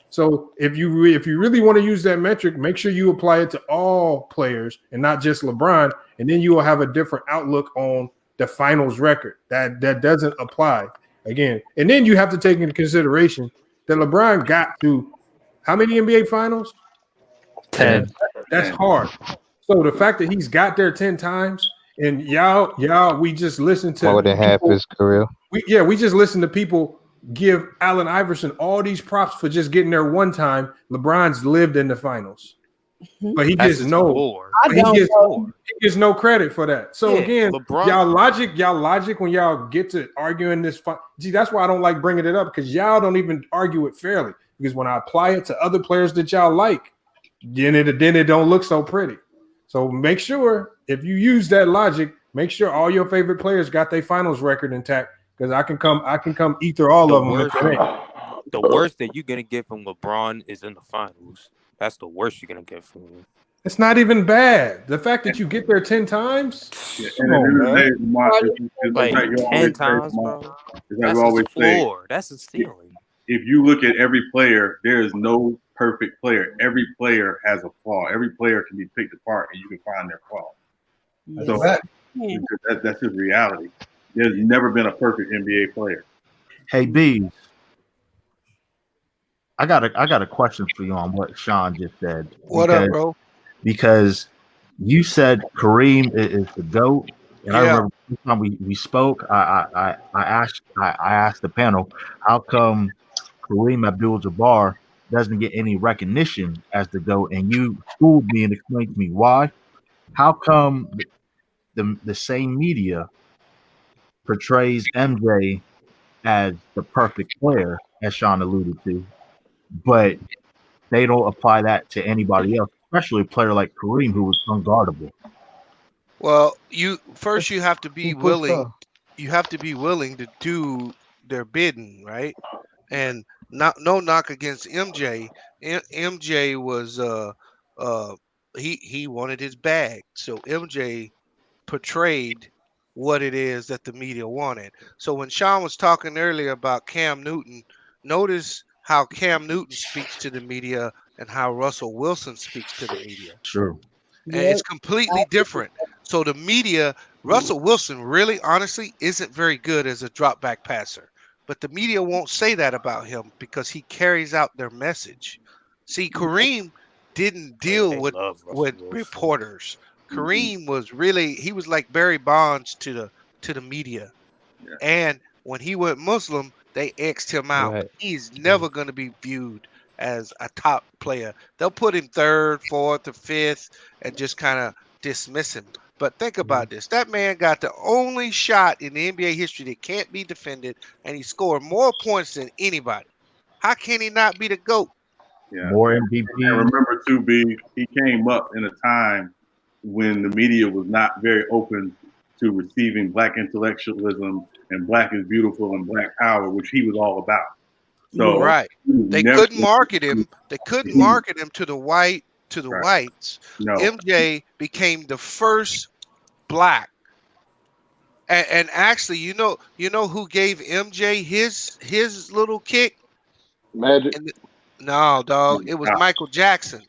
So if you really want to use that metric, make sure you apply it to all players and not just LeBron, and then you will have a different outlook on the finals record. That doesn't apply again. And then you have to take into consideration that LeBron got to how many NBA finals? 10. That's hard. So the fact that he's got there 10 times, and y'all, we just listened to More than half people, his career. we just listened to people give Allen Iverson all these props for just getting there one time. LeBron's lived in the finals, but he gets no credit for that. So again, LeBron, y'all logic when y'all get to arguing this. See, that's why I don't like bringing it up, because y'all don't even argue it fairly. Because when I apply it to other players that y'all like, then it don't look so pretty. So make sure if you use that logic, make sure all your favorite players got their finals record intact. Because I can come eat through all of them. The worst that you're gonna get from LeBron is in the finals. That's the worst you're gonna get from him. It's not even bad. The fact that you get there 10 times. And at the end of the day, Lamar, Like you 10 always times, say, bro. is That's we always his floor. That's his ceiling. If you look at every player, there is no perfect player. Every player has a flaw. Every player can be picked apart, and you can find their flaw. Yes. So that's just reality. There's never been a perfect NBA player. Hey, Bees, I got a question for you on what Sean just said. What up, bro? Because you said Kareem is the GOAT, and I remember the time we spoke, I asked the panel, how come Kareem Abdul-Jabbar doesn't get any recognition as the GOAT? And you schooled me and explained to me why. How come the same media portrays MJ as the perfect player, as Sean alluded to, but they don't apply that to anybody else, especially a player like Kareem, who was unguardable? Well, you have to be willing. You have to be willing to do their bidding, right? And no knock against MJ. MJ was he wanted his bag, so MJ portrayed what it is that the media wanted. So when Sean was talking earlier about Cam Newton, notice how Cam Newton speaks to the media and how Russell Wilson speaks to the media. Sure. And it's completely different. So the media, Russell Wilson really honestly isn't very good as a drop back passer. But the media won't say that about him because he carries out their message. See, Kareem didn't deal with reporters. Kareem was he was like Barry Bonds to the media. Yeah. And when he went Muslim, they X'd him out. Right. He's never going to be viewed as a top player. They'll put him third, fourth, or fifth and just kind of dismiss him. But think about this. That man got the only shot in the NBA history that can't be defended, and he scored more points than anybody. How can he not be the GOAT? Yeah. More MVP. And remember, too, B, he came up in a time when the media was not very open to receiving black intellectualism and black is beautiful and black power, which he was all about. So right. They couldn't market him. They couldn't market him to the whites. No. MJ became the first black. And actually, you know who gave MJ his little kick? Magic. No, dog. It was Michael Jackson.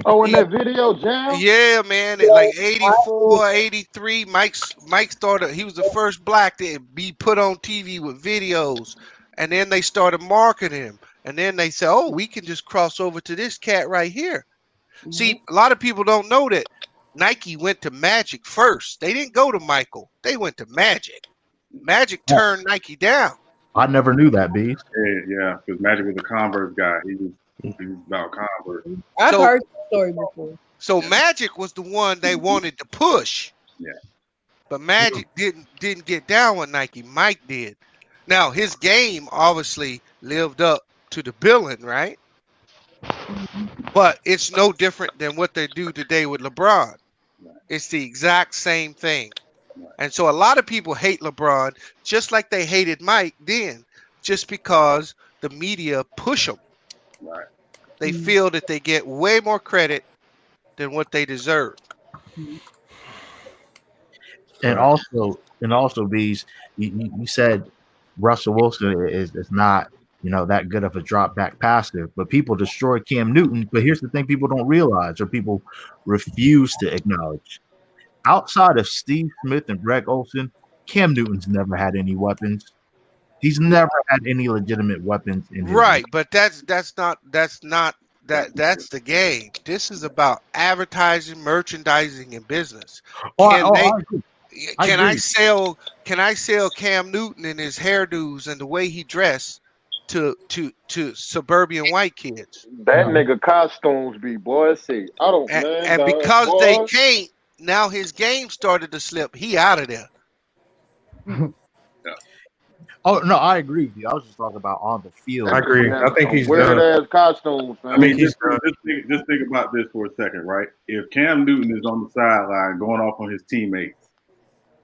Oh, in that video jam? Yeah, man. Like 84, 83, Mike started. He was the first black to be put on TV with videos. And then they started marketing him. And then they said, oh, we can just cross over to this cat right here. See, a lot of people don't know that Nike went to Magic first. They didn't go to Michael. They went to Magic. Magic turned Nike down. I never knew that, B. Yeah, because Magic was a Converse guy. He was about Converse. I've heard the story before. So Magic was the one they wanted to push. Yeah. But Magic didn't get down with Nike. Mike did. Now his game obviously lived up to the billing, right? But it's no different than what they do today with LeBron. It's the exact same thing. And so a lot of people hate LeBron just like they hated Mike then, just because the media push them. Right. They feel that they get way more credit than what they deserve. And also, Bees, you said Russell Wilson is not, that good of a drop back passer, but people destroy Cam Newton. But here's the thing: people don't realize, or people refuse to acknowledge. Outside of Steve Smith and Greg Olsen, Cam Newton's never had any weapons. He's never had any legitimate weapons in his Right, but that's not that's the game. This is about advertising, merchandising, and business. Can they? Can I sell Cam Newton and his hairdos and the way he dressed to suburban white kids? That nigga costumes be boy. See, I don't And because they can't, now his game started to slip. He out of there. Oh no, I agree with you. I was just talking about on the field. I agree. I think he's weird done. ass costumes. I mean, just think about this for a second, right? If Cam Newton is on the sideline going off on his teammates,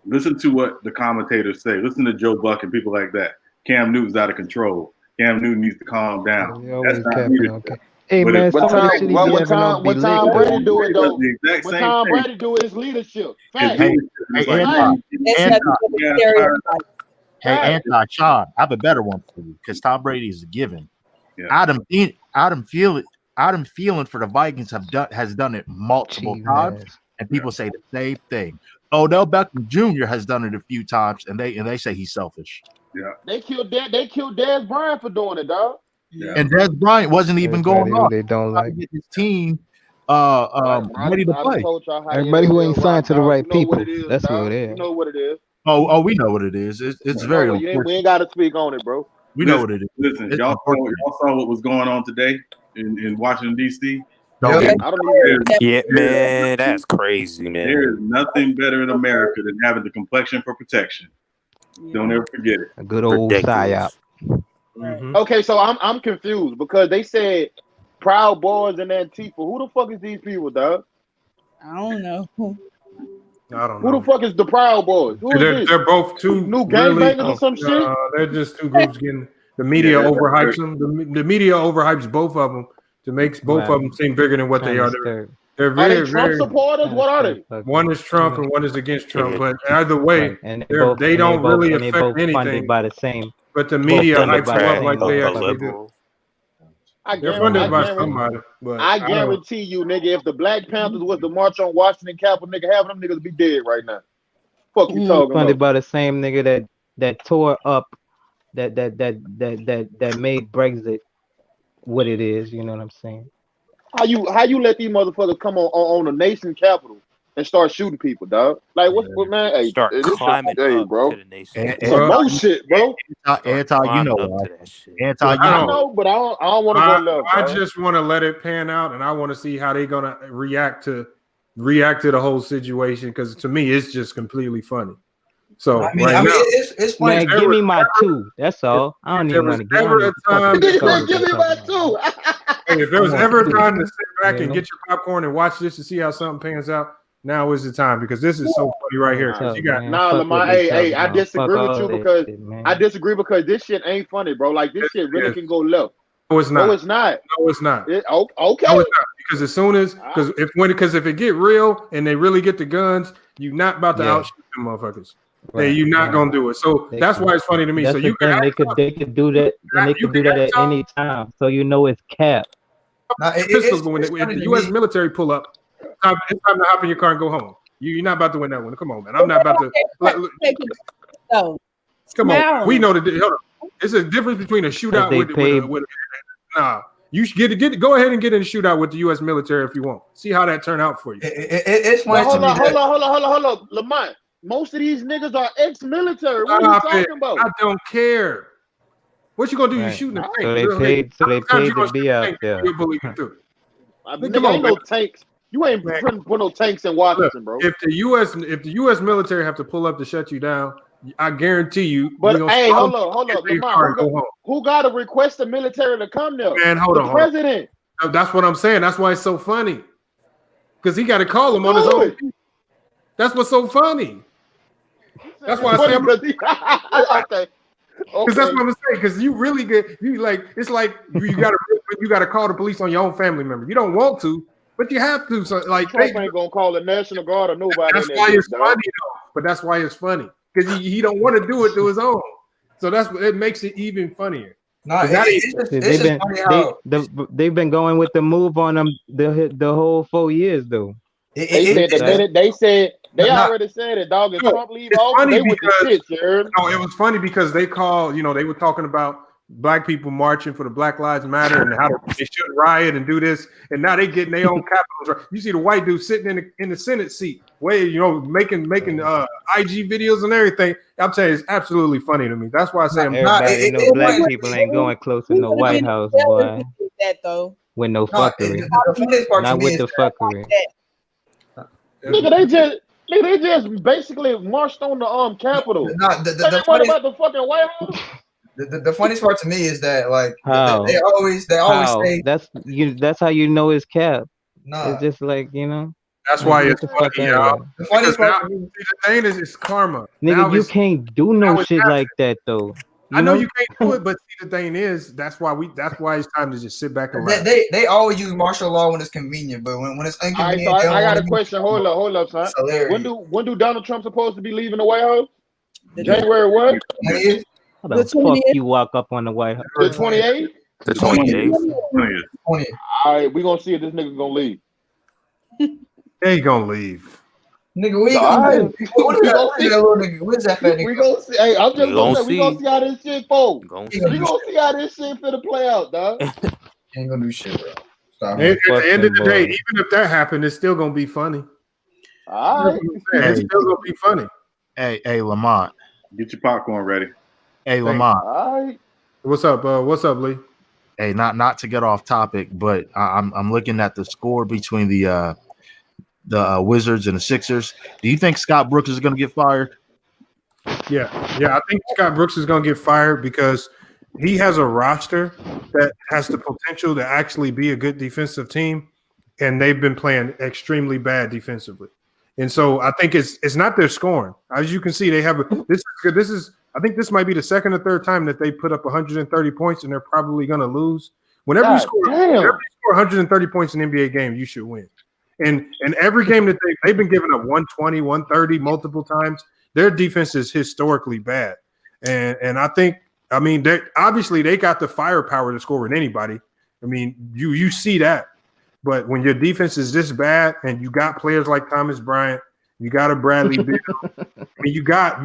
listen to what the commentators say. Listen to Joe Buck and people like that. Cam Newton's out of control. Cam Newton needs to calm down. That's not leadership. Hey But man, if- somebody When shouldn't even have Tom no Brady do it though, the exact when same Tom thing. Brady do it, it's leadership. Fact. Hey, It's Hey, Sean, I have a better one for you because Tom Brady is a given. Yeah. Adam Thielen for the Vikings has done it multiple times, and people say the same thing. Odell Beckham Jr. has done it a few times, and they say he's selfish. Yeah. They killed Dez Bryant for doing it, dog. Yeah. And Dez Bryant wasn't even going off. They don't like to get his team ready to play. everybody who ain't signed to the right people. That's what it You is. know what it is. Oh, we know what it is. It's very We unfortunate. ain't got to speak on it, bro. We know what it is. Listen, It's y'all unfortunate. saw what was going on today in Washington D.C. Yeah. Yeah, man, that's crazy, man. There is nothing better in America than having the complexion for protection. Don't ever forget it. A good old psyop. Okay, so I'm confused because they said Proud Boys and Antifa. Who the fuck is these people, dog? I don't know. I don't Who know. the fuck is the Proud Boys? Who is this? They're both two New gangbangers really, or some shit? They're just two groups getting the media overhypes them. The media overhypes both of them to make both of them seem bigger than what they are. They're Are very, they Trump very. supporters? What are they? One is Trump and one is against Trump. But either way, And they don't really they affect both funded anything. by the same. But the media both hypes funded by them up the like same they motherfucker. actually do. I They're funded by guarantee, somebody. But I don't- guarantee you, nigga, if the Black Panthers was to march on Washington Capitol, nigga, half of them niggas be dead right now. Fuck you talking Funded about? by the same nigga that tore up that made Brexit what it is. You know what I'm saying? How you let these motherfuckers come on the nation capital and start shooting people, dog? Like what man? Hey, Start this shit, climbing hey, up bro. to the nation. Some more shit, bro. Anti, you know why? Anti, you I know. know, but I don't want to go left. I dog. just want to let it pan out, and I want to see how they're gonna react to the whole situation. Because to me, it's just completely funny. So I mean, right now, it's funny. Man, give me my two. That's all. I don't even want to get ever a time Give me my two. hey, if there was ever a time to sit back and get your popcorn and watch this to see how something pans out, now is the time because this is so funny right here. Because you got Nah, Lamar. Hey, I disagree with you because I disagree because this shit ain't funny, bro. Like this shit really can go left. No, it's not. No, it's not. No, it's not. Okay. No, it's not. Because as soon as because if it get real and they really get the guns, you're not about to outshoot them motherfuckers. Right, You're not gonna do it. So that's why it's funny to me. That's So the you thing. can They could do that, and they could do that at any time. So you know it's capped. pistols, but when if the U.S. military pull up, it's time to hop in your car and go home. You're not about to win that one. Come on, man. I'm not about to. So, Come on. We know that. Hold on. It's a difference between a shootout with nah. You should go ahead and get in a shootout with the U.S. military if you want. See how that turn out for you. It's funny. Hold on, Lamont. Most of these niggas are ex-military. What are you talking about? I don't care. What you gonna do? You Right. shooting a tank? So they paid. So they paid to be out there. Nigga, ain't no tanks. You ain't put no tanks in Washington, bro. If the U.S. military have to pull up to shut you down, I guarantee you. But gonna hey, storm hold up, your car and go home. who got to request the military to come there? Man, hold the on. president. That's what I'm saying. That's why it's so funny. Because he got to call him on his own. That's what's so funny. That's why I say okay. Because that's what I'm saying. Because you really get it's like you gotta call the police on your own family member. You don't want to, But you have to. So, like, Trump ain't gonna call the National Guard or nobody. That's why it's funny, though. But that's why it's funny because he don't want to do it to his own. So that's what it makes it even funnier. No, they've been going with the move on them the whole 4 years though. They said the minute they already said it, dog. If Trump leave office, they with the shit, sir. No, it was funny because they called. They were talking about black people marching for the Black Lives Matter and how they should riot and do this, and now they getting their own capitals. You see the white dude sitting in the Senate seat, making IG videos and everything. I'm telling you, it's absolutely funny to me. That's why I say everybody black people ain't going close to no White House, boy. That though. With no fuckery, not with the fuckery. Nigga, they just basically marched on the Capitol. The funny about the fucking White House. The funniest part to me is that like how? they always say that's how you know it's cap. No, it's just like That's why it's funny, y'all. The funniest part to me, the thing is, it's karma. Nigga, now you can't do no shit like that though. I know you can't do it, but see, the thing is, that's why it's time to just sit back and laugh. They always use martial law when it's convenient, but when it's inconvenient, All right, so I got a question. Hold up, son. When do Donald Trump supposed to be leaving the White House? January what? How the fuck you walk up on the White House? The 28th? The 28th. 20th. All right, we gonna see if this nigga gonna leave. He ain't gonna leave. Nigga, we what's that fat nigga? We gonna see. Hey, I'm just gonna say we gonna see how this shit falls. We gonna see how this shit finna play out, dog. Ain't gonna do shit, bro. Stop. At the end of the day, even if that happened, it's still gonna be funny. All right. It's still gonna be funny. Hey, Lamont. Get your popcorn ready. Hey, Lamont. All right. What's up, Lee? Hey, not to get off topic, but I'm looking at the score between the Wizards and the Sixers. Do you think Scott Brooks is going to get fired? Yeah. I think Scott Brooks is going to get fired because he has a roster that has the potential to actually be a good defensive team, and they've been playing extremely bad defensively. And so I think it's not their scoring. As you can see, they have this is I think this might be the second or third time that they put up 130 points, and they're probably going to lose. Whenever you score 130 points in an NBA game, you should win. And every game that they've been giving up 120, 130 multiple times, their defense is historically bad. And I think, obviously they got the firepower to score with anybody. I mean, you see that. But when your defense is this bad and you got players like Thomas Bryant, you got a Bradley Beal, you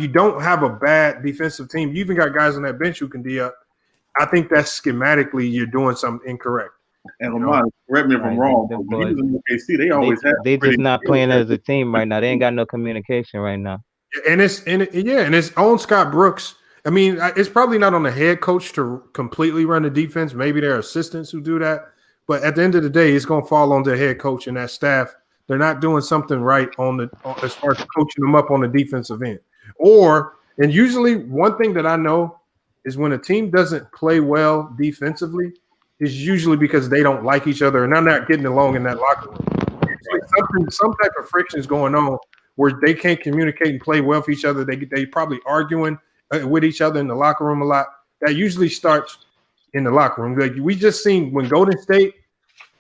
don't have a bad defensive team. You even got guys on that bench who can D up. I think that's schematically you're doing something incorrect. And Lamont, correct me if I'm wrong, but when he was in OKC, they just not playing as a team right now. They ain't got no communication right now. And it's on Scott Brooks. I mean, it's probably not on the head coach to completely run the defense. Maybe there are assistants who do that. But at the end of the day, it's going to fall on the head coach and that staff. They're not doing something right as far as coaching them up on the defensive end. And usually one thing that I know is when a team doesn't play well defensively, is usually because they don't like each other and they're not getting along in that locker room. Usually some type of friction is going on where they can't communicate and play well for each other. They probably arguing with each other in the locker room a lot. That usually starts in the locker room. Like we just seen when Golden State,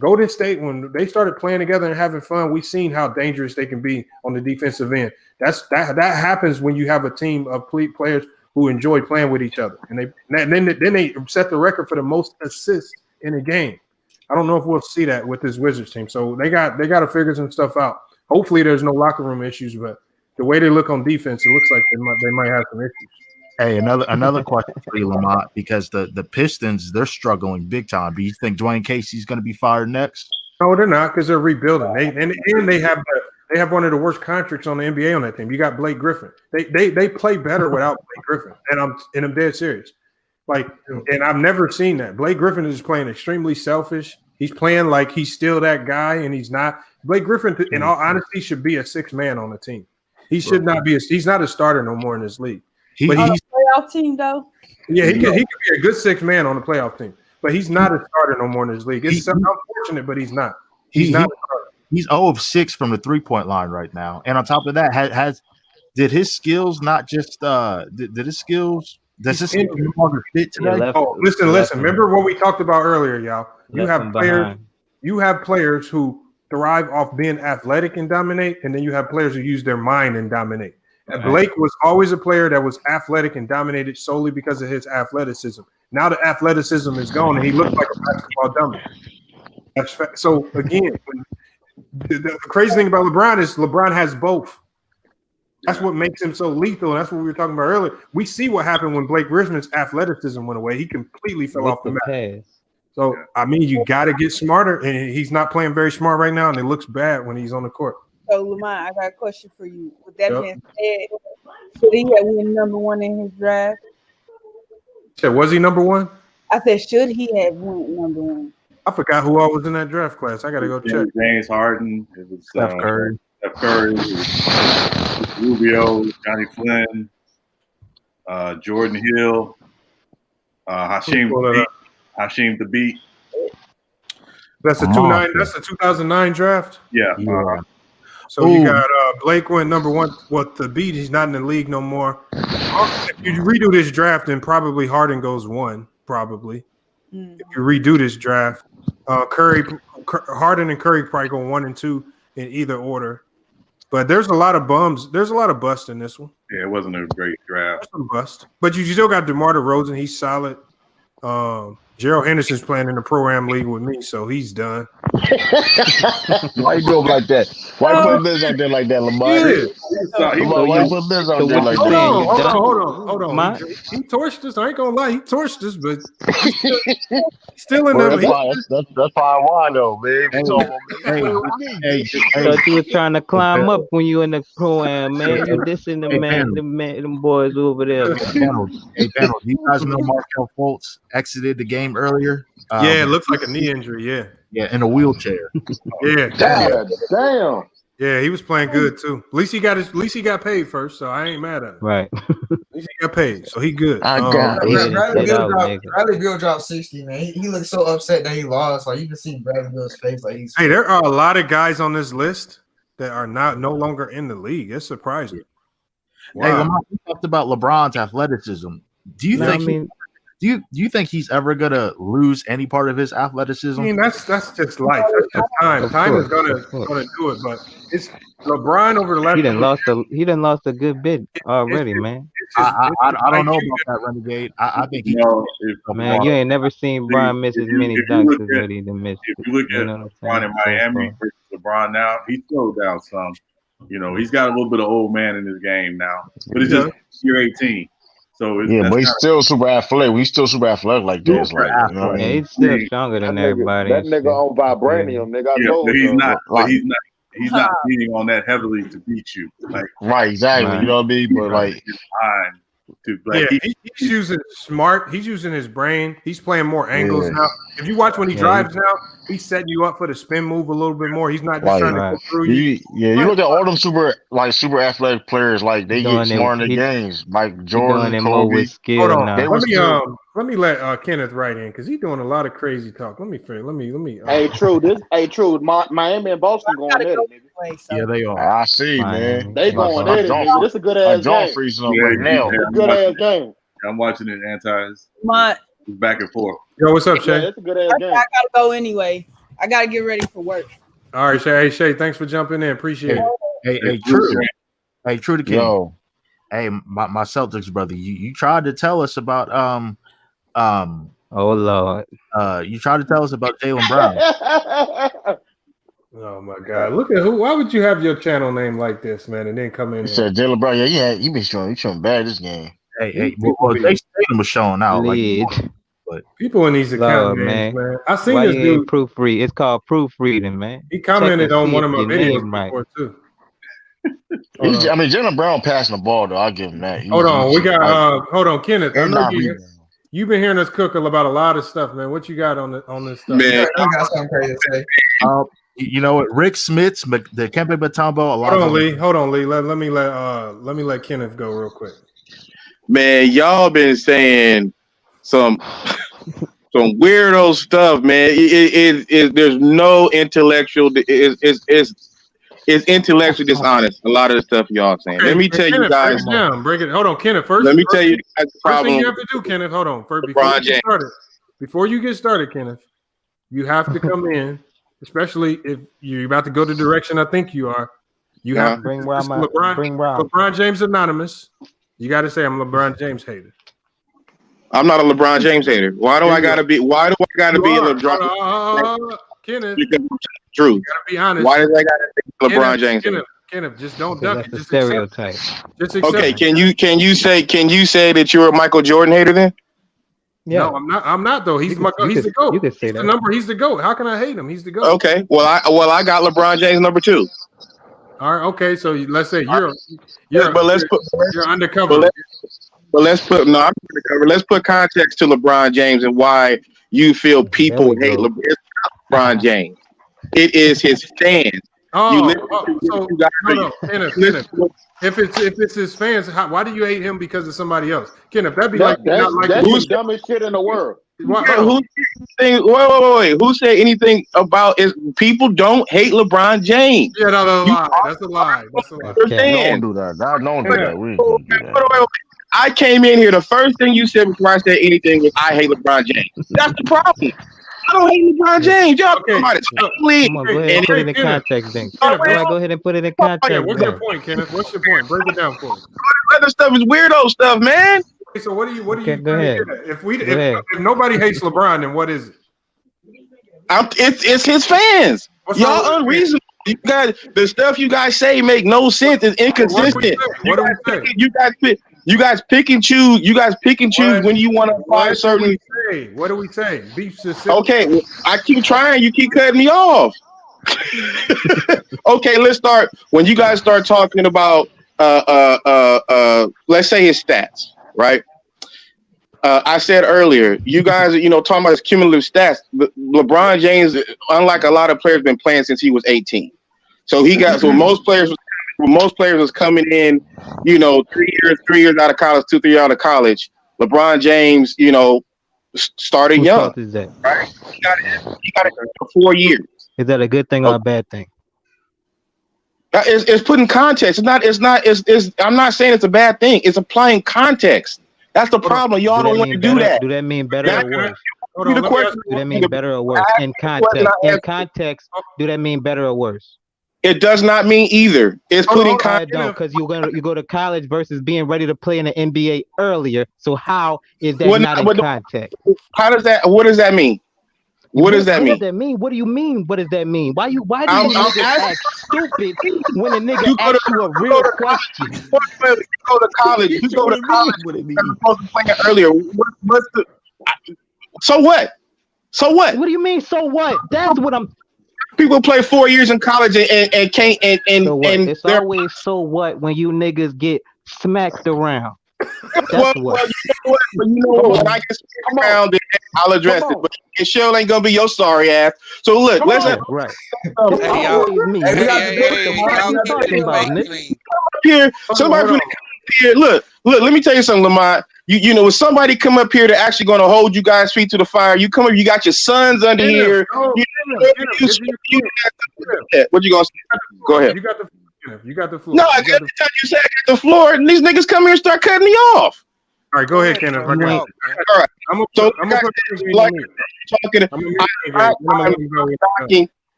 when they started playing together and having fun, we seen how dangerous they can be on the defensive end. That happens when you have a team of players who enjoy playing with each other, and then they set the record for the most assists in a game. I don't know if we'll see that with this Wizards team. So they got to figure some stuff out. Hopefully, there's no locker room issues, but the way they look on defense, it looks like they might have some issues. Hey, another question for you, Lamont, because the Pistons, they're struggling big time. Do you think Dwayne Casey's going to be fired next? No, they're not, because they're rebuilding. They have one of the worst contracts on the NBA on that team. You got Blake Griffin. They play better without Blake Griffin, and I'm dead serious. And I've never seen that. Blake Griffin is playing extremely selfish. He's playing like he's still that guy, and he's not. Blake Griffin, in all honesty, should be a sixth man on the team. He should not be. He's not a starter no more in this league. He's a playoff team, though. Yeah, he could be a good sixth man on the playoff team, but he's not a starter no more in this league. It's unfortunate, but he's not. He's not a starter. He's 0 of 6 from the 3-point line right now, and on top of that, did his skills not just did his skills? Does this no longer fit today? Listen. Remember what we talked about earlier, y'all. You have players who thrive off being athletic and dominate, and then you have players who use their mind and dominate. And Blake was always a player that was athletic and dominated solely because of his athleticism. Now the athleticism is gone, and he looks like a basketball dummy. So again, the crazy thing about LeBron is LeBron has both. That's what makes him so lethal, and that's what we were talking about earlier. We see what happened when Blake Griffin's athleticism went away. He completely fell off the map. So, I mean, you got to get smarter, and he's not playing very smart right now, and it looks bad when he's on the court. So, Lamont, I got a question for you. With that being said, should he have win number one in his draft? Was he number one? I said, should he have won number one? I forgot who all was in that draft class. I got to go check. James Harden. It was Steph Curry. Rubio, Johnny Flynn, Jordan Hill, Hasheem Thabit. That's the 2009. That's the 2009 draft. Yeah. So you got Blake went number one. What the beat? He's not in the league no more. If you redo this draft, then probably Harden goes one. Probably. If you redo this draft, Harden and Curry probably go 1 and 2 in either order. But there's a lot of bums. There's a lot of bust in this one. Yeah, it wasn't a great draft. There's some bust. But you still got DeMar DeRozan. He's solid. Gerald Henderson's playing in the Pro-Am League with me, so he's done. Why you doing like that? Why you put this out there like that, Lamar? Lamar, why you put this out there like that? Hold on. He torched us. I ain't gonna lie. He torched us, but he's still in there. That's probably why, though, man. Hey, thought you was trying to climb up when you in the Pro-Am, man. You dissing them boys over there. Hey, panel, do you guys know Markelle Fultz exited the game earlier? Yeah, it looks like a knee injury. Yeah, in a wheelchair. Yeah, damn. Yeah, he was playing good too. At least he got paid first, so I ain't mad at him. Right. At least he got paid, so he good. Bradley Beal dropped 60, man. He looked so upset that he lost. Like you can see Bradley Beal's face. Like he's. Hey, there are a lot of guys on this list that are no longer in the league. It's surprising. Wow. Hey, Lamar, we talked about LeBron's athleticism. Do you think? Do you think he's ever gonna lose any part of his athleticism? I mean, that's just life. That's just time. Time is gonna do it, but it's LeBron over the last. He done lost a good bit already, man. I don't know about that, Renegade. I think man, you ain't never seen Brian miss as many dunks as what he done missed. If you look at LeBron in Miami versus LeBron now, he's slowed down some. You know, he's got a little bit of old man in his game now, but it's just year 18. So but he's still super athletic. We still super athletic like this. Like, you know, he's still stronger than everybody. That nigga on vibranium, nigga. But he's not leaning on that heavily to beat you. Like right, exactly. You know what I mean? But like, he's using smart. He's using his brain. He's playing more angles now. If you watch when he drives now, he's setting you up for the spin move a little bit more. He's not just trying to go through you. You look at all them super athletic players. Like they get smart in the games. Like Jordan, Kobe. Hold on. Let me let Kenneth right in because he's doing a lot of crazy talk. Let me. Hey, true. Miami and Boston going at it, nigga. Yeah, they are. I see, man. They going at it, nigga. This is a good ass game. Freezing up right now. Good ass game. I'm watching it antis. Back and forth. Yo, what's up, Shay? It's a good ass game. I gotta go anyway. I gotta get ready for work. All right, Shay. Hey, Shay, thanks for jumping in. Appreciate it. Hey, true. Hey, true to King. Yo. Hey, my Celtics brother. You tried to tell us about oh Lord. You tried to tell us about Jaylen Brown. Oh my God! Look at who. Why would you have your channel name like this, man, and then come in? He said Jaylen Brown. Yeah, he been showing bad this game. Hey, well, they was showing out. But people in these account games, man. I seen this dude proofread. It's called proofreading, man. He commented on one of my videos before too. Jaylen Brown passing the ball though. I'll give him that. Hold on, Kenneth. I know you've been hearing us cook about a lot of stuff, man. What you got on this stuff? Man, I got something crazy to say. You know what? Rick Smits, the Kempe Batumbo. Hold on, Lee. Let me let Kenneth go real quick. Man, y'all been saying some weirdo stuff, man. There's no intellectual. It's intellectually dishonest. A lot of the stuff y'all saying. Okay, let me tell you guys. Break it. Hold on, Kenneth. Let me tell you guys the problem. First thing you have to do, Kenneth. Hold on. Before you get started, Kenneth, you have to come in especially if you're about to go the direction I think you are. You have to bring LeBron James anonymous. You got to say I'm a LeBron James hater. I'm not a LeBron James hater. Why do I gotta be? Why do I gotta be a LeBron? Kenneth, true. You gotta be honest. Why does I gotta be LeBron James hater? Kenneth, just don't duck it. That's a Just stereotype. Just accept Okay, it. can you say that you're a Michael Jordan hater then? Yeah. No, I'm not though. He's the GOAT. You could say He's that. the number. He's the GOAT. How can I hate him? He's the GOAT. Okay. Well, I got LeBron James number 2. All right. Okay. So let's say you're undercover. I'm undercover. Let's put context to LeBron James and why you feel people hate LeBron James. It is his fans. Kenneth. If it's his fans, why do you hate him because of somebody else? Kenneth, that'd be that's the dumbest shit in the world. Wait. Who said anything about it? People don't hate LeBron James. Yeah, no, that's a lie. That's a lie. Don't do that. Don't do that. We ain't gonna do that. Wait. I came in here. The first thing you said before I said anything was I hate LeBron James. That's the problem. I don't hate LeBron James. Y'all talking about it. Come on, go ahead and put it in context then. Go ahead and put it in context. What's your point, Kenneth? What's your point? Break it down for me. Other stuff is weirdo stuff, man. So what do you go ahead. If nobody hates LeBron, then what is it? It's his fans. Y'all unreasonable. You guys, the stuff you guys say make no sense. It's inconsistent. What do we say? You guys pick and choose. You guys pick and choose when you want to apply certain. What do we say? Be specific. Okay, well, I keep trying. You keep cutting me off. Okay, let's start. When you guys start talking about let's say his stats, right? I said earlier, you guys, talking about his cumulative stats. LeBron James, unlike a lot of players, been playing since he was 18. So he got most players was coming in, 3 years out of college, 2-3 years out of college. LeBron James, started young. Is that? Right? He got it for 4 years. Is that a good thing or a bad thing? It's putting context. I'm not saying it's a bad thing. It's applying context. That's the problem. Y'all don't want to do that. Do that mean better or worse? Do that mean better or worse? In context, do that mean better or worse? It does not mean either. It's putting context. Because you go to college versus being ready to play in the NBA earlier. So how is that not in context? What does that mean? What does that mean? What do you mean? What does that mean? Why do you niggas act stupid when a nigga asks you a real question? You go to college. You go to college. What it means? Supposed to play earlier. So what? So what? What do you mean? So what? That's what I'm. People play 4 years in college and can't and so what? It's always so what when you niggas get smacked around. Well, you know what? When I get around, I'll address it. But it sure ain't gonna be your sorry ass. So look, right. Here, somebody here. Look. Let me tell you something, Lamont. You know, when somebody come up here, they're actually going to hold you guys' feet to the fire. You come up, you got your sons under here. What you gonna say? Go ahead. You got the floor. No, every time you say I got the floor, and these niggas come here and start cutting me off. All right, go ahead, Kenneth. All right.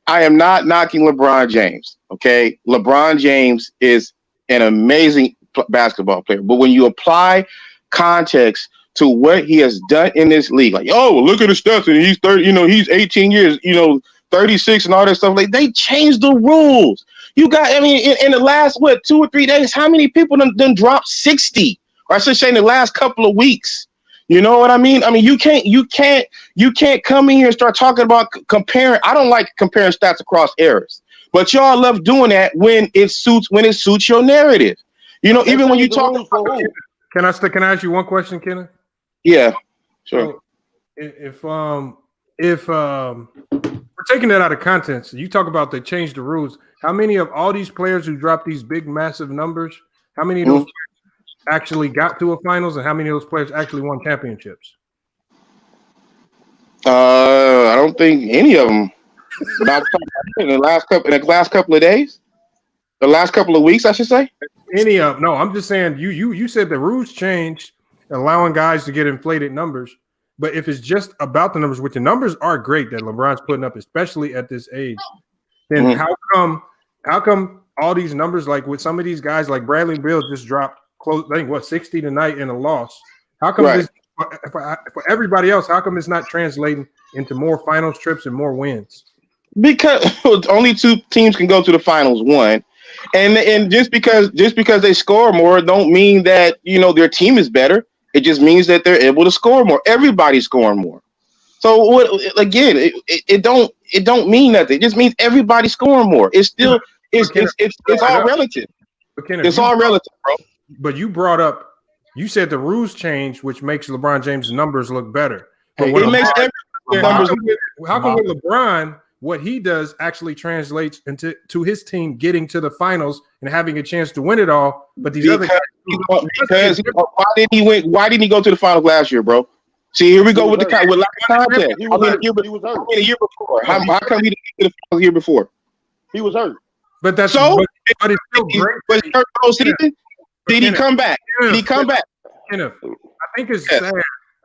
I am not knocking LeBron James. Okay, LeBron James is an amazing basketball player, but when you apply context to what he has done in this league, like, oh, look at his stats, and he's 30, he's 18 years, 36 and all that stuff. Like, they changed the rules. You got, in the last 2 or 3 days, how many people done dropped 60? Or I should say in the last couple of weeks. You know what I mean? You can't come in here and start talking about comparing. I don't like comparing stats across eras, but y'all love doing that when it suits your narrative. Even when you talk about. Can I ask you one question, Kenneth? Yeah, sure. So if we're taking that out of context, you talk about they changed the rules. How many of all these players who dropped these big, massive numbers, how many of those players actually got to a finals, and how many of those players actually won championships? I don't think any of them. in the last couple of days, the last couple of weeks, I should say. Any of them? No, I'm just saying. You said the rules changed, allowing guys to get inflated numbers. But if it's just about the numbers, which the numbers are great that LeBron's putting up, especially at this age, then how come all these numbers, like with some of these guys, like Bradley Beal just dropped close, I think 60 tonight in a loss. How come this for everybody else? How come it's not translating into more finals trips and more wins? Because only 2 teams can go to the finals. One, and just because they score more, don't mean that their team is better. It just means that they're able to score more. Everybody's scoring more. So what? Again, it don't mean nothing. It just means everybody's scoring more. It's still it's all relative. It's all relative, bro. But you brought up, you said the rules change, which makes LeBron James' numbers look better. But it makes numbers. How come with LeBron, what he does actually translates to his team getting to the finals and having a chance to win it all? But these other guys, why didn't he go to the finals last year, bro? See, here we go with lack of context. He was hurt. A year before. How come he didn't get to the finals the year before? He was hurt. But that's but it's still great. Was he hurt the whole season? Did he come back? Did he come back? I think it's sad.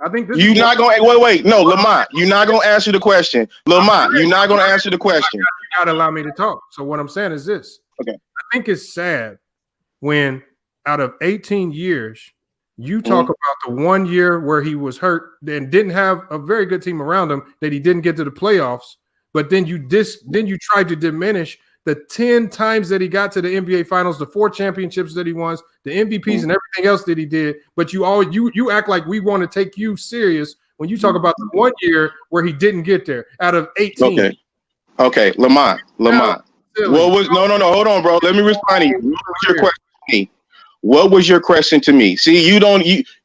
I think this you're not going to wait. No, Lamont, you're not going to answer the question. Lamont, you're not going to answer the question. You got to allow me to talk. So what I'm saying is this. Okay. I think it's sad when out of 18 years, you talk about the 1 year where he was hurt and didn't have a very good team around him, that he didn't get to the playoffs, but then you tried to diminish the 10 times that he got to the NBA Finals, the 4 championships that he won, the MVPs and everything else that he did. But you act like we want to take you serious when you talk about the 1 year where he didn't get there out of 18. Okay, Lamont. What was no, hold on, bro. Let me respond to you. What was your question to me? What was your question to me? See,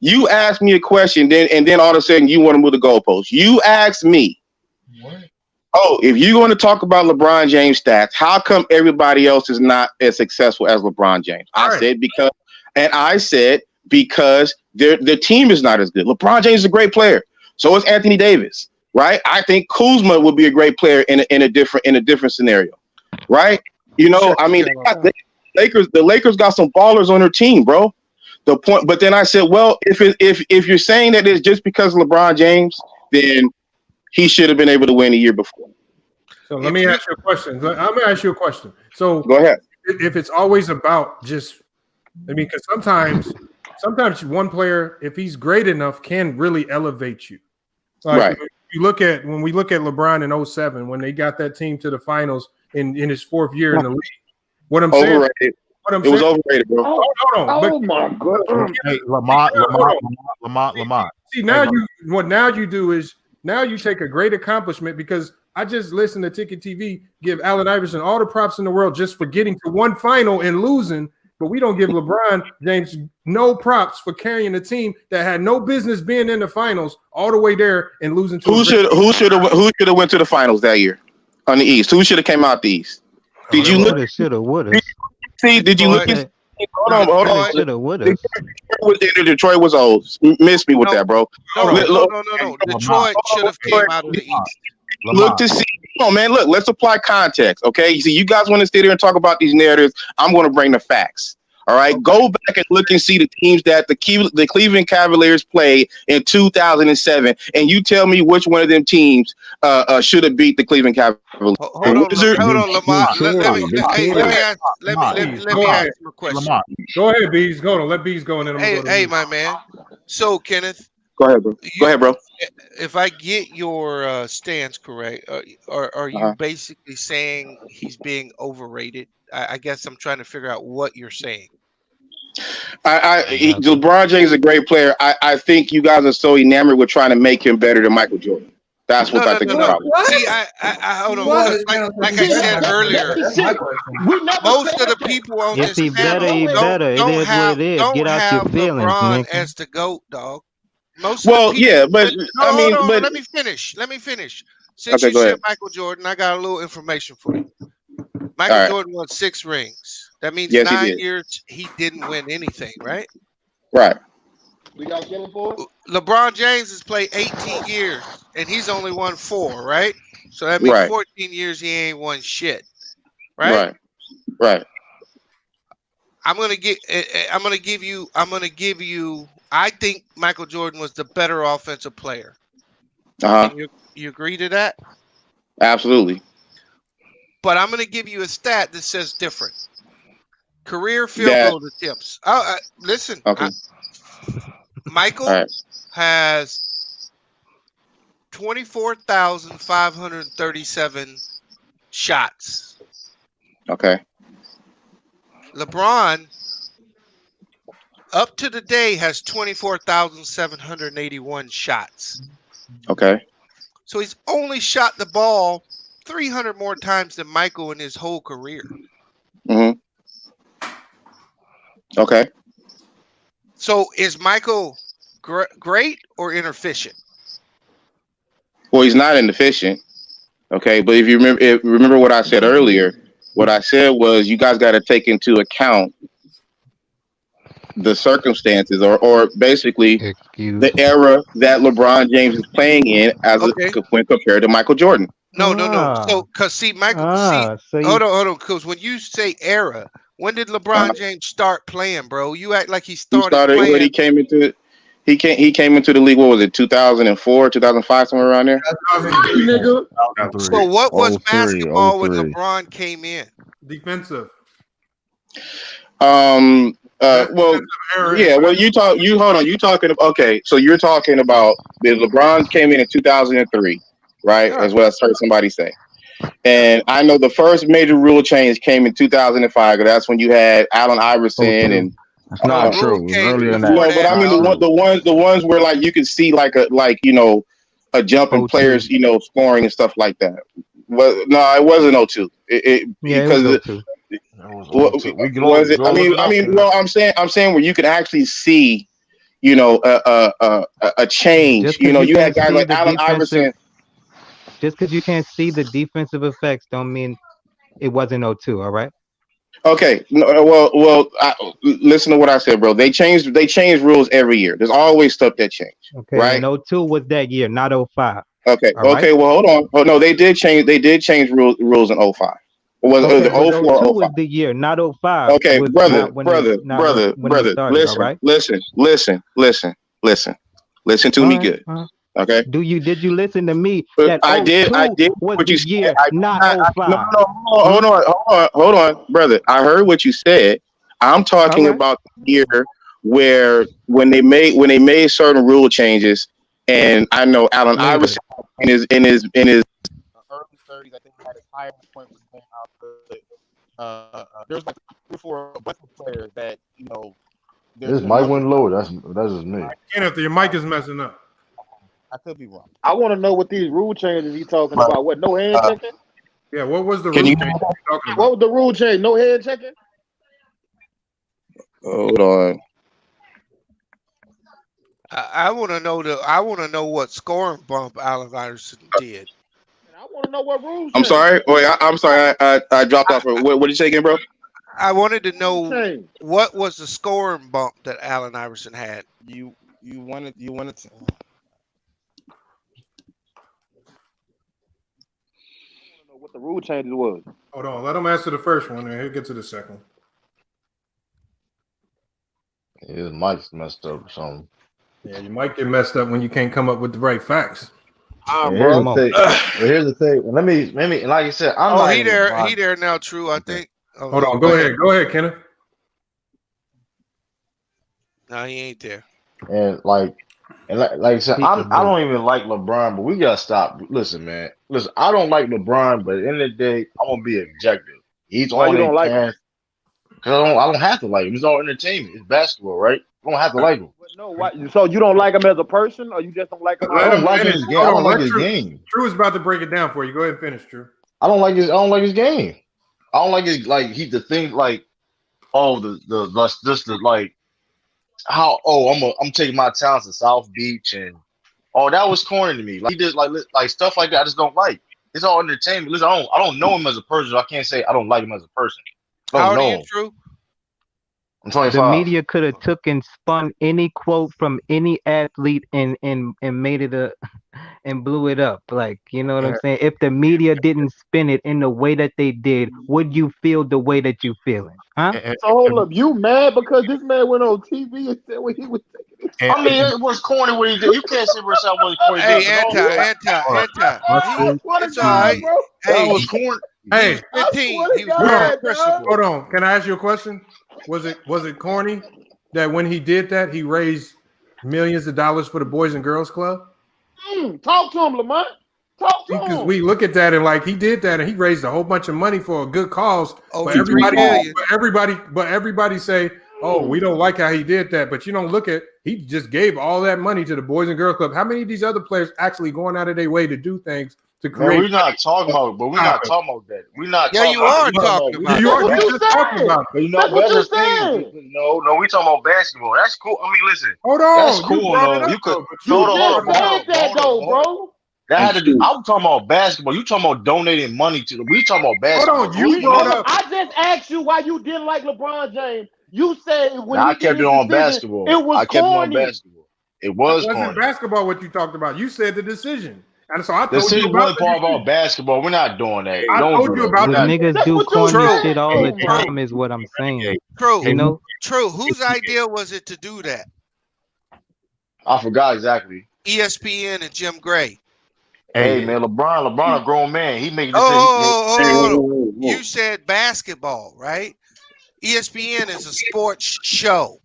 you asked me a question, then all of a sudden you want to move the goalpost. You asked me. What? Oh, if you're going to talk about LeBron James stats, how come everybody else is not as successful as LeBron James? I said because their team is not as good. LeBron James is a great player. So is Anthony Davis, right? I think Kuzma would be a great player in a different scenario, right? The Lakers got some ballers on their team, bro. But then I said, well, if you're saying that it's just because of LeBron James, then he should have been able to win a year before. So let me ask you a question. I'm going to ask you a question. So go ahead. If it's always about because sometimes one player, if he's great enough, can really elevate you. Like when we look at LeBron in 2007, when they got that team to the finals in his 4th year in the league. What I'm saying, it was overrated, bro. Oh my God. Hey, Lamont. See, now you do is now you take a great accomplishment, because I just listened to Ticket TV give Allen Iverson all the props in the world just for getting to one final and losing, but we don't give LeBron James no props for carrying a team that had no business being in the finals all the way there and losing to who should have went to the finals that year on the East? Who should have came out the East? Did you look? Did you look? Hold on. Detroit was old. Miss me with that, bro. No. Detroit should have came out of the East. Look to see. Come on, man. Look, let's apply context, okay? You see, you guys want to sit here and talk about these narratives. I'm going to bring the facts. All right, go back and look and see the teams that the Cleveland Cavaliers played in 2007, and you tell me which one of them teams should have beat the Cleveland Cavaliers. Hold on, Lamont. Let me ask you a question. Go ahead, Bees. Go on. Let Bees go. And then hey, my man. So, Kenneth. Go ahead, bro. If I get your stance correct, are you basically saying he's being overrated? I guess I'm trying to figure out what you're saying. LeBron James is a great player. I think you guys are so enamored with trying to make him better than Michael Jordan. That's what I think the problem. See, hold on. Like I said earlier, most of the people on this panel don't have LeBron as the GOAT, dog. But let me finish. Since you said Michael Jordan, I got a little information for you. Michael Jordan won 6 rings. That means 9 years he didn't win anything, right? Right. We got killing for it? LeBron James has played 18 years and he's only won 4, right? So that means 14 years he ain't won shit. Right. I'm gonna give you I think Michael Jordan was the better offensive player. Uh-huh. And you agree to that? Absolutely. But I'm going to give you a stat that says different. Career field That goal attempts. Listen, okay. Michael All right. has 24,537 shots. Okay. LeBron, up to the day, has 24,781 shots. Okay. So he's only shot the ball 300 more times than Michael in his whole career. Mm-hmm. Okay. So is Michael great or inefficient? Well, he's not inefficient. Okay, but if you remember what I said earlier, what I said was you guys got to take into account the circumstances, or basically the era that LeBron James is playing in when compared to Michael Jordan. No. So, because Michael, hold on. Because when you say era, when did LeBron James start playing, bro? You act like he started playing. When he came into the league. What was it? 2004, 2005, somewhere around there. Nigga. So what was basketball when LeBron came in? Defensive. Well, yeah. Well, hold on. You talking? Okay, so you're talking about LeBron came in 2003, right? As well as heard somebody say. And I know the first major rule change came in 2005. That's when you had Allen Iverson and. It's not true. It was earlier than that. No, but I mean the ones where like you can see like a jump in players, scoring and stuff like that. Well, no, it wasn't 02. Because it was 02. Was it? I mean, well, I'm saying where you can actually see, a change. You had guys like Allen Iverson. Just because you can't see the defensive effects, don't mean it wasn't 02. All right. Okay. No, listen to what I said, bro. They changed rules every year. There's always stuff that changed. Okay. Right. And 02 was that year, not 05. Okay. All okay. Right? Well, hold on. Oh, no, they did change rules in 05. Was okay, it 04 or 05? was the year, not 05. Okay, brother. Listen to me good. Okay. Did you listen to me? I did was what the you year, said. not 05. No, hold on, brother. I heard what you said. I'm talking about the year where when they made certain rule changes, and I know Allen Iverson in his early 30s, I think he had his higher point was going out. There's like 3 or 4 bunch of players that This mic went low. That's just me. Kenneth, your mic is messing up. I could be wrong. I want to know what these rule changes he talking about. What? No hand checking? Yeah. What was the rule change you're talking about? What was the rule change? No hand checking? Hold on. I want to know what scoring bump Allen Iverson did. And I want to know what rules. I'm sorry. Wait, I'm sorry. I dropped off. What did you say again, bro? I wanted to know what was the scoring bump that Allen Iverson had. You wanted to. What the rule changes was. Hold on, let him answer the first one, and he'll get to the second. His mic's messed up or something. Yeah, you might get messed up when you can't come up with the right facts. Here's the thing. Let me. Like you said, I'm not. He there now. True, I think. Hold on, go ahead, Kenneth. No, he ain't there. And like I said, I don't even like LeBron, but we gotta stop. Listen, man. Listen, I don't like LeBron, but at the end of the day, I'm gonna be objective. He's Why on you don't like him? Because I don't have to like him. It's all entertainment. It's basketball, right? I don't have to like him. No, why? So you don't like him as a person, or you just don't like him? I don't like his game. I don't like his game. Drew is about to break it down for you. Go ahead and finish, Drew. I don't like his game. I don't like his he's the thing like I'm taking my talents to South Beach and that was corny to me. Like he did like stuff like that I just don't like. It's all entertainment. Listen, I don't know him as a person. So I can't say I don't like him as a person. How old are you, Drew? I'm The 25. media could have took and spun any quote from any athlete and made it a and blew it up. Like, you know what I'm saying? If the media didn't spin it in the way that they did, would you feel the way that you feeling? Huh? So hold up, you mad because this man went on TV and said what he was taking? I mean, it was corny what he did. You can't say Rashad was corny. Hey, What a It's all God, right. bro. Hey, That was corny. Hey, he was 15. He was hold wearing on, a principal. hold on. Can I ask you a question? Was it corny that when he did that, he raised millions of dollars for the Boys and Girls Club? Talk to him, Lamont. Talk to Because him. we look at that and like he did that and he raised a whole bunch of money for a good cause. Over But $3 million. everybody say, oh, we don't like how he did that. But you don't look at he just gave all that money to the Boys and Girls Club. How many of these other players actually going out of their way to do things to create? Man, we're not talking about, but we're not talking about that. We're not. Yeah, talking you about are talking about. You are What you just talking about. But you know, That's what that's you the thing. saying. No, we talking about basketball. That's cool. I mean, listen, Hold on, that's you cool. brought it No, up, you could. though, but You Hold on, just said that though, bro. That had to do. I'm talking about basketball. You talking about donating money to the. We talking about basketball. Hold on, you brought up. I just asked you why you didn't like LeBron James. You said when I he kept did it his on decision, basketball. it was I kept it on corny. basketball. It was It wasn't corny. basketball what you talked about. You said the decision. And so I The told you city about wasn't part about basketball. We're not doing that. I Don't told do you that. about We're The not- niggas That's do what you corny said. shit all the Oh, time, is what I'm saying. True. You know, True. Whose idea was it to do that? I forgot exactly. ESPN and Jim Gray. Hey man, LeBron, a grown man. He making Oh, you said basketball, right? ESPN is a sports show.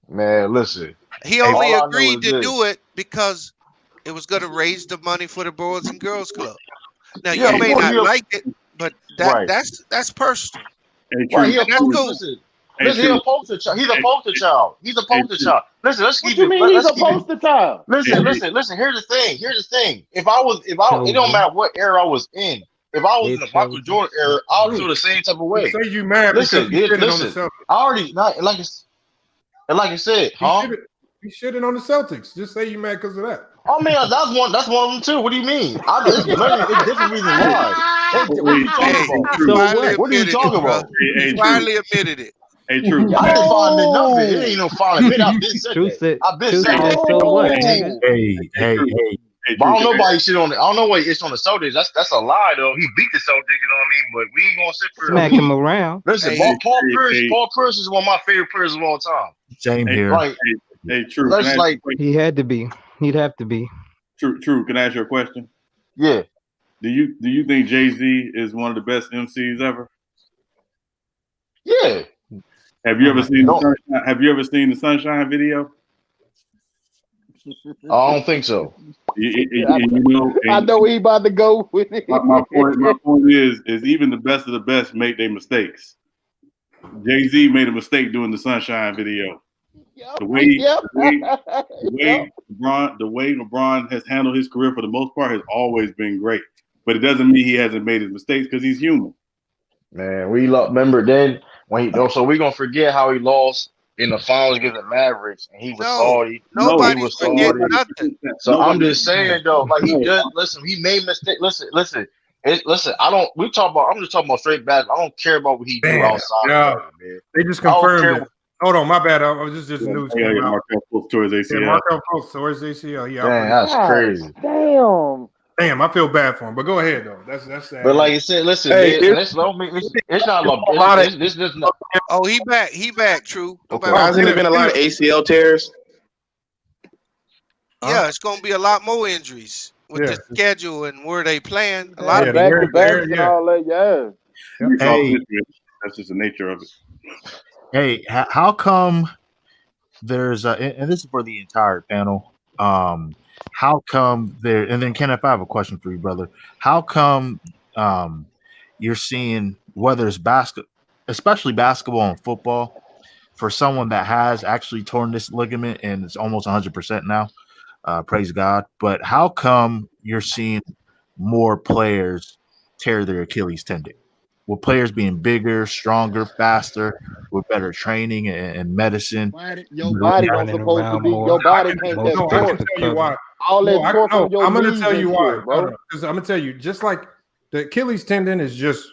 Man, listen. He only all I know agreed is to this. do it because it was going to raise the money for the Boys and Girls Club. Now Yeah, you of may course, not like it, but Right. that's personal. Right, he a And that's poster. cool. Listen, he a poster child. He's a poster child. He's a poster child. Listen, let's What keep you it. mean he's Let's a keep it. poster child? Listen. Here's the thing. If I, it don't matter what era I was in. If I was in the Michael Jordan era, I'll feel the same type of way. Say you mad Listen, because you shitted on the listen. Celtics. I already not like I said, huh? He shitted on the Celtics. Just say you mad because of that. Oh man, that's one of them too. What do you mean? It's different reasons why. What are you talking about? So what? What are you talking about? He finally admitted it. Hey, True. I didn't find none of it. It ain't no finally admit. I've been said True that. said, I've been True said said, that. so what, nigga? Hey, But I don't know why he shit on it. I don't know why it's on the Celtics. That's a lie though. He beat the Celtics, you know what I mean? But we ain't gonna sit for Smack him around. Listen, Paul Pierce is one of my favorite players of all time. Same here. Like, True. That's Can I like He had to be. He'd have to be. True. Can I ask you a question? Yeah. Do you think Jay-Z is one of the best MCs ever? Yeah. Have you ever seen the Sunshine? Have you ever seen the Sunshine video? I don't think so. I know he about to go with it. My point is even the best of the best make their mistakes. Jay-Z made a mistake doing the Sunshine video. The way LeBron has handled his career for the most part has always been great. But it doesn't mean he hasn't made his mistakes because he's human. Man, we remember then when so we're gonna forget how he lost in the finals against the Mavericks and he was salty. Nobody's he was forgetting salty. nothing. So I'm just saying though, like he does listen, he made mistakes. Listen. I'm just talking about straight basketball. I don't care about what he do outside of that, man. They just confirmed it. Hold on, my bad. I was just news. Markel Fultz towards ACL. Yeah, Markel Fultz towards ACL. Yeah, dang, that's crazy. Damn, I feel bad for him. But go ahead though. That's sad. But like I said, listen, Hey, man, it's not this. Oh, he back. True. Hasn't there been a lot of ACL tears? Yeah, it's gonna be a lot more injuries with the schedule and where they playing. A lot of back to back and all that. Hey, that's just the nature of it. Hey, how come there's and this is for the entire panel. How come there? And then Kenneth, I have a question for you, brother. How come you're seeing whether it's especially basketball and football, for someone that has actually torn this ligament and it's almost 100% now? Praise God. But how come you're seeing more players tear their Achilles tendon? With players being bigger, stronger, faster, with better training and medicine. Your body don't supposed to be. Your body can't get torn. I can tell you why. All that torque from your I'm going to knees tell you and why, shit, bro. Because I'm going to tell you, just like the Achilles tendon is just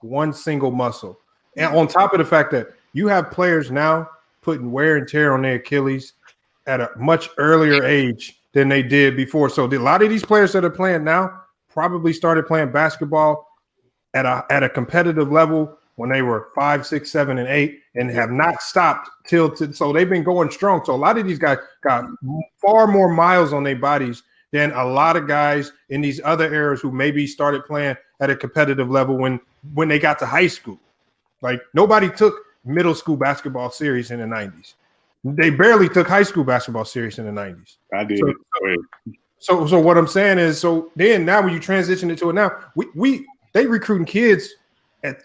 one single muscle, and on top of the fact that you have players now putting wear and tear on their Achilles at a much earlier age than they did before. So a lot of these players that are playing now probably started playing basketball at a competitive level when they were 5, 6, 7, and 8, and have not stopped so they've been going strong. So a lot of these guys got far more miles on their bodies than a lot of guys in these other eras who maybe started playing at a competitive level when they got to high school. Like nobody took middle school basketball serious in the 90s. They barely took high school basketball serious in the 90s. I did. So what I'm saying is, so then now when you transition into it now, they recruiting kids at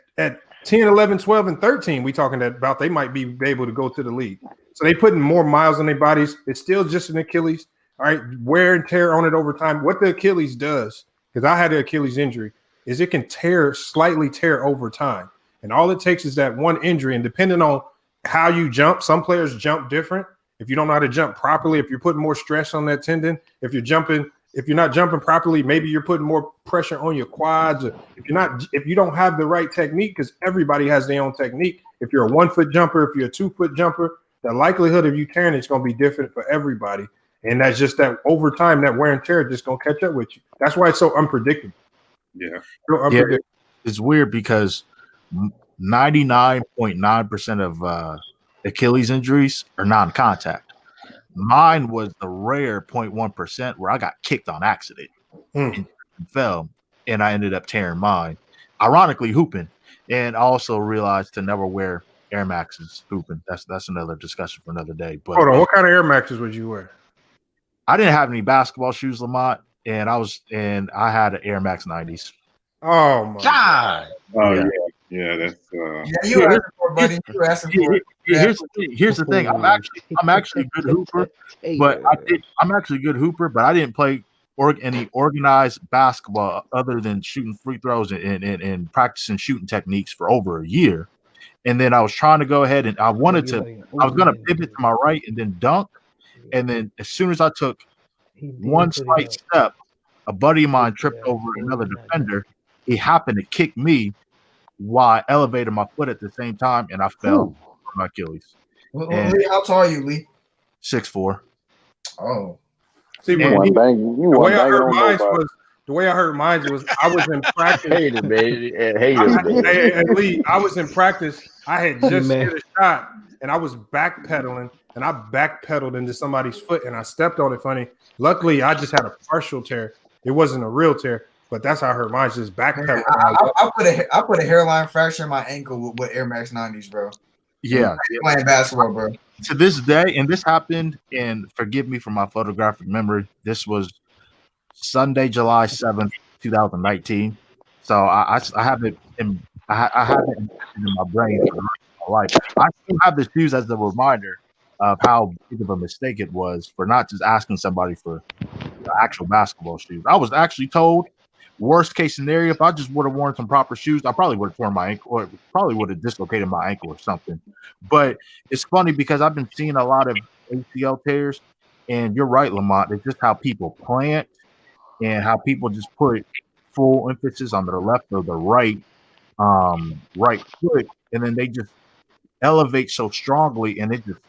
10, 11, 12, and 13. We talking about they might be able to go to the league. So they putting more miles on their bodies. It's still just an Achilles. All right, wear and tear on it over time. What the Achilles does, because I had an Achilles injury, is it can slightly tear over time. And all it takes is that one injury. And depending on how you jump, some players jump different. If you don't know how to jump properly, if you're putting more stress on that tendon, if you're not jumping properly, maybe you're putting more pressure on your quads. Or if you don't have the right technique, because everybody has their own technique. If you're a 1-foot jumper, if you're a 2-foot jumper, the likelihood of you tearing it's going to be different for everybody. And that's just that over time, that wear and tear just going to catch up with you. That's why it's so unpredictable. Yeah. So unpredictable. It's weird because 99.9% of Achilles injuries are non-contact. Mine was the rare 0.1% where I got kicked on accident and fell, and I ended up tearing mine. Ironically, hooping, and I also realized to never wear Air Maxes hooping. That's another discussion for another day. But hold on, what kind of Air Maxes would you wear? I didn't have any basketball shoes, Lamont, and I had an Air Max 90s. Oh my God! Oh yeah, that's you were asking for, buddy. You were asking for. Here's the thing. I'm actually a good hooper, but I didn't play any organized basketball other than shooting free throws and practicing shooting techniques for over a year. And then I was trying to go ahead and I was going to pivot to my right and then dunk. And then as soon as I took one slight step, a buddy of mine tripped over another defender. He happened to kick me while I elevated my foot at the same time, and I fell on my Achilles. Lee, how tall are you, Lee? 6'4". Oh. See, the way I heard mine was I was in practice. Hated, baby. Hated, Lee, I was in practice. I had just hit a shot, and I was backpedaling, and I backpedaled into somebody's foot, and I stepped on it funny. Luckily, I just had a partial tear. It wasn't a real tear, but that's how I hurt mine. Just backpedaling. I put a hairline fracture in my ankle with Air Max 90s, bro. Yeah, playing basketball, bro. To this day, and this happened, and forgive me for my photographic memory. This was Sunday, July 7th, 2019. So I have it in my brain for the rest of my life. I still have the shoes as a reminder of how big of a mistake it was for not just asking somebody for the actual basketball shoes. I was actually told, worst case scenario, if I just would have worn some proper shoes, I probably would have torn my ankle or probably would have dislocated my ankle or something. But it's funny because I've been seeing a lot of ACL tears, and you're right, Lamont. It's just how people plant and how people just put full emphasis on their left or the right foot, and then they just elevate so strongly, and it just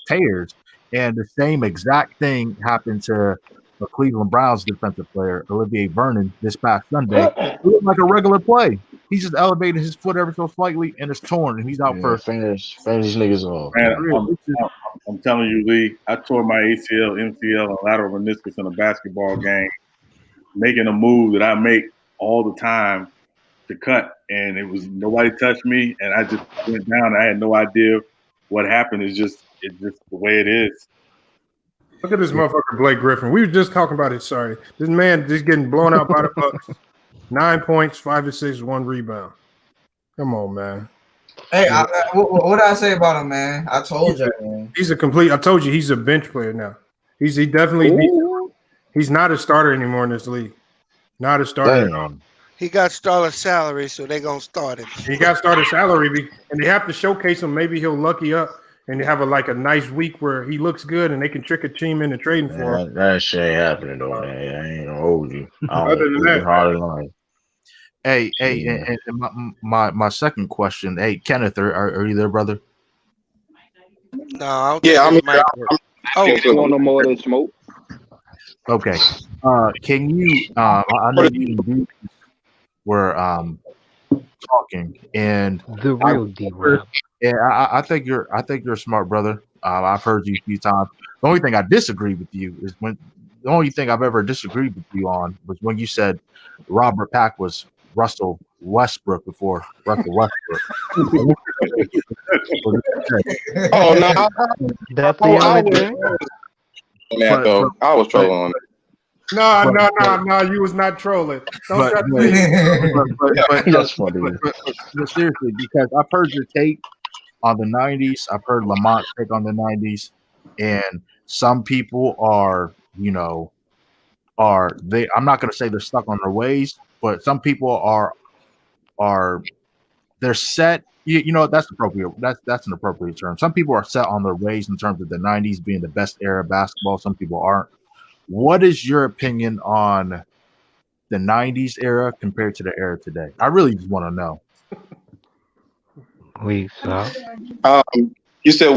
tears. And the same exact thing happened to the Cleveland Browns defensive player, Olivier Vernon, this past Sunday. It looked like a regular play. He just elevated his foot ever so slightly, and it's torn, and he's out for finish niggas off. Man, I'm telling you, Lee, I tore my ACL, MCL, and lateral meniscus in a basketball game, making a move that I make all the time to cut, and it was nobody touched me, and I just went down. I had no idea what happened. It's just the way it is. Look at this motherfucker, Blake Griffin. We were just talking about it. Sorry, this man just getting blown out by the Bucks. 9 points, 5 assists, 1 rebound. Come on, man. Hey, what did I say about him, man? I told you, man. He's a complete. I told you, he's a bench player now. He definitely. He's not a starter anymore in this league. Not a starter. Damn. He got starter salary, so they're gonna start him. He got starter salary, and they have to showcase him. Maybe he'll lucky up and have a nice week where he looks good, and they can trick a team into trading for him. That shit ain't happening though, man. I ain't gonna hold you. Other than that, hey, and my second question. Hey, Kenneth, are you there, brother? No, I don't Yeah, think I'm his here. mic works. Oh, Don't want no more of that smoke. Okay. Can you? I know you and D were talking, and The I real D-Rob. I think you're a smart brother. I've heard you a few times. The only thing I disagree with you is when the only thing I've ever disagreed with you on was when you said Robert Pack was Russell Westbrook before Russell Westbrook. Oh no, That's the I only was thing. on that though. I was trolling on that. No, you was not trolling. Don't But, touch but, me. That's funny. but seriously, because I've heard your take on the '90s, I've heard Lamont's take on the '90s, and some people are, I'm not going to say they're stuck on their ways, but some people are they're set. You know that's appropriate. That's an appropriate term. Some people are set on their ways in terms of the '90s being the best era of basketball. Some people aren't. What is your opinion on the '90s era compared to the era today? I really just want to know. We saw. You said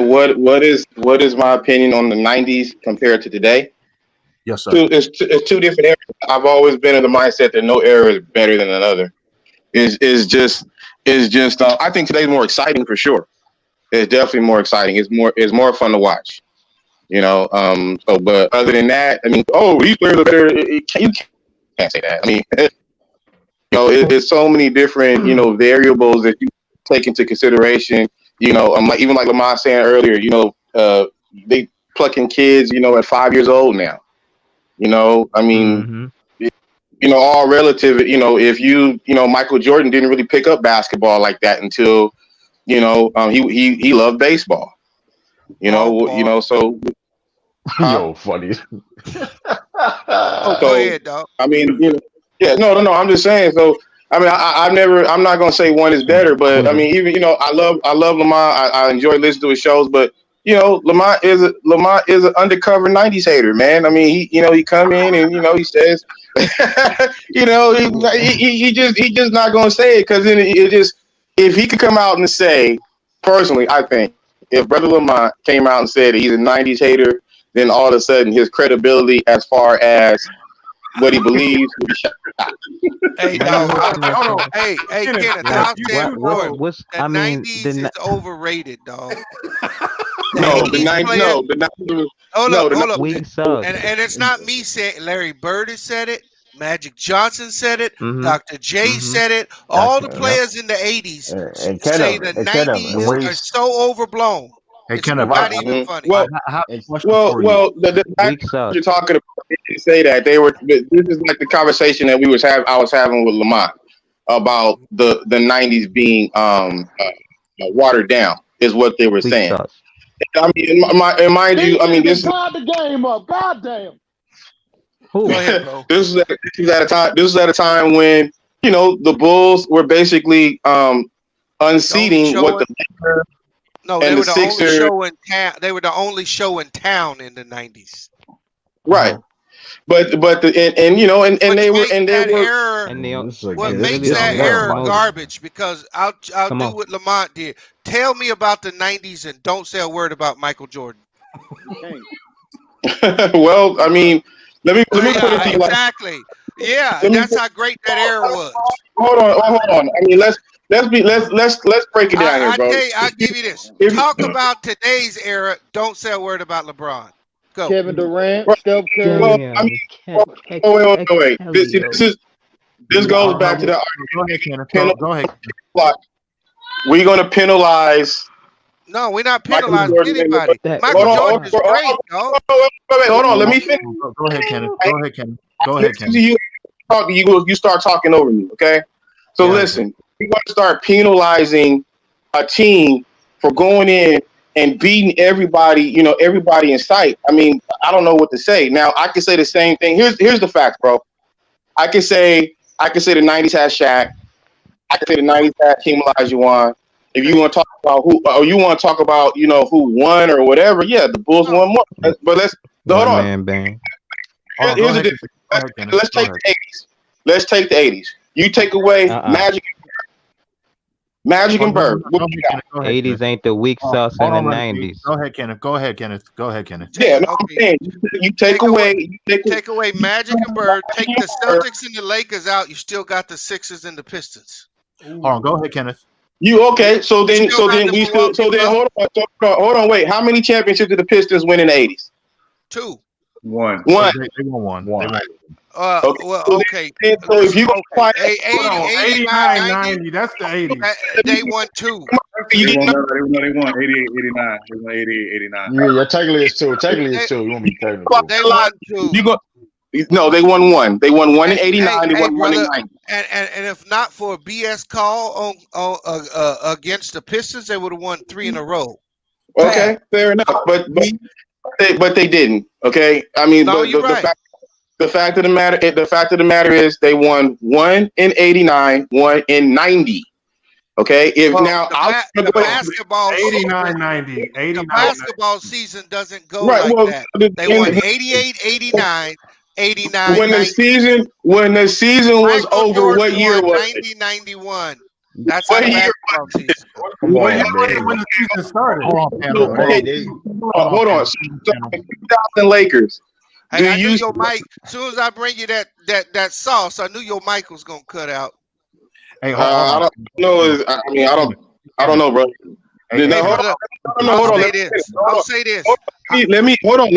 what is my opinion on the '90s compared to today? Yes, sir. It's two different eras. I've always been in the mindset that no era is better than another. Is just I think today's more exciting for sure. It's definitely more exciting. It's more fun to watch. So but other than that, I mean, these players are better. You can't say that. I mean, it's so many different variables that you take into consideration. Like even like Lamont saying earlier, they plucking kids, at 5 years old now. I mean, all relative. If Michael Jordan didn't really pick up basketball like that until, he loved baseball. So. Yo, funny. Go ahead, dog. I mean, yeah, no. I'm just saying. So, I mean, I'm not gonna say one is better, but I mean, even I love Lamont. I enjoy listening to his shows, but Lamont is an undercover '90s hater, man. I mean, he come in and he says, he just not gonna say it because then it just if he could come out and say personally, I think if Brother Lamont came out and said he's a '90s hater, then all of a sudden his credibility as far as what he believes will be shot. Hey, dog. Hold on. Hey, Kenneth, I'll tell you what. The '90s is overrated, dog. No, the '90s. Hold up. We And it's not me saying. Larry Bird has said it. Magic Johnson said it. Dr. J said it. All the players in the '80s say the '90s are so overblown. Hey, It's Kenneth, not even funny. Well, the you're talking about, they didn't say that they were. This is like the conversation that I was having with Lamont about the '90s being watered down is what they were saying. I mean, and mind you, I mean, this tied the game up. Goddamn. Go ahead, bro. This is at a time when the Bulls were basically unseating what the Lakers. No, they were the only show in town. They were the only show in town in the '90s. Right, but they were what makes that error garbage? Because I'll do what Lamont did. Tell me about the '90s and don't say a word about Michael Jordan. Well, I mean, let me put it to you exactly. That's how great that era was. Hold on. I mean, let's break it down here, bro. I'll give you this. Talk about today's era. Don't say a word about LeBron. Go. Kevin Durant, Steph Curry. Well, I mean, wait. This goes back to the argument. Go ahead. We're going to penalize. No, we're not penalizing anybody. Michael Jordan is great, dog. Wait, hold on. Let me finish. Go ahead, Kenneth. You start talking over me, okay? So listen, we're going to start penalizing a team for going in and beating everybody, everybody in sight. I mean, I don't know what to say. Now, I can say the same thing. Here's the facts, bro. I can say the '90s had Shaq. I can say the '90s had Hakeem Olajuwon. If you want to talk about who won or whatever, the Bulls won more. But hold on. Man bang. Here's the difference. Let's take the '80s. You take away Magic. Magic and Bird. What you got? 80s ain't the weak sauce in the 90s. Go ahead, Kenneth. Go ahead, Kenneth. Yeah, no, I'm saying you take away Magic and Bird, take the Celtics and the Lakers out, you still got the Sixers and the Pistons. Hold on, go ahead, Kenneth. You okay? So then hold on, wait. How many championships did the Pistons win in the 80s? 2. One. They won one. Okay. So if you go 89, 90, that's the 80s. They won 2. They won 88, 89. They won 88, 89. Yeah, technically it's 2. You want to be technical. They won 2. No, they won 1. They won 1 in 89. They won 1 in 90. And if not for a BS call on against the Pistons, they would have won 3 in a row. Okay, fair enough. But they didn't. Okay, I mean, the fact of the matter is they won 1 in 89, 1 in 90. Okay, the basketball 89, 90, 89, the basketball season doesn't go that. They won 88, 89, 89. When the season was over, what year was 90, 91. That's what year? When the season started. Hold on. 2000 Lakers. Hey, I knew your mic. As soon as I bring you that sauce, I knew your mic was gonna cut out. Hey, I don't know. I don't know, bro. I'll say this. Let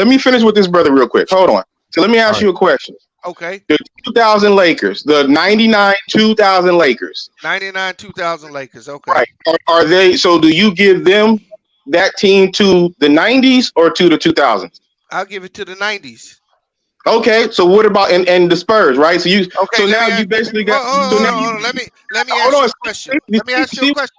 me finish with this brother real quick. Hold on. So let me ask you a question. Okay. The 2000 Lakers, the 99 2000 Lakers. 99 2000 Lakers. Okay. Right. Are they? So do you give them that team to the 90s or to the 2000s? I'll give it to the 90s. Okay, so what about and the Spurs, right? So you now you basically got. Let me ask you a question. Let me ask you a question.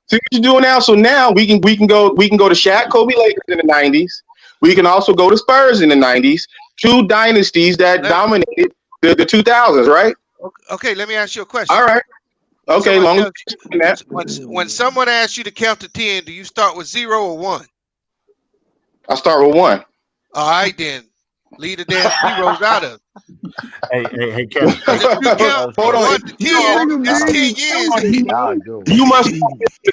See what you're doing now. So now we can go to Shaq, Kobe, Lakers in the 90s. We can also go to Spurs in the 90s. 2 dynasties that dominated the 2000s, right? Okay, let me ask you a question. All right. Okay, when someone asks you to count to 10, do you start with 0 or 1? I start with 1. All right, then. Leave the damn zeros out of it. Hey, Kevin. Hold on. 10 years. You must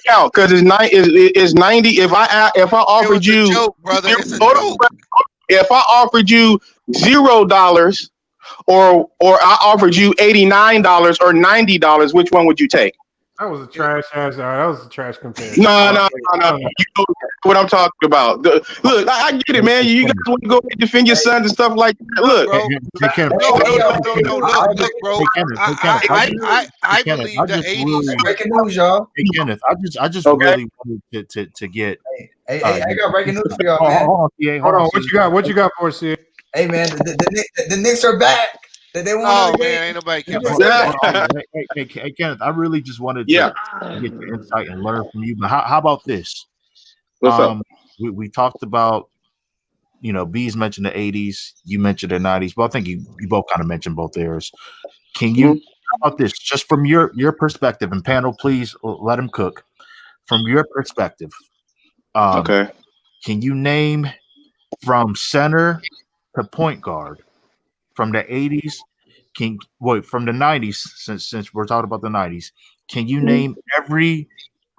count because it's 90. If I offered you, if I offered you $0 or I offered you $89 or $90, which one would you take? That was a trash ass. That was a trash comparison. No. You know what I'm talking about. Look, I get it, man. You guys want to go defend your sons and stuff like that. Look, look, bro. I believe the 80s. Breaking news, y'all. Hey, Kenneth, I just really wanted to get. Hey, I got breaking news for y'all, man. Hold on. What you got for us here? Hey, man, the Knicks are back. They won man, ain't nobody care about that. Hey, Kenneth, I really just wanted to get your insight and learn from you. But how about this? What's up? We talked about, Bees mentioned the 80s, you mentioned the 90s, but I think you both kind of mentioned both eras. Can you, how about this? Just from your perspective, and panel, please let him cook. From your perspective, okay. Can you name from center to point guard from the 80s? From the 90s, since we're talking about the 90s, can you name every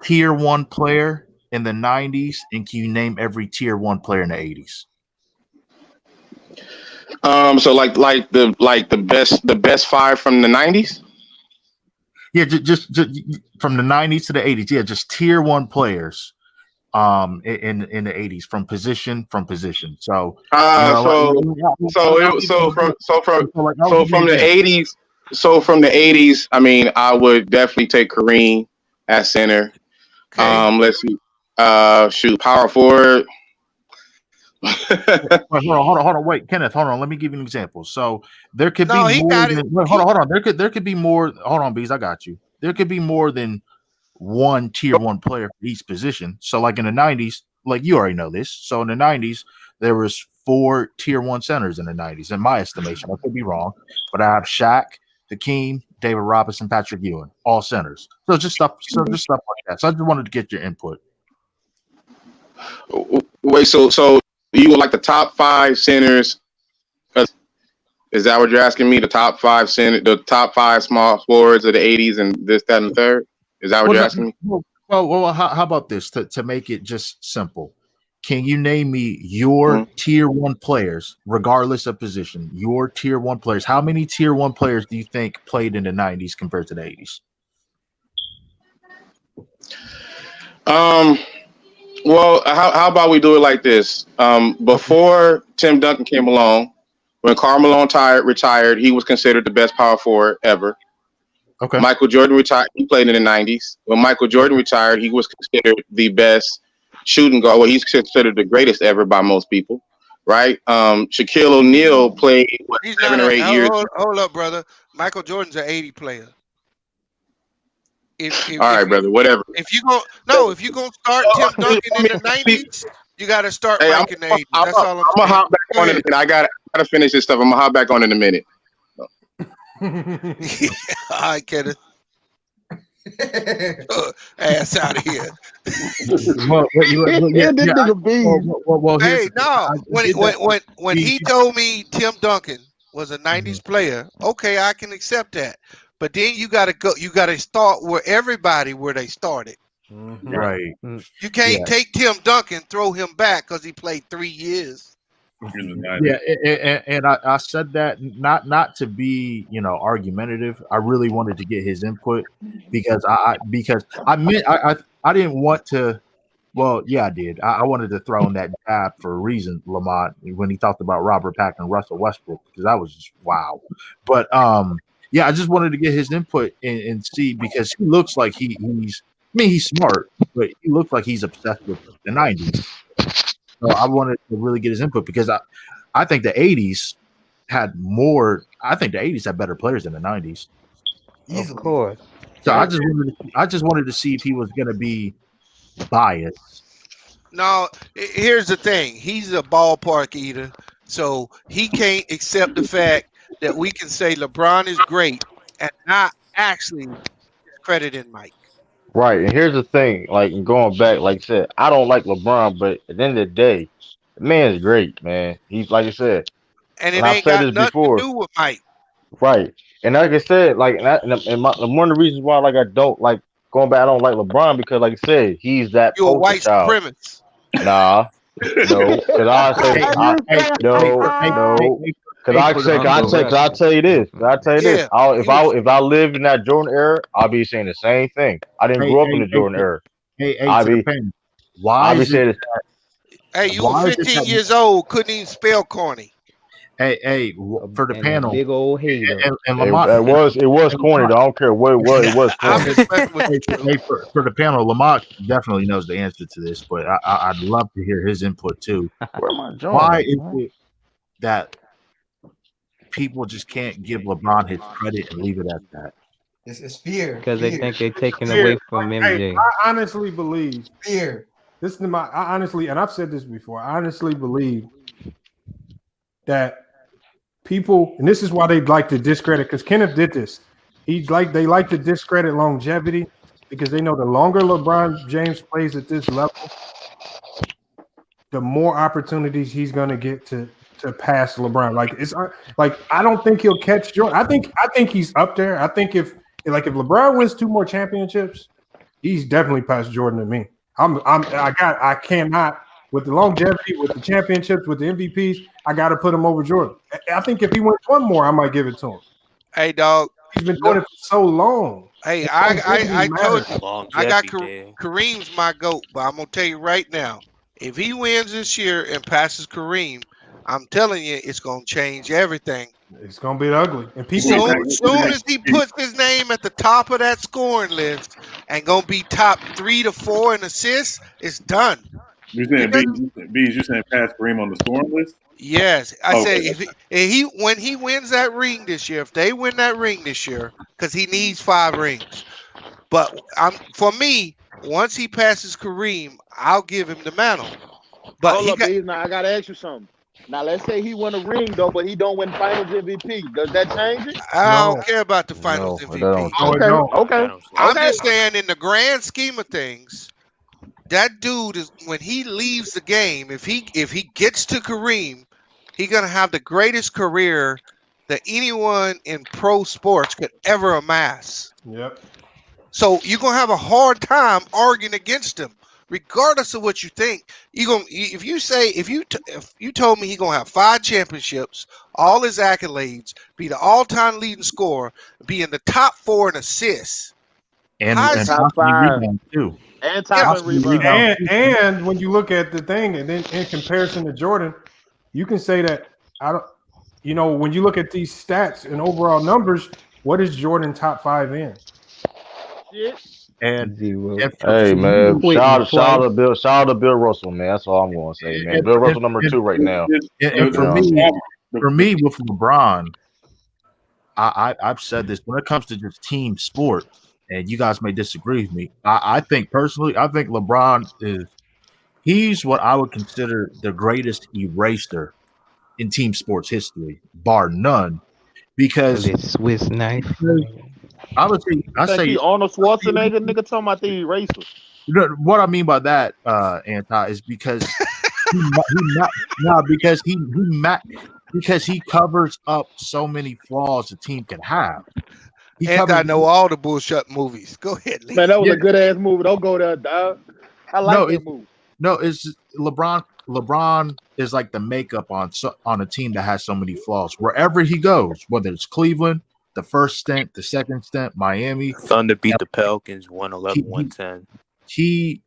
tier 1 player in the 90s, and can you name every tier 1 player in the 80s? So like the best 5 from the 90s? Yeah, just from the 90s to the 80s. Yeah, just tier 1 players in the 80s from position. So from the 80s, I mean, I would definitely take Kareem at center. Okay. Let's see. Shoot, power forward. Hold on. Wait, Kenneth, hold on. Let me give you an example. So there could be more than, hold on. There could be more. Hold on, Bees, I got you. There could be more than one tier 1 player for each position. So like in the 90s, like you already know this. So in the 90s, there was 4 tier 1 centers in the 90s, in my estimation. I could be wrong, but I have Shaq, Hakeem, David Robinson, Patrick Ewing, all centers. So just stuff like that. So I just wanted to get your input. Wait, so you would like the top 5 centers? Is that what you're asking me? The top 5 the top 5 small forwards of the 80s and this, that, and the third? Is that what you're asking me? Well, how about this to make it just simple? Can you name me your tier 1 players, regardless of position? Your tier 1 players. How many tier 1 players do you think played in the 90s compared to the 80s? Well, how about we do it like this? Before Tim Duncan came along, when Karl Malone retired, he was considered the best power forward ever. Okay. Michael Jordan retired. He played in the 90s. When Michael Jordan retired, he was considered the best shooting guard. Well, he's considered the greatest ever by most people, right? Shaquille O'Neal played He's 7 not or 8 years. hold up, brother. Michael Jordan's an 80 player. All right, brother. Whatever. If you gonna start Tim Duncan in the 90s, you got to start Mike in the 80s. That's all I'm gonna saying. hop back on in a minute. I gotta finish this stuff. I'm gonna hop back on in a minute. All right, Kenneth. Ass out of here. Hey, no. When he told me Tim Duncan was a 90s player, okay, I can accept that. But then you got to go. You got to start where they started. Right. You can't take Tim Duncan, throw him back because he played 3 years. Yeah, and I said that not to be argumentative. I really wanted to get his input because I didn't want to. Well, yeah, I did. I wanted to throw in that jab for a reason, Lamont, when he talked about Robert Pack and Russell Westbrook, because that was just wow. But yeah, I just wanted to get his input and see, because he looks like he's. I mean, he's smart, but he looks like he's obsessed with the 90s. So I wanted to really get his input because I think the 80s had more. I think the 80s had better players than the 90s. Of course. So I just wanted to see if he was going to be biased. No, here's the thing. He's a ballpark eater, so he can't accept the fact that we can say LeBron is great and not actually discrediting Mike. Right, and here's the thing, like going back, like I said, I don't like LeBron, but at the end of the day, the man's great, man. He's like I said, And it and I've ain't said got this nothing before, to do with Mike. right? And like I said, like one of the reasons why like I don't like going back, I don't like LeBron because like I said, he's that You're a poster white child. supremacist. Nah, no, because I say no. Because I'll tell you this. I'll tell you this. If I lived in that Jordan era, I'll be saying the same thing. I didn't grow up in the Jordan era. I'll be saying this. Hey, you were 15 years old, couldn't even spell corny. Hey, for the panel, big old hater. And Lamont, it was corny. Though. I don't care what it was. It was corny. For the panel, Lamont definitely knows the answer to this, but I'd love to hear his input too. Why is it that people just can't give LeBron his credit and leave it at that? It's fear. Because they think they're taking away from MJ. Hey, I honestly believe fear. This is I honestly, and I've said this before, I honestly believe that people, and this is why they like to discredit, because Kenneth did this. They like to discredit longevity because they know the longer LeBron James plays at this level, the more opportunities he's going to get to pass LeBron. Like I don't think he'll catch Jordan. I think he's up there. I think if LeBron wins 2 more championships, he's definitely past Jordan to me. I cannot, with the longevity, with the championships, with the MVPs, I got to put him over Jordan. I think if he wins 1 more, I might give it to him. Hey, dog. He's been doing it for so long. Hey, I told you, I got Kareem's my GOAT, but I'm going to tell you right now, if he wins this year and passes Kareem, I'm telling you, it's going to change everything. It's going to be ugly. And people soon as he puts his name at the top of that scoring list and going to be top 3 to 4 in assists, it's done. You're saying you're saying pass Kareem on the scoring list? Yes, I say if when he wins that ring this year, if they win that ring this year, because he needs 5 rings. But for me, once he passes Kareem, I'll give him the mantle. But now I gotta ask you something. Now let's say he won a ring though, but he don't win Finals MVP. Does that change it? I don't care about the Finals MVP. Okay. I'm just saying, in the grand scheme of things, that dude is, when he leaves the game, if he gets to Kareem, he's gonna have the greatest career that anyone in pro sports could ever amass. Yep. So you're gonna have a hard time arguing against him, regardless of what you think. If you told me he's gonna have 5 championships, all his accolades, be the all-time leading scorer, be in the top 4 in assists, and how and is he? Top constantly 5 rebound too. and top in Constantly rebound. rebound. And when you look at the thing, and then in comparison to Jordan, you can say that when you look at these stats and overall numbers, what is Jordan top 5 in? Shit. And Hey man, me, shout out to Bill Russell, man. That's all I'm gonna say, man. Bill Russell number 2 right now. and for me with LeBron, I've said this when it comes to just team sport, and you guys may disagree with me. I think personally, I think LeBron he's what I would consider the greatest eraser in team sports history, bar none. Because This Swiss knife. I would say, Think he Arnold Schwarzenegger nigga talking about the eraser. What I mean by that, Anti, is because because he covers up so many flaws a team can have. And I know all the bullshit movies. Go ahead, Lee. Man, that was a good ass movie. Don't go there, dog. I like that movie. No, it's LeBron. LeBron is like the makeup on a team that has so many flaws. Wherever he goes, whether it's Cleveland, the first stint, the second stint, Miami, Thunder beat the Pelicans 111-110. He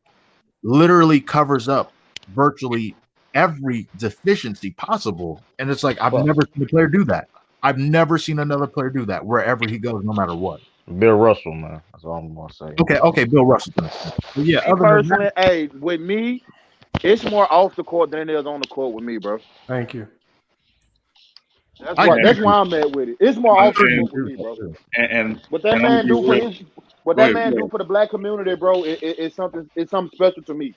literally covers up virtually every deficiency possible, and it's like I've never seen a player do that. I've never seen another player do that wherever he goes, no matter what. Bill Russell, man. That's all I'm gonna say. Okay, Bill Russell. But yeah, Me personally, hey, with me, it's more off the court than it is on the court with me, bro. Thank you. That's why I'm at with it. It's more off the court with me, bro. And what that man do for do for the black community, bro, it's something special to me.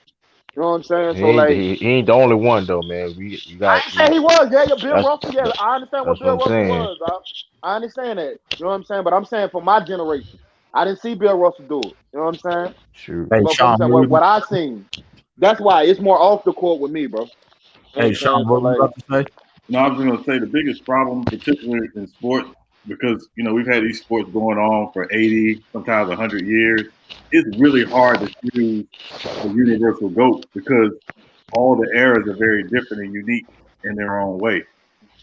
You know what I'm saying? He ain't the only one though, man. You got. I ain't say he was. Yeah, Bill Russell. Yeah, I understand what Bill Russell was. I understand that. You know what I'm saying? But I'm saying for my generation, I didn't see Bill Russell do it. You know what I'm saying? Sure. Hey, But Sean, what I seen, that's why it's more off the court with me, bro. Hey, Sean, what were you about to say? No, I was going to say the biggest problem, particularly in sports, because we've had these sports going on for 80, sometimes 100 years. It's really hard to choose a universal GOAT because all the eras are very different and unique in their own way.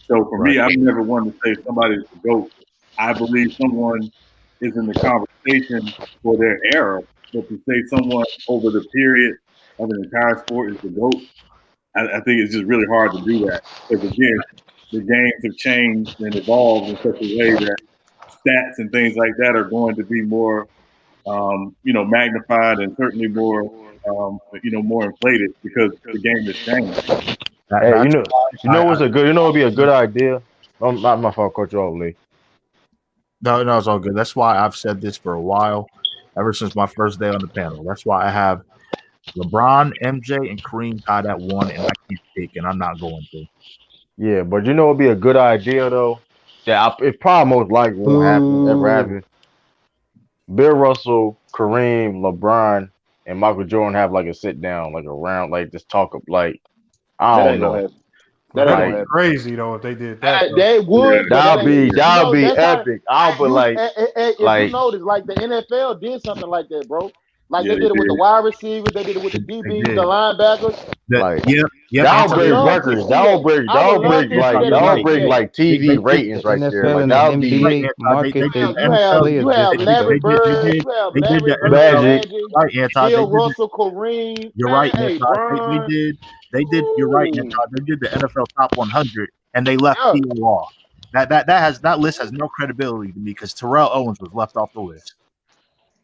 So for me, I've never wanted to say somebody's the GOAT. I believe someone is in the conversation for their era, but to say someone over the period of an entire sport is the GOAT, I think it's just really hard to do that. Because again, the games have changed and evolved in such a way that stats and things like that are going to be more, magnified and certainly more, more inflated because the game has changed. Hey, you know what's it'd be a good idea. Not my fault, Coach Lee. No, it's all good. That's why I've said this for a while, ever since my first day on the panel. That's why I have LeBron, MJ, and Kareem tied at 1, and I keep picking. I'm not going to. Yeah, but it'd be a good idea though. That it probably most likely won't ever happen. Bill Russell, Kareem, LeBron, and Michael Jordan have like a sit down, like a round, like just talk of like I don't know. That'd be crazy though if they did that. They would. That'd be epic. I'll be like, if you notice, like the NFL did something like that, bro. Like they did it with the wide receivers, they did it with the DBs, the linebackers. That'll break records. That'll break like TV ratings right there. Like that'll be. You have Larry Bird, you have Larry Bird, Bill Russell, Kareem. You're right, They did. You're right, Anton. They did the NFL Top 100, and they left T.O. off. That list has no credibility to me because Terrell Owens was left off the list.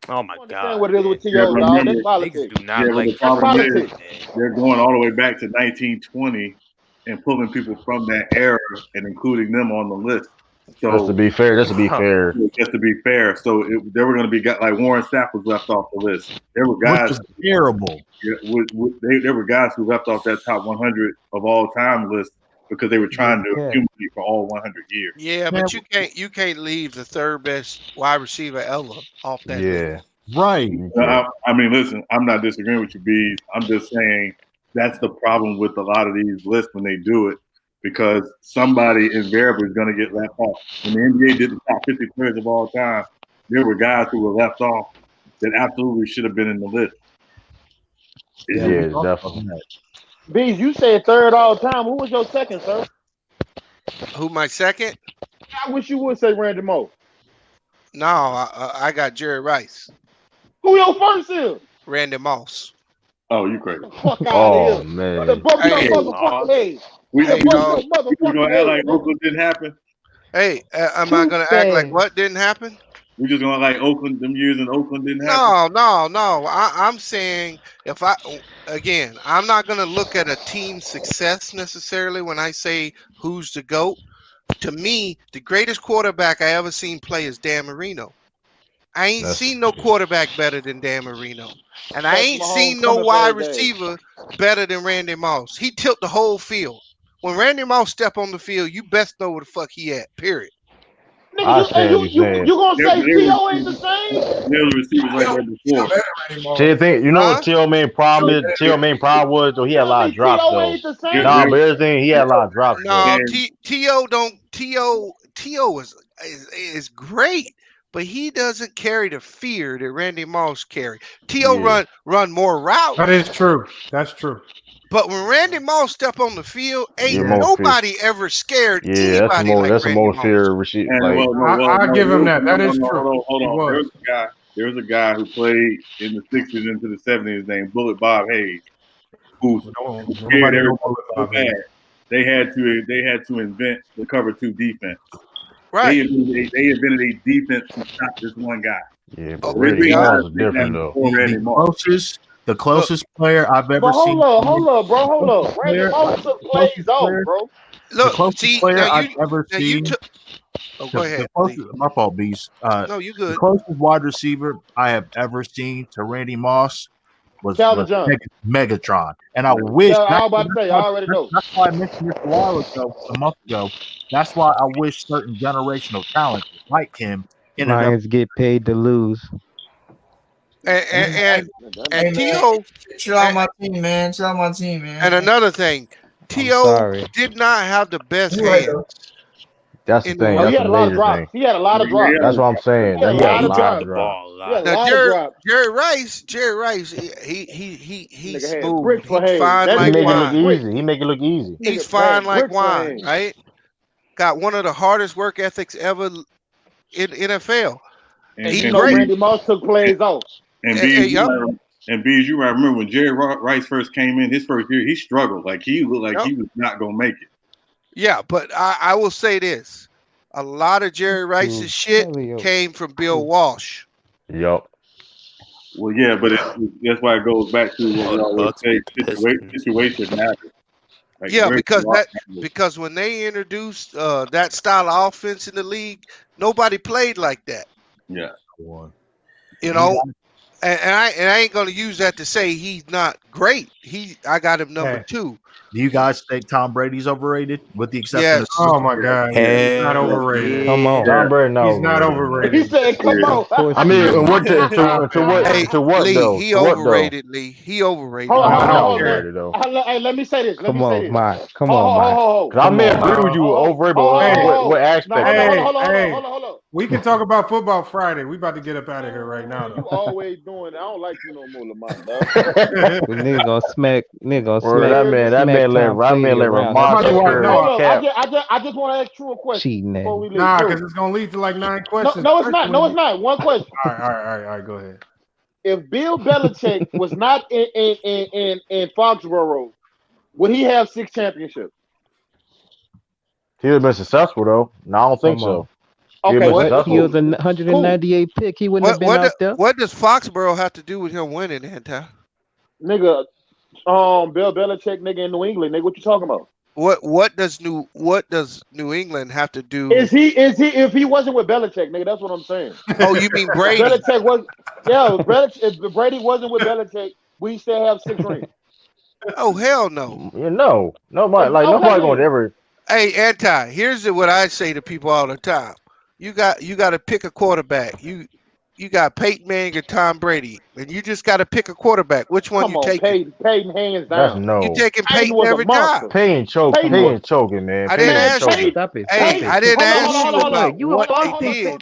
Oh my God! What it is with T.O. dog? That's politics. The problem is they're going all the way back to 1920 and pulling people from that era and including them on the list. So just to be fair. Just to be fair. So there were going to be guys like Warren Sapp was left off the list. There were guys. Which was terrible. There were guys who left off that top 100 of all time list because they were trying to accumulate for all 100 years. Yeah, but you can't leave the third best wide receiver ever off that list. Right. I mean, listen, I'm not disagreeing with you, Bees. I'm just saying that's the problem with a lot of these lists when they do it, because somebody invariably is going to get left off. When the NBA did the top 50 players of all time, there were guys who were left off that absolutely should have been in the list. Yeah, we talked about that. Bees, you said third all time. Who was your second, sir? Who my second? I wish you would say Randy Moss. No, I got Jerry Rice. Who your first is? Randy Moss. Oh, you crazy. Fuck out of here. man. The bump your Hey, motherfucking head. We Hey, The bump dog. your we just motherfucking gonna act like head. Oakland didn't happen. Hey, am I gonna act like what didn't happen? We just gonna like Oakland. Them years in Oakland didn't happen. No. I'm saying I'm not gonna look at a team's success necessarily when I say who's the GOAT. To me, the greatest quarterback I ever seen play is Dan Marino. I ain't seen no quarterback better than Dan Marino. And I ain't seen no wide receiver better than Randy Moss. He tilt the whole field. When Randy Moss step on the field, you best know where the fuck he at, period. Nigga, you gonna say T.O. ain't the same? There was receivers like that before. You know what Huh? T.O. main problem is? T.O. main problem was though he had a lot of drops though. ain't the same? Nah, but everything he had a lot of drops No, though. T.O. is great, but he doesn't carry the fear that Randy Moss carry. T.O. run more routes. That is true. That's true. But when Randy Moss step on the field, ain't nobody ever scared Yeah, anybody like that's a Randy more Moss. fear receiver. I give him that. That is true. Hold on. There was a guy who played in the 60s into the 70s named Bullet Bob Hayes, who scared everybody so bad. They had to invent the cover 2 defense. Right. They invented a defense to stop this one guy. Yeah, but Randy Moss is different though. The closest player I've ever seen. Hold up, bro. Randy Moss took plays off, bro. The closest player I've ever seen. Go ahead. My fault, Beast. No, you good. The closest wide receiver I have ever seen to Randy Moss was Megatron. And I wish. Yeah, I was about to say, I already know. That's why I mentioned this a month ago. That's why I wish certain generational talent like him. Lions get paid to lose. And T.O. Chill out my team, man. Chill out my team, man. And another thing, T.O. did not have the best hands. That's the thing. He That's had a a lot of major drops. thing. He had a lot of drops. That's what I'm saying. He had a lot of drops. Now, Jerry Rice, he's smooth. He's fine like wine. He make it look easy. He's fine like wine, right? Got one of the hardest work ethics ever in NFL. And you know Randy Moss took plays off. And Bees, you might remember when Jerry Rice first came in his first year, he struggled. Like he looked like he was not gonna make it. Yeah, but I will say this: a lot of Jerry Rice's shit came from Bill Walsh. Yup. Well, yeah, but that's why it goes back to what we always say: situation matters. Like, yeah, because when they introduced that style of offense in the league, nobody played like that. Yeah. You know, and I ain't gonna use that to say he's not great. I got him number 2. Do you guys think Tom Brady's overrated? With the exception Yes. of Oh my God, he's not overrated. Come on, Tom Brady, no, he's not overrated. He said, "Come on." I mean, to what Lee, though? he overrated. Lee, he overrated. Hold on. Though. Hey, let me say this. Come on, Mike. Come on, Mike. I may agree with you overrated, but what aspect? Hold on. We can talk about football Friday. We about to get up out of here right now. You always doing that. I don't like you no more, Lamont, dog. Nigga gonna smack. That man let Ramon. I just want to ask True a question. Before we leave. Nah, because it's gonna lead to like 9 questions. No, it's not. No, it's not. One question. All right. Go ahead. If Bill Belichick was not in Foxborough, would he have 6 championships? He would have been successful though. No, I don't think so. Okay, he was a 198 pick. He wouldn't have been out there. What does Foxborough have to do with him winning, Anton? Nigga, Bill Belichick, nigga, in New England, nigga. What you talking about? What does New England have to do? Is he if he wasn't with Belichick, nigga? That's what I'm saying. Oh, you mean Brady? Belichick was if Brady wasn't with Belichick, we still have 6 rings. Oh hell no. Nobody going to ever. Hey, Anti, here's what I say to people all the time. You got to pick a quarterback. You got Peyton Manning or Tom Brady, and you just got to pick a quarterback. Which one you taking? Peyton hands down. You taking Peyton every time. Peyton choking, man. I didn't ask you. Stop it. Hey, I didn't ask you about You what they did.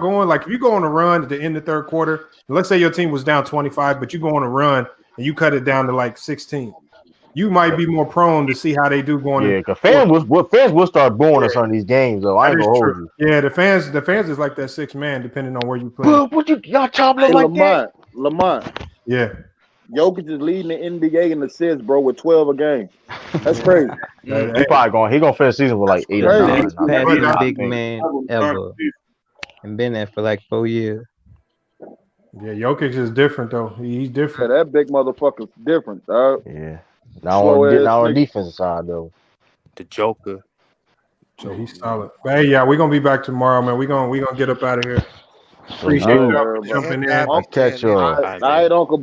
going, like if you go on a run at the end of the third quarter, let's say your team was down 25, but you go on a run and you cut it down to like 16. you might be more prone to see how they do going. Yeah, because fans will start booing us on these games, though. I ain't gonna hold you. Yeah, the fans is like that 6 man, depending on where you play. But what y'all chopping up like that? Lamont. Yeah. Jokic is leading the NBA in assists, bro, with 12 a game. That's crazy. He gonna finish the season with like 8 or 9. Best passing big man ever, and been there for like 4 years. Yeah, Jokic is different though. He's different. Yeah, that big motherfucker's different, dog. Yeah. Now on defensive side though. The Joker. So he's solid. But hey, yeah, we're gonna be back tomorrow, man. We're gonna get up out of here. Appreciate y'all jumping in. I'll catch y'all. All right, Uncle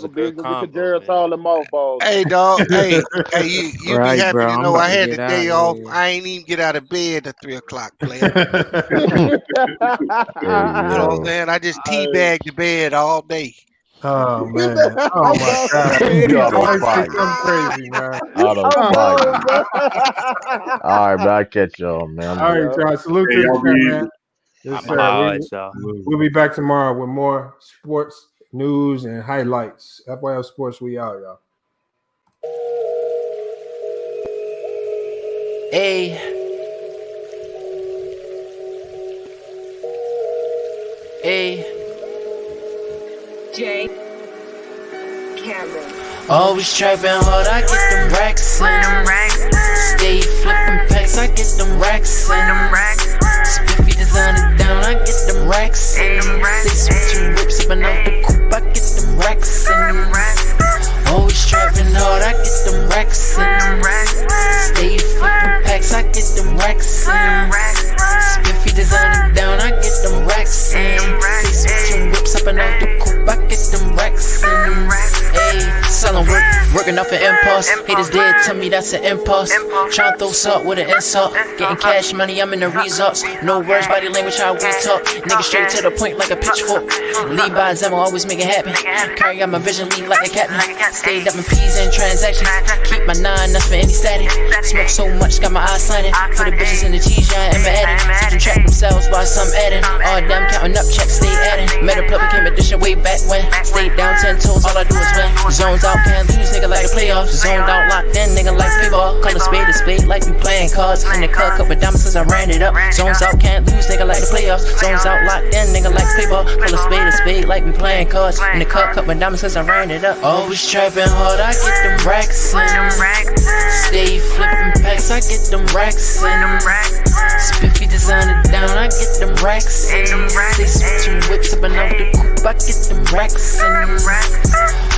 Big. We could Jared all them mothballs. Hey, dog. hey, you Right, be happy bro, to I'm know about I to had the get day out off. of here. I ain't even get out of bed at 3 o'clock, player. You know what I'm saying? I just teabagged the bed all day. Oh man! Oh my God! I'm crazy, man. Out of fire. All right, man. I'll catch y'all, man. All right, y'all. Salute to the chat, man. Yes, sir. We'll be back tomorrow with more sports news and highlights. FYL Sports, we out, y'all. Hey. Hey. Jay Cameron. Always trapping hard, I get them racks in. Stay flipping packs, I get them racks in. Spiffy designer down, I get them racks in. Stay switching whips up and out the coupe, I get them racks in. Always trapping hard, I get them racks in. Stay flipping packs, I get them racks in. Spiffy designer down, I get them racks in. Stay switching whips up and out the coupe, I get them racks in. Ayy, selling working off an impulse. Haters dead, tell me that's an impulse. Tryna throw salt with an insult. Getting cash money, I'm in the results. No words, body language, how we talk. Nigga straight to the point like a pitchfork. Lead by example, always make it happen. Carry out my vision, lead like a captain. Stayed up in P's and transactions. Keep my 9 nuts for any static. Smoke so much, got my eyes slanted. For the bitches in the cheese, yeah, and my addict. Teaching track themselves while some adding. All them counting up checks, stay adding. Met a plug became edition way back when. Stayed down 10 toes, all I do is win. Zones out, can't lose, nigga like the playoffs. Zoned out, locked in, nigga like payball. Call a spade like we playing cards. In the cut, couple diamonds since I ran it up. Zones out, can't lose, nigga like the playoffs. Zones out, locked in, nigga like payball. Call a spade like we playing cards. In the cut, couple diamonds since I ran it up. Always trapping hard, I get them racks in. Stay flipping packs, I get them racks in. Spiffy designer down, I get them racks in. Stay switching whips up and out the coupe, I get them racks in.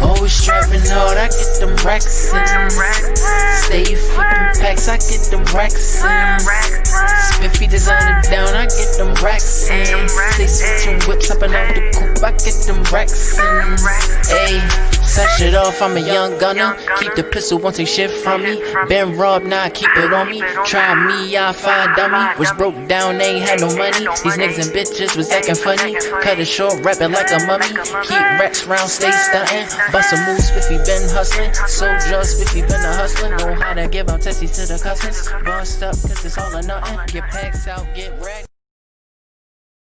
Always trapping hard, I get them racks in. Stay flipping packs, I get them racks in. Spiffy designer down, I get them racks in. Stay switching whips up and out the coupe, I get them racks in. Ayy, set shit off, I'm a young gunner. Keep the pistol, won't take shit from me. Been robbed, now I keep it on me. Try me, I find dummy. Was broke down, they ain't had no money. These niggas and bitches was acting funny. Cut it short, rapping like a mummy. Keep racks round, stay stunting. Bust a move, Spiffy been hustling. Soldier, Spiffy been a hustling. Know how to give out testies to the cousins. Bust up, cause it's all or nothing. Get packs out, get wrecked.